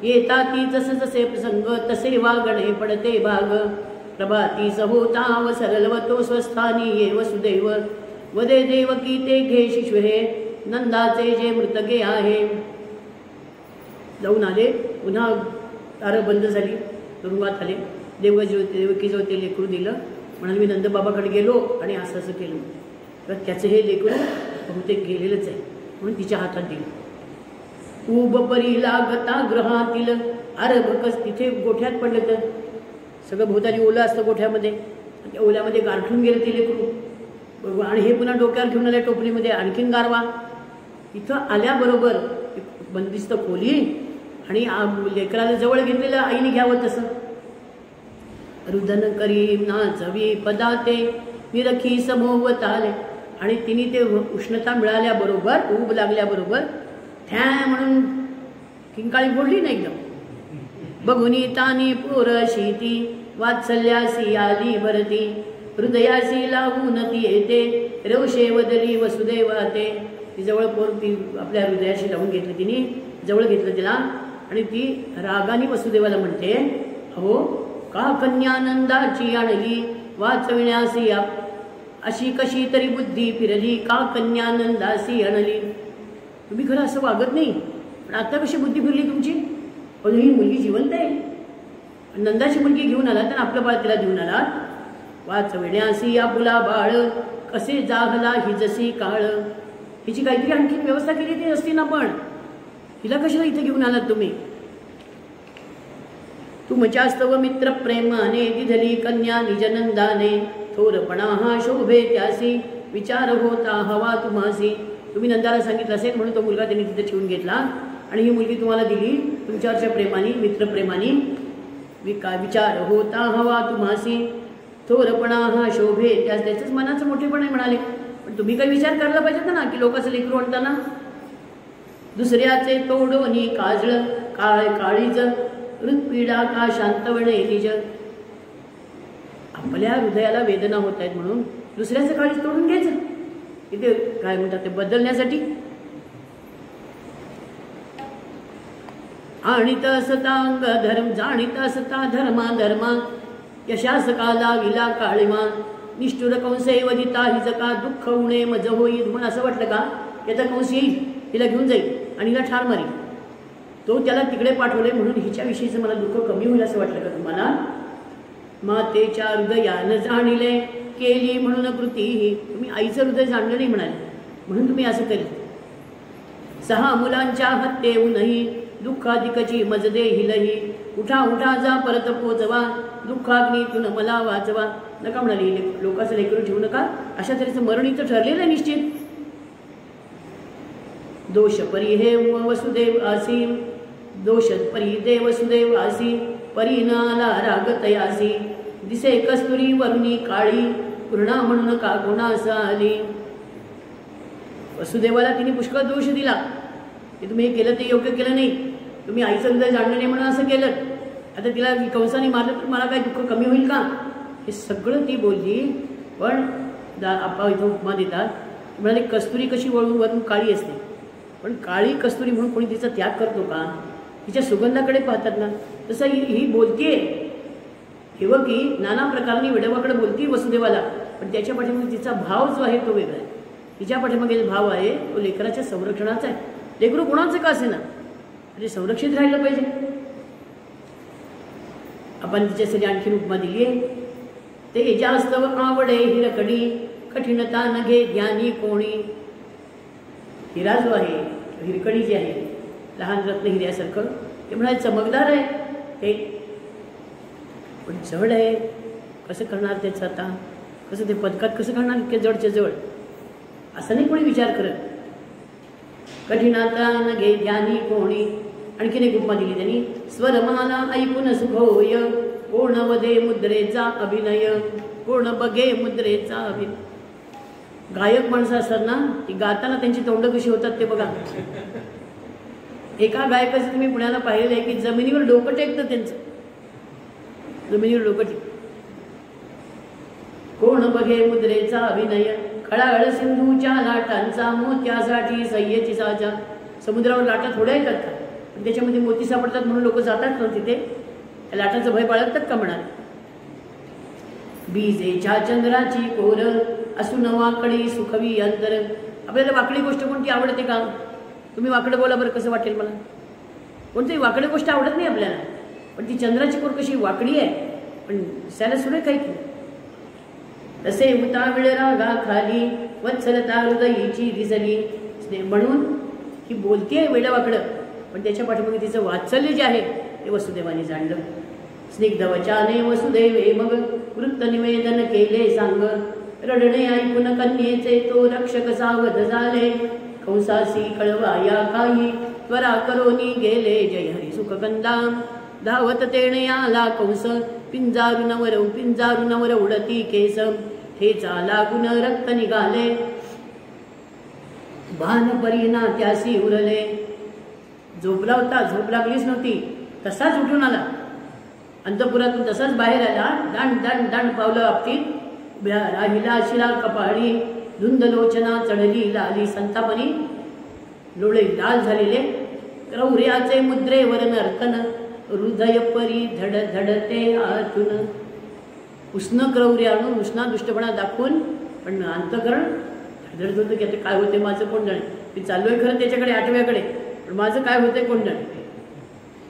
येता ती जसे जसे प्रसंग तसे वागणे पडते भाग प्रभाती सहोता व सरलवतो स्वस्थानी ये वसुदेव वदे देवकी ते घे शिशु हे नंदाचे जे मृतके आहे. जाऊन आले पुन्हा दारं बंद झाली तुरुंगात आले देवकीजवळ ते लेकरू दिलं म्हणून मी नंदबाबाकडे गेलो आणि असं असं केलं तर त्याचं हे लेकरू बहुतेक गेलेलंच आहे म्हणून तिच्या हातात दिलं. उब परी लागता ग्रहातील अरबकस तिथे गोठ्यात पडलं तर सगळं भोवताली ओलं असतं गोठ्यामध्ये त्या ओल्यामध्ये गारठून गेलं ते लेकरू आणि हे पुन्हा डोक्यावर घेऊन आल्या टोपलीमध्ये आणखीन गारवा. इथं आल्याबरोबर बंदिस्त खोली आणि लेकराला जवळ घेतलेलं आईने घ्यावं तसं. रुदन करी नाचवी पदाते निरखी समोवत आले आणि तिने ते उष्णता मिळाल्याबरोबर ऊब लागल्याबरोबर थ्या म्हणून किंकाळी फोडली ना एकदम. बघुनी तानी पोरशी ती वात्सल्यासी आली भरती हृदयासी लावून ती येते रवशे वदली वसुदेवा ते. ती जवळ पोर ती आपल्या हृदयाशी लावून घेतली तिने जवळ घेतलं तिला आणि ती रागाने वसुदेवाला म्हणते अहो का कन्यानंदाची आणली वाचविण्यासी अशी कशी तरी बुद्धी फिरली का कन्यानंदासी आणली. तुम्ही खरं असं वागत नाही पण आता कशी बुद्धी फिरली तुमची. पण ही मुलगी जिवंत आहे नंदाची मुलगी घेऊन आला तर आपलं बाळ तिला घेऊन आला. वाचविण्यासी आपुला बाळ कसे जागला ही जशी काळ. हिची काहीतरी आणखी व्यवस्था केली ती असती ना पण हिला कशाला इथे घेऊन आलात तुम्ही. तुमच्यास्तव मित्र प्रेमाने दिधली कन्या निजनंदाने थोरपणा हा शोभे त्यासी विचार होता हवा तुम्हासी. तुम्ही नंदाला सांगितलं असेल म्हणून तो मुलगा त्यांनी तिथे ठेवून घेतला आणि ही मुलगी तुम्हाला दिली तुमच्यावरच्या प्रेमाने मित्रप्रेमाने. विचार होता हवा तुम्हासी थोरपणा हा शोभे त्याच मनाचं मोठेपण म्हणाले. पण तुम्ही काही विचार करायला पाहिजेत ना की लोकांचं लेकरू आणताना. दुसऱ्याचे तोडोनी काजळ काळीज हृदपीडा का शांतवणे निज. आपल्या हृदयाला वेदना होत आहेत म्हणून दुसऱ्याचं काळीज तोडून घ्यायचं इथे काय म्हणतात ते बदलण्यासाठी. आणित असतांग धर्म जाणीत असता धर्मा धर्मा यशासकाला विला काळीमा निष्ठुर कंसे वदिता हिजका दुःख उणे मज होईल. म्हणून असं वाटलं का याचा कंस येईल हिला घेऊन जाईल आणि हिला ठार मारी. तो त्याला तिकडे पाठवले म्हणून हिच्याविषयीचं मला दुःख कमी होईल असं वाटलं का तुम्हाला. मातेच्या हृदयानं जाणिले केली म्हणून कृती ही. तुम्ही आईचं हृदय जाणलं नाही म्हणाले म्हणून तुम्ही असं केलं. 6 मुलांच्या हत्येहूनही दुःखाधिकची मजदे हिलही उठा उठा जा परत पोचवा दुःखाग्नीतून मला वाचवा. नका म्हणाली लोकांचं लेकरू ठेवू नका अशा तऱ्हेचं मरण इथं ठरलेलं आहे निश्चित. दोष परी हे वसुदेव आसी दोष परी दे वसुदेव आसी परिणाला रागतयासी दिसे कस्तुरी वरुणी काळी पूर्णा म्हणून का गुणास आली. वसुदेवाला तिने पुष्कळ दोष दिला की तुम्ही हे केलं ते योग्य केलं नाही तुम्ही आईचं हृदय जाणलं नाही म्हणून असं केलं. आता तिला कंसाने मारलं तर मला काय दुःख कमी होईल का हे सगळं ती बोलली. पण आपा इथं उपमा देतात म्हणाले कस्तुरी कशी वरून काळी असते पण काळी कस्तुरी म्हणून कोणी तिचा त्याग करतो का. तिच्या सुगंधाकडे पाहतात ना तसं ही बोलतीये हेवकी नाना प्रकारांनी विडवाकडे बोलती वसुदेवाला पण त्याच्या पाठीमागे तिचा भाव जो आहे तो वेगळा आहे. तिच्या पाठीमागे भाव आहे तो लेकराच्या संरक्षणाचा आहे. लेकरू कोणाचं का असे ना म्हणजे संरक्षित राहिलं पाहिजे. आपण तिच्यासाठी आणखीन उपमा दिली आहे. ते जास्तव आवडे हिरकडी कठीणता नघे ज्ञानी कोणी. हिरा जो आहे हिरकडी जी आहे लहान रत्न हिऱ्यासारखं ते म्हणाले चमकदार आहे ते पण जड आहे. कसं करणार त्याचं आता कसं ते पदकात कसं करणार इतके जडच्या जड असं नाही कोणी विचार करत. कठीणता नघे ज्ञानी कोणी. आणखीन एक उपमा दिली त्यांनी स्वरमाला ऐकून सुखोय कोण वदे मुद्रेचा अभिनय कोण बघे मुद्रेचा अभिनय. गायक माणसं असतात ना ती गाताना त्यांची तोंड कशी होतात ते बघा. एका गायकाचं तुम्ही पुण्याला पाहिलेलं आहे की जमिनीवर डोकं टेकतं त्यांचं जमिनीवर डोकं टेक. कोण बघे मुद्रेचा अभिनय खळाळ सिंधूच्या लाटांचा मोत्यासाठी सह्यची साजा. समुद्रावर लाटा थोड्या येतात का, पण त्याच्यामध्ये मोती सापडतात म्हणून लोक जातात ना तिथे. त्या लाटांचं भय बाळगतात का म्हणाल. बीजेच्या चंद्राची कोर असून वाकडी सुखवी अंतर. आपल्याला वाकडी गोष्ट कोणती आवडते का? तुम्ही वाकडं बोला बरं, कसं वाटेल मला. कोणती वाकडी गोष्ट आवडत नाही आपल्याला, पण ती चंद्राची कोर कशी वाकडी आहे, पण त्याला सुरे काही की. तसे उताविळ रागा खाली वत्सलता हृदयीची दिसली. म्हणून ही बोलतीये वेडं वाकडं, पण त्याच्या पाठीमागे तिचं वात्सल्य जे आहे ते वसुदेवाने जाणलं. स्निग्ध वचाने वसुदेवे मग वृत्त निवेदन केले सांग. रडणे ऐकून कन्येचे तो रक्षक सावध झाले. कंसासी कळवाया काही त्वरा करोनी गेले जय हरी सुखकंदा. धावत तेणे आला कंस पिंजारूनवर उडती केस. ठेचा लागून रक्त निघाले भान परीना त्यासी उरले. झोपला होता, झोप लागलीच नव्हती, तसाच उठून आला. अंतपुरातून तसाच बाहेर आला. दांड दांड दांड पावलं आपटीत राहिला शिला कपाळी. धुंद लोचना चढली लाली संतापणी. डोळे लाल झालेले क्रौर्याचे मुद्रेवर नर्तन. हृदय परी धड धडते आतून. उष्ण क्रौर्य आणून उष्णा दुष्टपणा दाखवून, पण अंतकरण धडधडत होतं की आता काय होते माझं कोण जाणे. मी चाललोय खरं त्याच्याकडे आठव्याकडे, पण माझं काय होतंय कोण जाणे.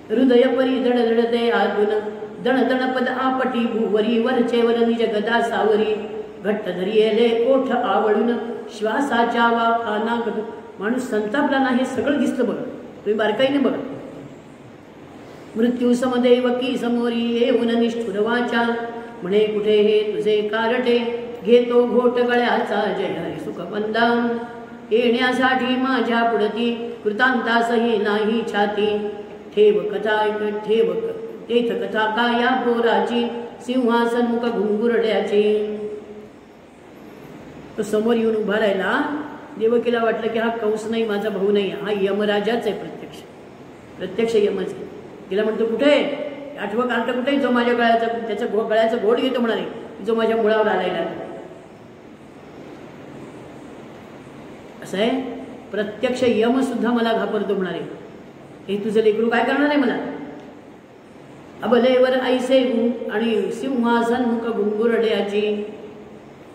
हृदय परी धडधडते आतून. दण दणपद आपटी भुवरी वरचे वर निज गदा सावरी. घट्ट धरियेले ओठ आवडून श्वासाच्या वाफाना. माणूस संतापला नाही, सगळं दिसलं बघा, तुम्ही बारकाईने बघा. मृत्यू समदेवकी समोरी येऊन निष्ठुर वाचा. म्हणे कुठे हे तुझे कारटे घेतो घोट गळ्याचा जय हरी सुखवंदा. येण्यासाठी माझ्या पुढती कृतांतासही नाही छाती. ठेव कथा ठेव तेथ कथा काया पोराची सिंहासनमुख घुंगुरड्याची. तो समोर येऊन उभा राहिला. देवकीला वाटलं की हा कंस नाही, माझा भाऊ नाही, हा यमराजाच आहे. प्रत्यक्ष यमच आहे. तिला म्हणतो कुठे आठवं कार्ट कुठे, जो माझ्या गळ्याचा त्याचा गळ्याचा घोट घेतो म्हणाले, जो माझ्या मुळावर आलायला. असं आहे, प्रत्यक्ष यम सुद्धा मला घाबरतो म्हणाले. हे तुझं लेकरू काय करणार आहे मला. अबलेवर ऐसे आणि सिंहासन मुख घुंगुरड्याची.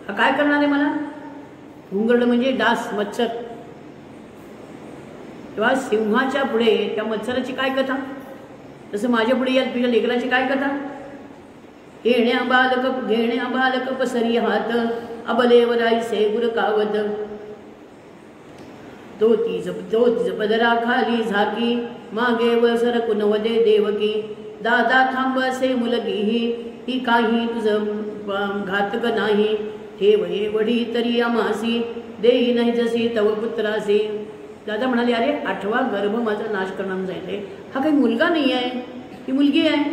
हा काय करणार आहे मला. घुंगरड म्हणजे डास, मच्छर. तेव्हा सिंहाच्या पुढे त्या मच्छराची काय कथा, तसं माझ्या पुढे या तुझ्या लेकराची काय कथा. घेण्या बालक पसरी हात अबलेवर ऐसे गुरकावत. तो तीज पदरा खाली झाकी मागे व सरकून वदे देवकी. दादा थांब असे मुलगी ही काही तुझं घातक नाही. ठेव हे वडी तरी आमासी देई नाही जशी तव पुत्रासी. दादा म्हणाले अरे आठवा गर्भ माझा नाश करणार जायचे. हा काही मुलगा नाही आहे, ही मुलगी आहे.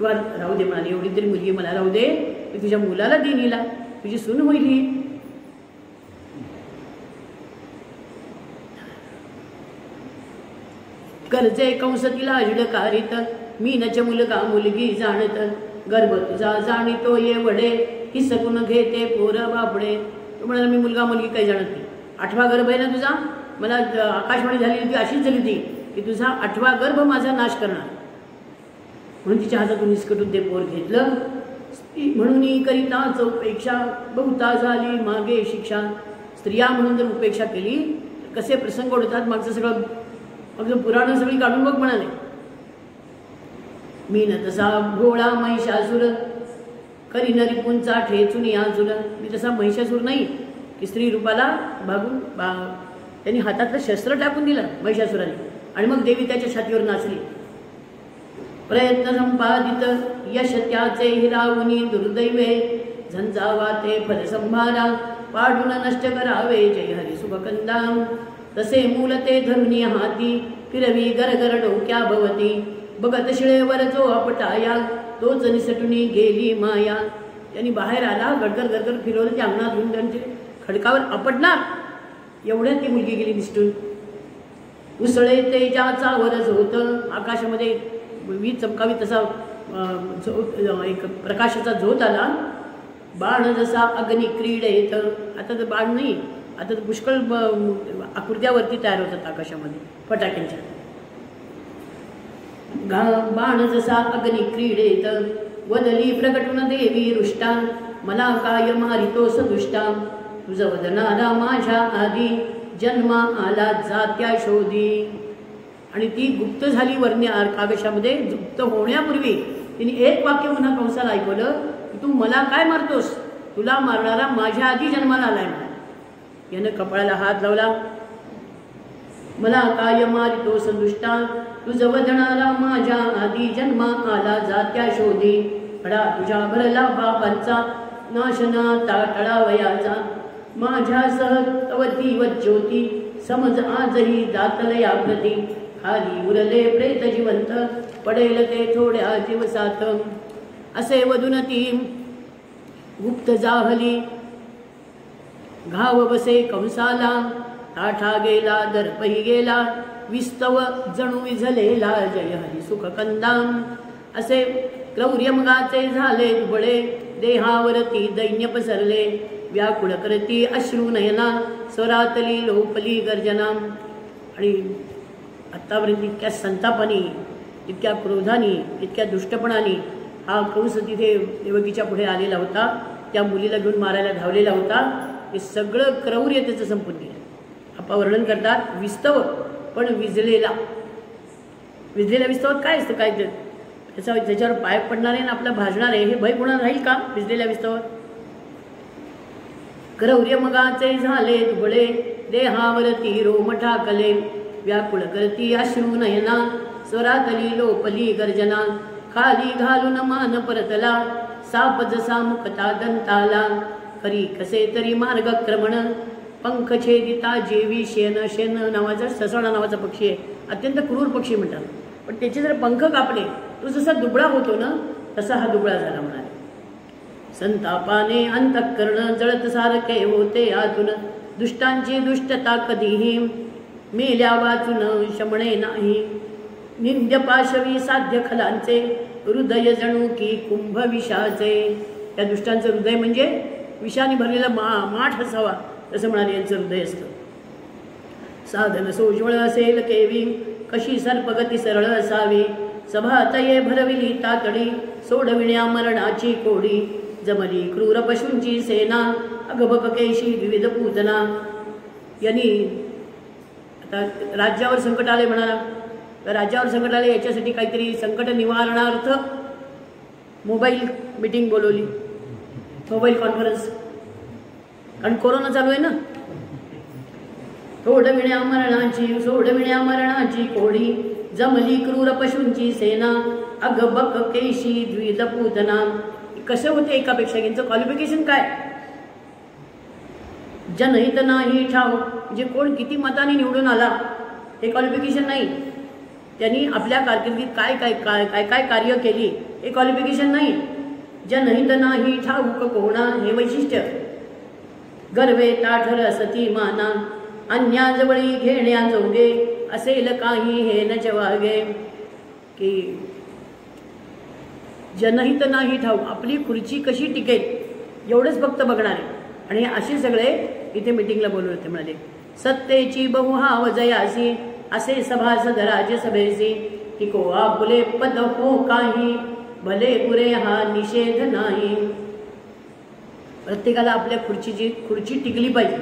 राहू दे म्हणाले, एवढी तरी मुलगी मला राहू दे, मी तुझ्या मुलाला देईन, हिला तुझी सून होईल ही. कर्जे कंस तिला अजडकारित मी नच मुलगा मुलगी जाणत. गर्भ तुझा जाणितो ये वडे हिसकून घेते पोर बापडे. तो म्हणाला मी मुलगा मुलगी काही जाणत नाही. आठवा गर्भ आहे ना तुझा. मला आकाशवाणी झाली होती, अशीच झाली होती की तुझा आठवा गर्भ माझा नाश करणार. म्हणून तिच्या हातातून निसकटून ते पोर घेतलं. म्हणून करिता चौपेक्षा बहुता झाली मागे शिक्षा. स्त्रिया म्हणून जर उपेक्षा केली तर कसे प्रसंग ओढतात. मागचं सगळं मग पुराण सगळी काढून बघ म्हणाले. मी न तसा भोळा महिषासूर करी नरी पुंचा ठेचून याचुल. मी तसा महिषासूर नाही की स्त्री रूपाला भागून त्यांनी हातातलं शस्त्र टाकून दिलं महिषासुराने आणि मग देवी त्याच्या छातीवर नाचली. प्रयत्न संपादित यश त्याचे हिरावुनी दुर्दैवे झंझावा ते फलसंभारा पाडून नष्ट करावे जय हरी सुभकंदा. तसे मूल ते धरुनी हाती फिरवी गरगर डोक्या भवती. बघत शिळेवर जो आपटाया तोच निसटुनी गेली माया. त्यांनी बाहेर आला, गडगर गडगर फिरवलं ते अंगणात घेऊन त्यांचे खडकावर आपटणार. एवढ्यात ती मुलगी गेली निसटून. उसळे तेजाचा वरच होतं. आकाशामध्ये वीज चमकावी तसा एक प्रकाशाचा झोत आला बाण जसा अग्नी क्रीडेत, आता तर बाण नाही, आता तर पुष्कळ आकृत्यावरती तयार होतात आकाशामध्ये फटाक्यांच्या. बाण जसा अग्नी क्रीडेत वदली प्रकटून देवी रुष्टा, मला काय मारितोस दुष्टा, तुझ वदनाला माझ्या आधी जन्मा आला जात्या शोधी. आणि ती गुप्त झाली वर्ण्या आकाशामध्ये. गुप्त होण्यापूर्वी तिने एक वाक्य पुन्हा कंसाला ऐकवलं की तू मला काय मारतोस, तुला मारणारा माझ्या आधी जन्माला आलाय म्हणा. यानं कपाळाला हात लावला. मला काय मारितोस दुष्टा, तुझ वदनाला माझ्या आधी जन्मा आला जात्या शोधी. अडा तुझ्या भरला बाबांचा नाशना टाळावयाचा, माझ्यासह तवती व ज्योती समज आजही दातलया प्रती. खाली उरले प्रेत जिवंत पडेल ते थोड्या दिवसात. असे वदून ती गुप्त जाहली. घाव बसे कंसाला ताठा गेला दर्पही गेला, विस्तव जणू विझलेला जय हरी सुख कंदाम. असे क्रौर्यमगाचे झाले दुबळे, देहावरती दैन्य पसरले. व्याकुळ करती अश्रू नयना, स्वरातली लोपली गर्जना. आणि आत्तापर्यंत इतक्या संतापाने, इतक्या क्रोधाने, इतक्या दुष्टपणाने हा कंस तिथे देवकीच्या पुढे आलेला होता, त्या मुलीला घेऊन मारायला धावलेला होता. हे सगळं क्रौर्य त्याचं संपून गेलं. आपा वर्णन करतात विस्तव पण विजलेला. विजलेल्या विस्तवात काय असतं, काय त्याच्यावर पाय पडणार आहे ना आपला भाजणार आहे, हे भय कोणाला राहील का विजलेल्या विस्तवात. क्रौर्य मगाचे झाले दुबळे, देहावरती रोम ठाकले. व्याकुळ करती अश्रू नयना, स्वरातली लोपली गर्जना. खाली घालून मान परतला, साप जसा मुक्ता दंताला. खरी कसे तरी मार्गक्रमण, पंख छेदिता जेवी शेन. शेन नावाचा ससाणा नावाचा पक्षी आहे, अत्यंत क्रूर पक्षी म्हणतात. पण त्याचे जर पंख कापले तो जसा दुबळा होतो ना, तसा हा दुबळा झाला म्हणाले. संतापाने अंतःकरण जळत सारखे होते आतून, दुष्टांची दुष्टता कधीही मेल्या वाचून शमणे नाही. निंद्य पाशवी साध्य खलांचे, हृदय जणू की कुंभ विषाचे. त्या दुष्टांचं हृदय म्हणजे विषाने भरलेला माठ असावा, तसं म्हणाले यांचं हृदय असतं. साधन सोज्वळ असेल केवी, कशी सर्पगती सरळ असावी. सभातये भरविली तातडी, सोडविण्या मरणाची कोडी. जमली क्रूर पशूंची सेना, अगबकेशी विविध पूजना. यांनी आता राज्यावर संकट आले म्हणाला, तर राज्यावर संकट आले याच्यासाठी काहीतरी संकट निवारणार्थ मोबाईल मीटिंग बोलवली, मोबाईल कॉन्फरन्स. कारण कोरोना चालू आहे ना. सोडविण्या मरणाची कोडी, जमली क्रूर पशूंची सेना. अगबक केशी द्विध पूतना. कसं होते एकापेक्षा, यांचं क्वालिफिकेशन काय. जनहित नाही ठाव, म्हणजे कोण किती मताने निवडून आला हे क्वालिफिकेशन नाही. त्यांनी आपल्या कारकिर्दीत काय काय काय काय काय कार्य केली हे क्वालिफिकेशन नाही. जनहित नाही ठाऊक कोणा हे वैशिष्ट्य. गर्वे ताठर असती माना, अन्याजवळी घेण्याजोगे. असेल काही हे न जवागे. की जनहित नाही ठाऊक, आपली खुर्ची कशी टिकेल एवढंच फक्त बघणार आहे. आणि असे सगळे इथे मीटिंगला बोलवले होते. म्हणाले सत्तेची बहुहाव जयासी, असे सभासद राज्यसभेसी. टिको आपुले पद हो काही, भले पुरे हा निषेध नाही. प्रत्येकाला आपल्या खुर्ची टिकली पाहिजे,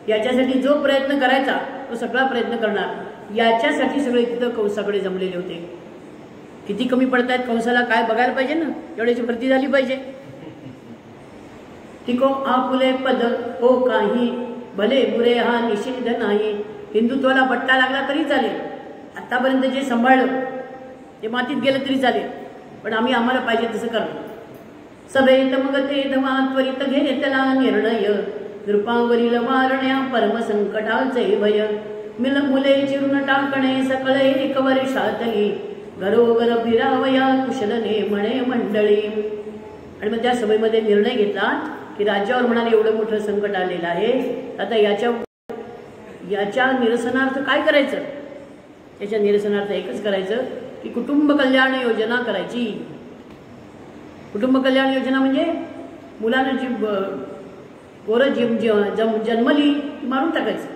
याच्यासाठी जो प्रयत्न करायचा तो सगळा प्रयत्न करणार. याच्यासाठी सगळे तिथं कंसाकडे जमलेले होते. किती कमी पडतायत कंसाला काय बघायला पाहिजे ना, एवढ्याची भरती झाली पाहिजे. टिको आपुले पद हो काही, भले बुरे हा निषेध नाही. हिंदुत्वाला बट्टा लागला तरी चालेल, आतापर्यंत जे सांभाळलं ते मातीत गेलं तरी चालेल, पण आम्हाला पाहिजे तसं करणं. सभेत मग ते धवा त्वरित घेतला निर्णय, कृपावरील वारण्या परमसंकटाचे भय. मुले चिरून टाकणे सकळे एक वर्षातली, घरोघर फिरावया कुशलने म्हणे मंडळी. आणि मग त्या सभेमध्ये निर्णय घेतला की राज्यावर म्हणाले एवढं मोठं संकट आलेलं आहे, आता याच्या निरसनार्थ काय करायचं. याच्या निरसनार्थ एकच करायचं की कुटुंब कल्याण योजना करायची. कुटुंब कल्याण योजना म्हणजे मुलांना जी पोरं जन्मली ती मारून टाकायचं.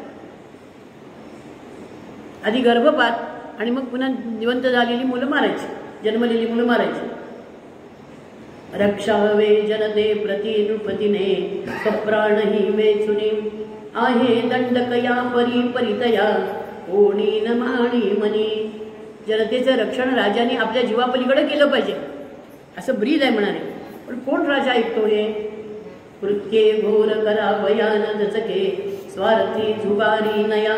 आधी गर्भपात आणि मग पुन्हा जिवंत झालेली मुलं मारायची, जन्मलेली मुलं मारायची. रक्षावे जनते प्रति नृपतीने स्वप्राणही वेचुनी आहे दंडकया परी परितया कोणी न माणी मनी. जनतेचं रक्षण राजाने आपल्या जीवापलीकडे केलं पाहिजे असं ब्रीद आहे म्हणाले. पण कोण राजा ऐकतो हे? कृत्ये घोर करा भयान दचके स्वार्थी जुगारी नया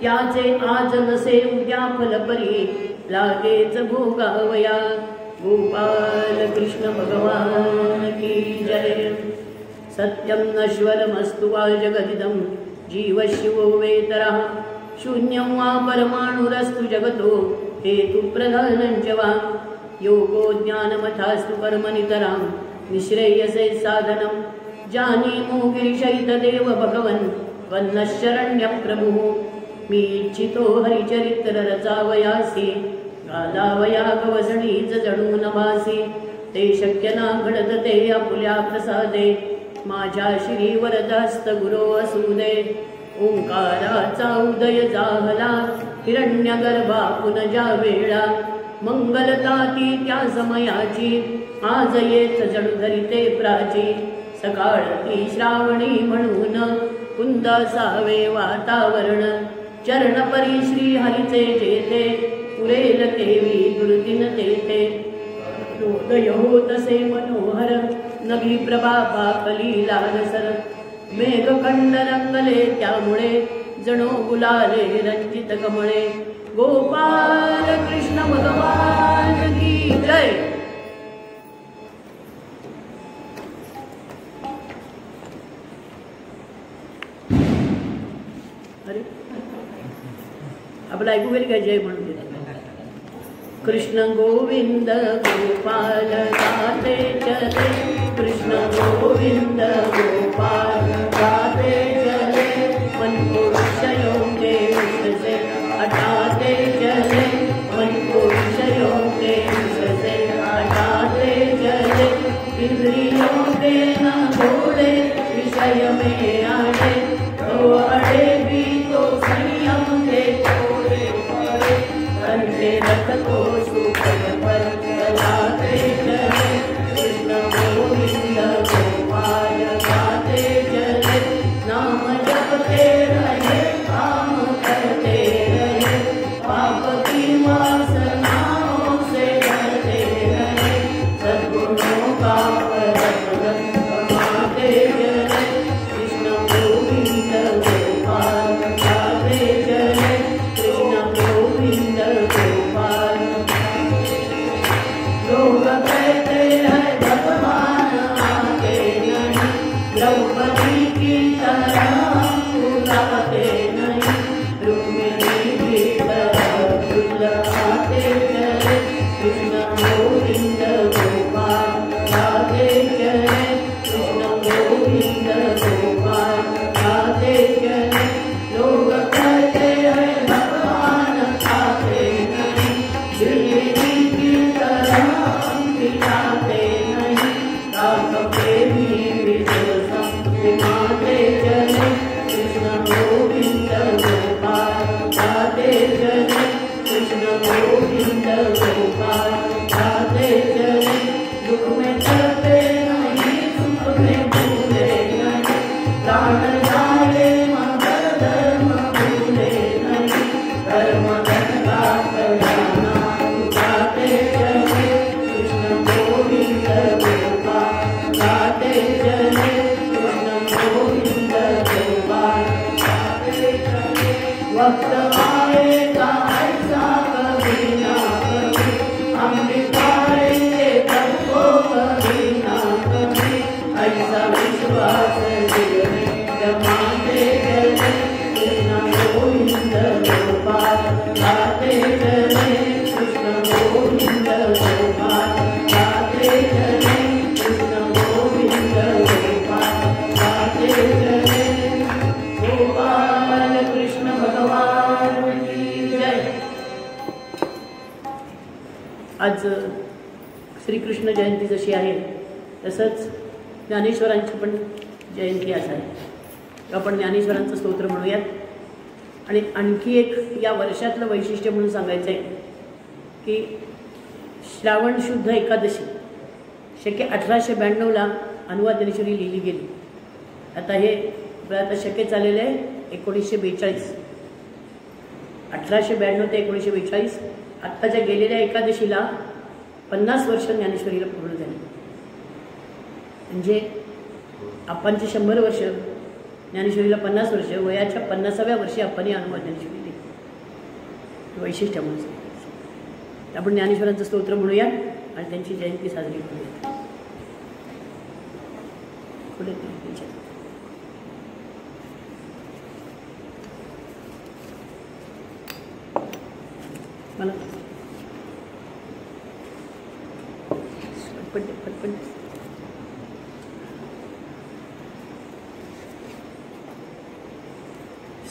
त्याचे आज नसे उद्या फलपरी लागेच भोगावया. गोपाल कृष्ण भगवान की जय. सत्यम नश्वरमस्तु वा जगदिदं जीव शिवो वेतरः शून्यं वा परमाणुरस्तु जगतो हेतु प्रधानं च वा. योगो ज्ञानमथास्तु कर्मनितरां निःश्रेयसे साधनं जानीमो गिरिशैतदेव भगवन् वन्नशरण्यं प्रभुः. मी इच्छितो हरिचरित्र रचावयासी गालावया गवसणीच जणू नभासी. ते शक्य ना घडत ते आपुल्या प्रसादे माझ्या श्री वरदास्त गुरो असू दे. ओंकाराचा उदय जाहला हिरण्यगर्भा पुनजा वेळा मंगलता ती त्या समयाची आज येच जणू धरिते प्राची. सकाळ ती श्रावणी म्हणून कुंदासावे वातावरण चरणपरी श्री हरीचे जेते पुरेल केवी दुर्दिन तेथे. हृदय होतसे मनोहर नभी प्रभा पाकली लालसर मेघखंड रंगले त्यामुळे जणो गुलाले रंजित कमळे. गोपाल कृष्ण भगवान की जय. अरे आपलं ऐकू गेली काय जय म्हणून. कृष्ण गोविंद गोपाल गाते चले कृष्ण गोविंद गोपाल गाते चले मन को विषयों के विष से हटाते चले मन को विषयों के विष से हटाते चले. इंद्रियों के न घोड़े विषय में आड़े तो अड़े भी तो संयम के छोड़े पड़े. कंठे रथ को सुखद पर चलाते चले कृष्ण गोविंद गोपाल गाते चले. नाम जपते रहे काम करते रहे पाप की वासनाओं से डरते रहे. सद्गुणों का परम कमाते चले कृष्ण गोविंद गोपाल गाते चले कृष्ण गोविंद गोपाल. लोग कहते हैं भगवान आते नहीं द्रौपदी की तरह बुलाते नहीं. रुक्मिणी की तरह बुलाते चले कृष्ण गोविंद गोपाल गाते चले कृष्ण गोविंद गोपाल गाते चले. लोग कहते हैं भगवान आते नहीं दिल्ली की तरह खिलाते नहीं. रात प्रेमी विजय दिमाते चले कृष्ण गोविंद गोपाल गाते चले कृष्ण गोविंद गोपाल गाते चले. दुख में चलते नहीं सुख में भूले नहीं प्राण जाए मगर धर्म भूले नहीं. धर्म धन का खजाना गाते चले कृष्ण गोविंद गोपाल गाते चले कृष्ण गोविंद गोपाल गाते चले. वक्त आएगा ऐसा कभी ना कभी हम दिखाएंगे सबको कभी ना कभी. ऐसा विश्वास दिल में जमाते चले कृष्ण गोविंद गोपाल गाते चले कृष्ण गोविंद गोपाल गाते चले कृष्ण गोविंद गोपाल गाते चले. गोपाल कृष्ण भगवान की जय. आज श्रीकृष्ण जयंती जशी आहे तसंच ज्ञानेश्वरांची पण जयंती आज आहे. आपण ज्ञानेश्वरांचं स्तोत्र म्हणूयात. आणि आणखी एक या वर्षातलं वैशिष्ट्य म्हणून सांगायचं आहे की श्रावण शुद्ध एकादशी शके 1892ला अनुवाद ज्ञानेश्वरी लिहिली गेली. आता हे आता शके चाललेलं आहे 1942. 1892 ते 1942. आत्ताच्या गेलेल्या एकादशीला 50 वर्ष ज्ञानेश्वरीला पूर्ण झाली. म्हणजे आपणची 100 वर्ष, ज्ञानेश्वरीला 50 वर्ष, वयाच्या 50व्या वर्षी आपण अनुवाद ज्ञानेश्वरी लिहिली. वैशिष्ट्य म्हणून सांगायचं. आपण ज्ञानेश्वरांचं स्तोत्र म्हणूया आणि त्यांची जयंती साजरी करूया. मला पटपट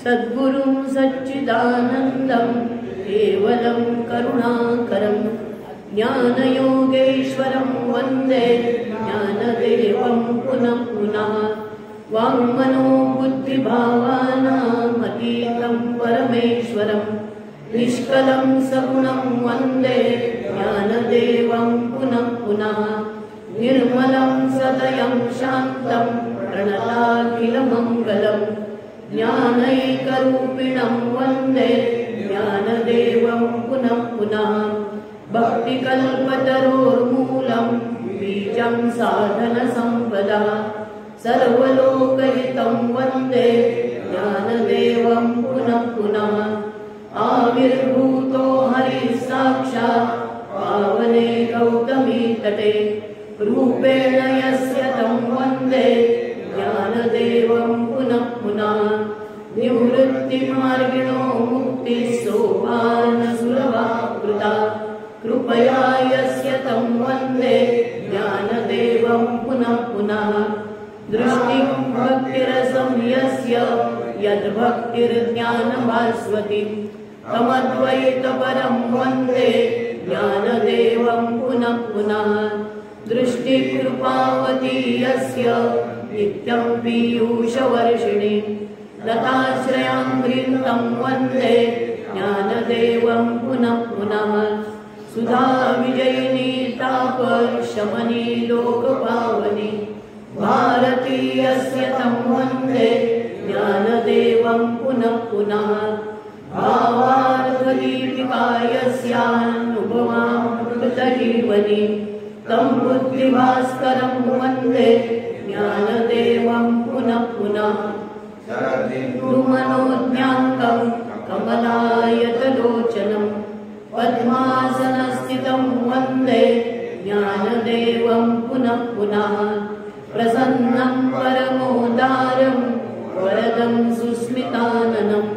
सद्गुरुं सच्चिदानन्दं केवलं करुणाकरं ज्ञानयोगेश्वरं वन्दे ज्ञानदेवं पुनः पुनः. वाङ्मनो बुद्धिभावानामतीतं परमेश्वरं निष्कलं सगुणं वन्दे ज्ञानदेवं पुनः पुनः. निर्मलं सदयं शान्तं प्रणताखिलमङ्गलं ज्ञानैकरूपिणं वन्दे ज्ञानदेवं पुनः पुनः. भक्तिकल्पतरोर्मूलं बीजं साधनसम्पदा सर्वलोकहितं वन्दे ज्ञानदेवं पुनः पुनः. आविर्भूतो हरिः साक्षात् पावने गौतमी तटे रूपेण यस्य तं वन्दे ज्ञानदेवं पुनः पुनः. निवृत्तिमार्गिणो मुक्तिसोपानसुलभा कृता कृपया यस्य तं वन्दे ज्ञानदेवं पुनः पुनः. दृष्टिं भक्तिरसं यस्य यद्भक्तिर्ज्ञानभास्वती तमद्वैतपरं वन्दे ज्ञानदेवं पुनः पुनः. दृष्टिकृपावती यस्य नित्यं पीयूषवर्षिणी लताश्रयाङ्घ्रिं वन्दे ज्ञानदेवं पुनः पुनः. सुधाविजयिनी तापशमनी लोकपावनी भारती यस्य तं वन्दे ज्ञानदेवं पुनः पुनः. भावार्थदीपिका यस्यानुभवामृतजीवनी तं बुद्धिभास्करं वन्दे ज्ञानदेवं पुनः पुनः. मनोज्ञाङ्गं कमलायतलोचनं पद्मासनस्थितं वन्दे ज्ञानदेवं पुनः पुनः. प्रसन्नं परमोदारं वरदं सुस्मिताननम्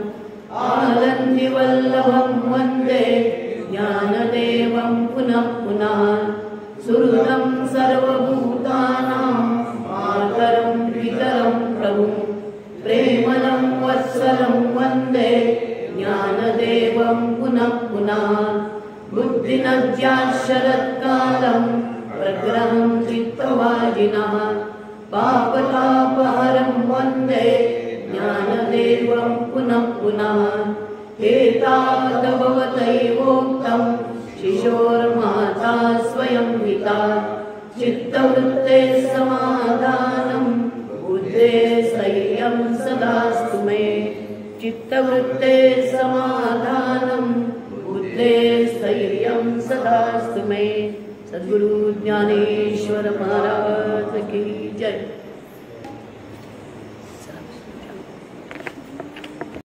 आनन्दिवल्लभं वन्दे ज्ञानदेवं पुनः पुनः. सुहृदं सर्वभूतानां मातरं पितरं प्रभुं प्रेमलं वत्सलं वन्दे ज्ञानदेवं पुनः पुनः. बुद्धिनद्याशरत्कालं प्रग्रहं चित्तवाजिनः पापतापहरं वन्दे ज्ञानदेवं पुनः पुनः. एतावद्भवतैवोक्तं शिशोर्माता स्वयं हिता चित्तवृत्ते समाधानं बुद्धे स्थैर्यं सदास्तु मे. चित्तवृत्ते समाधानं बुद्धे स्थैर्यं सदास्तु मे. सद्गुरु ज्ञानेश्वर महाराज की जय.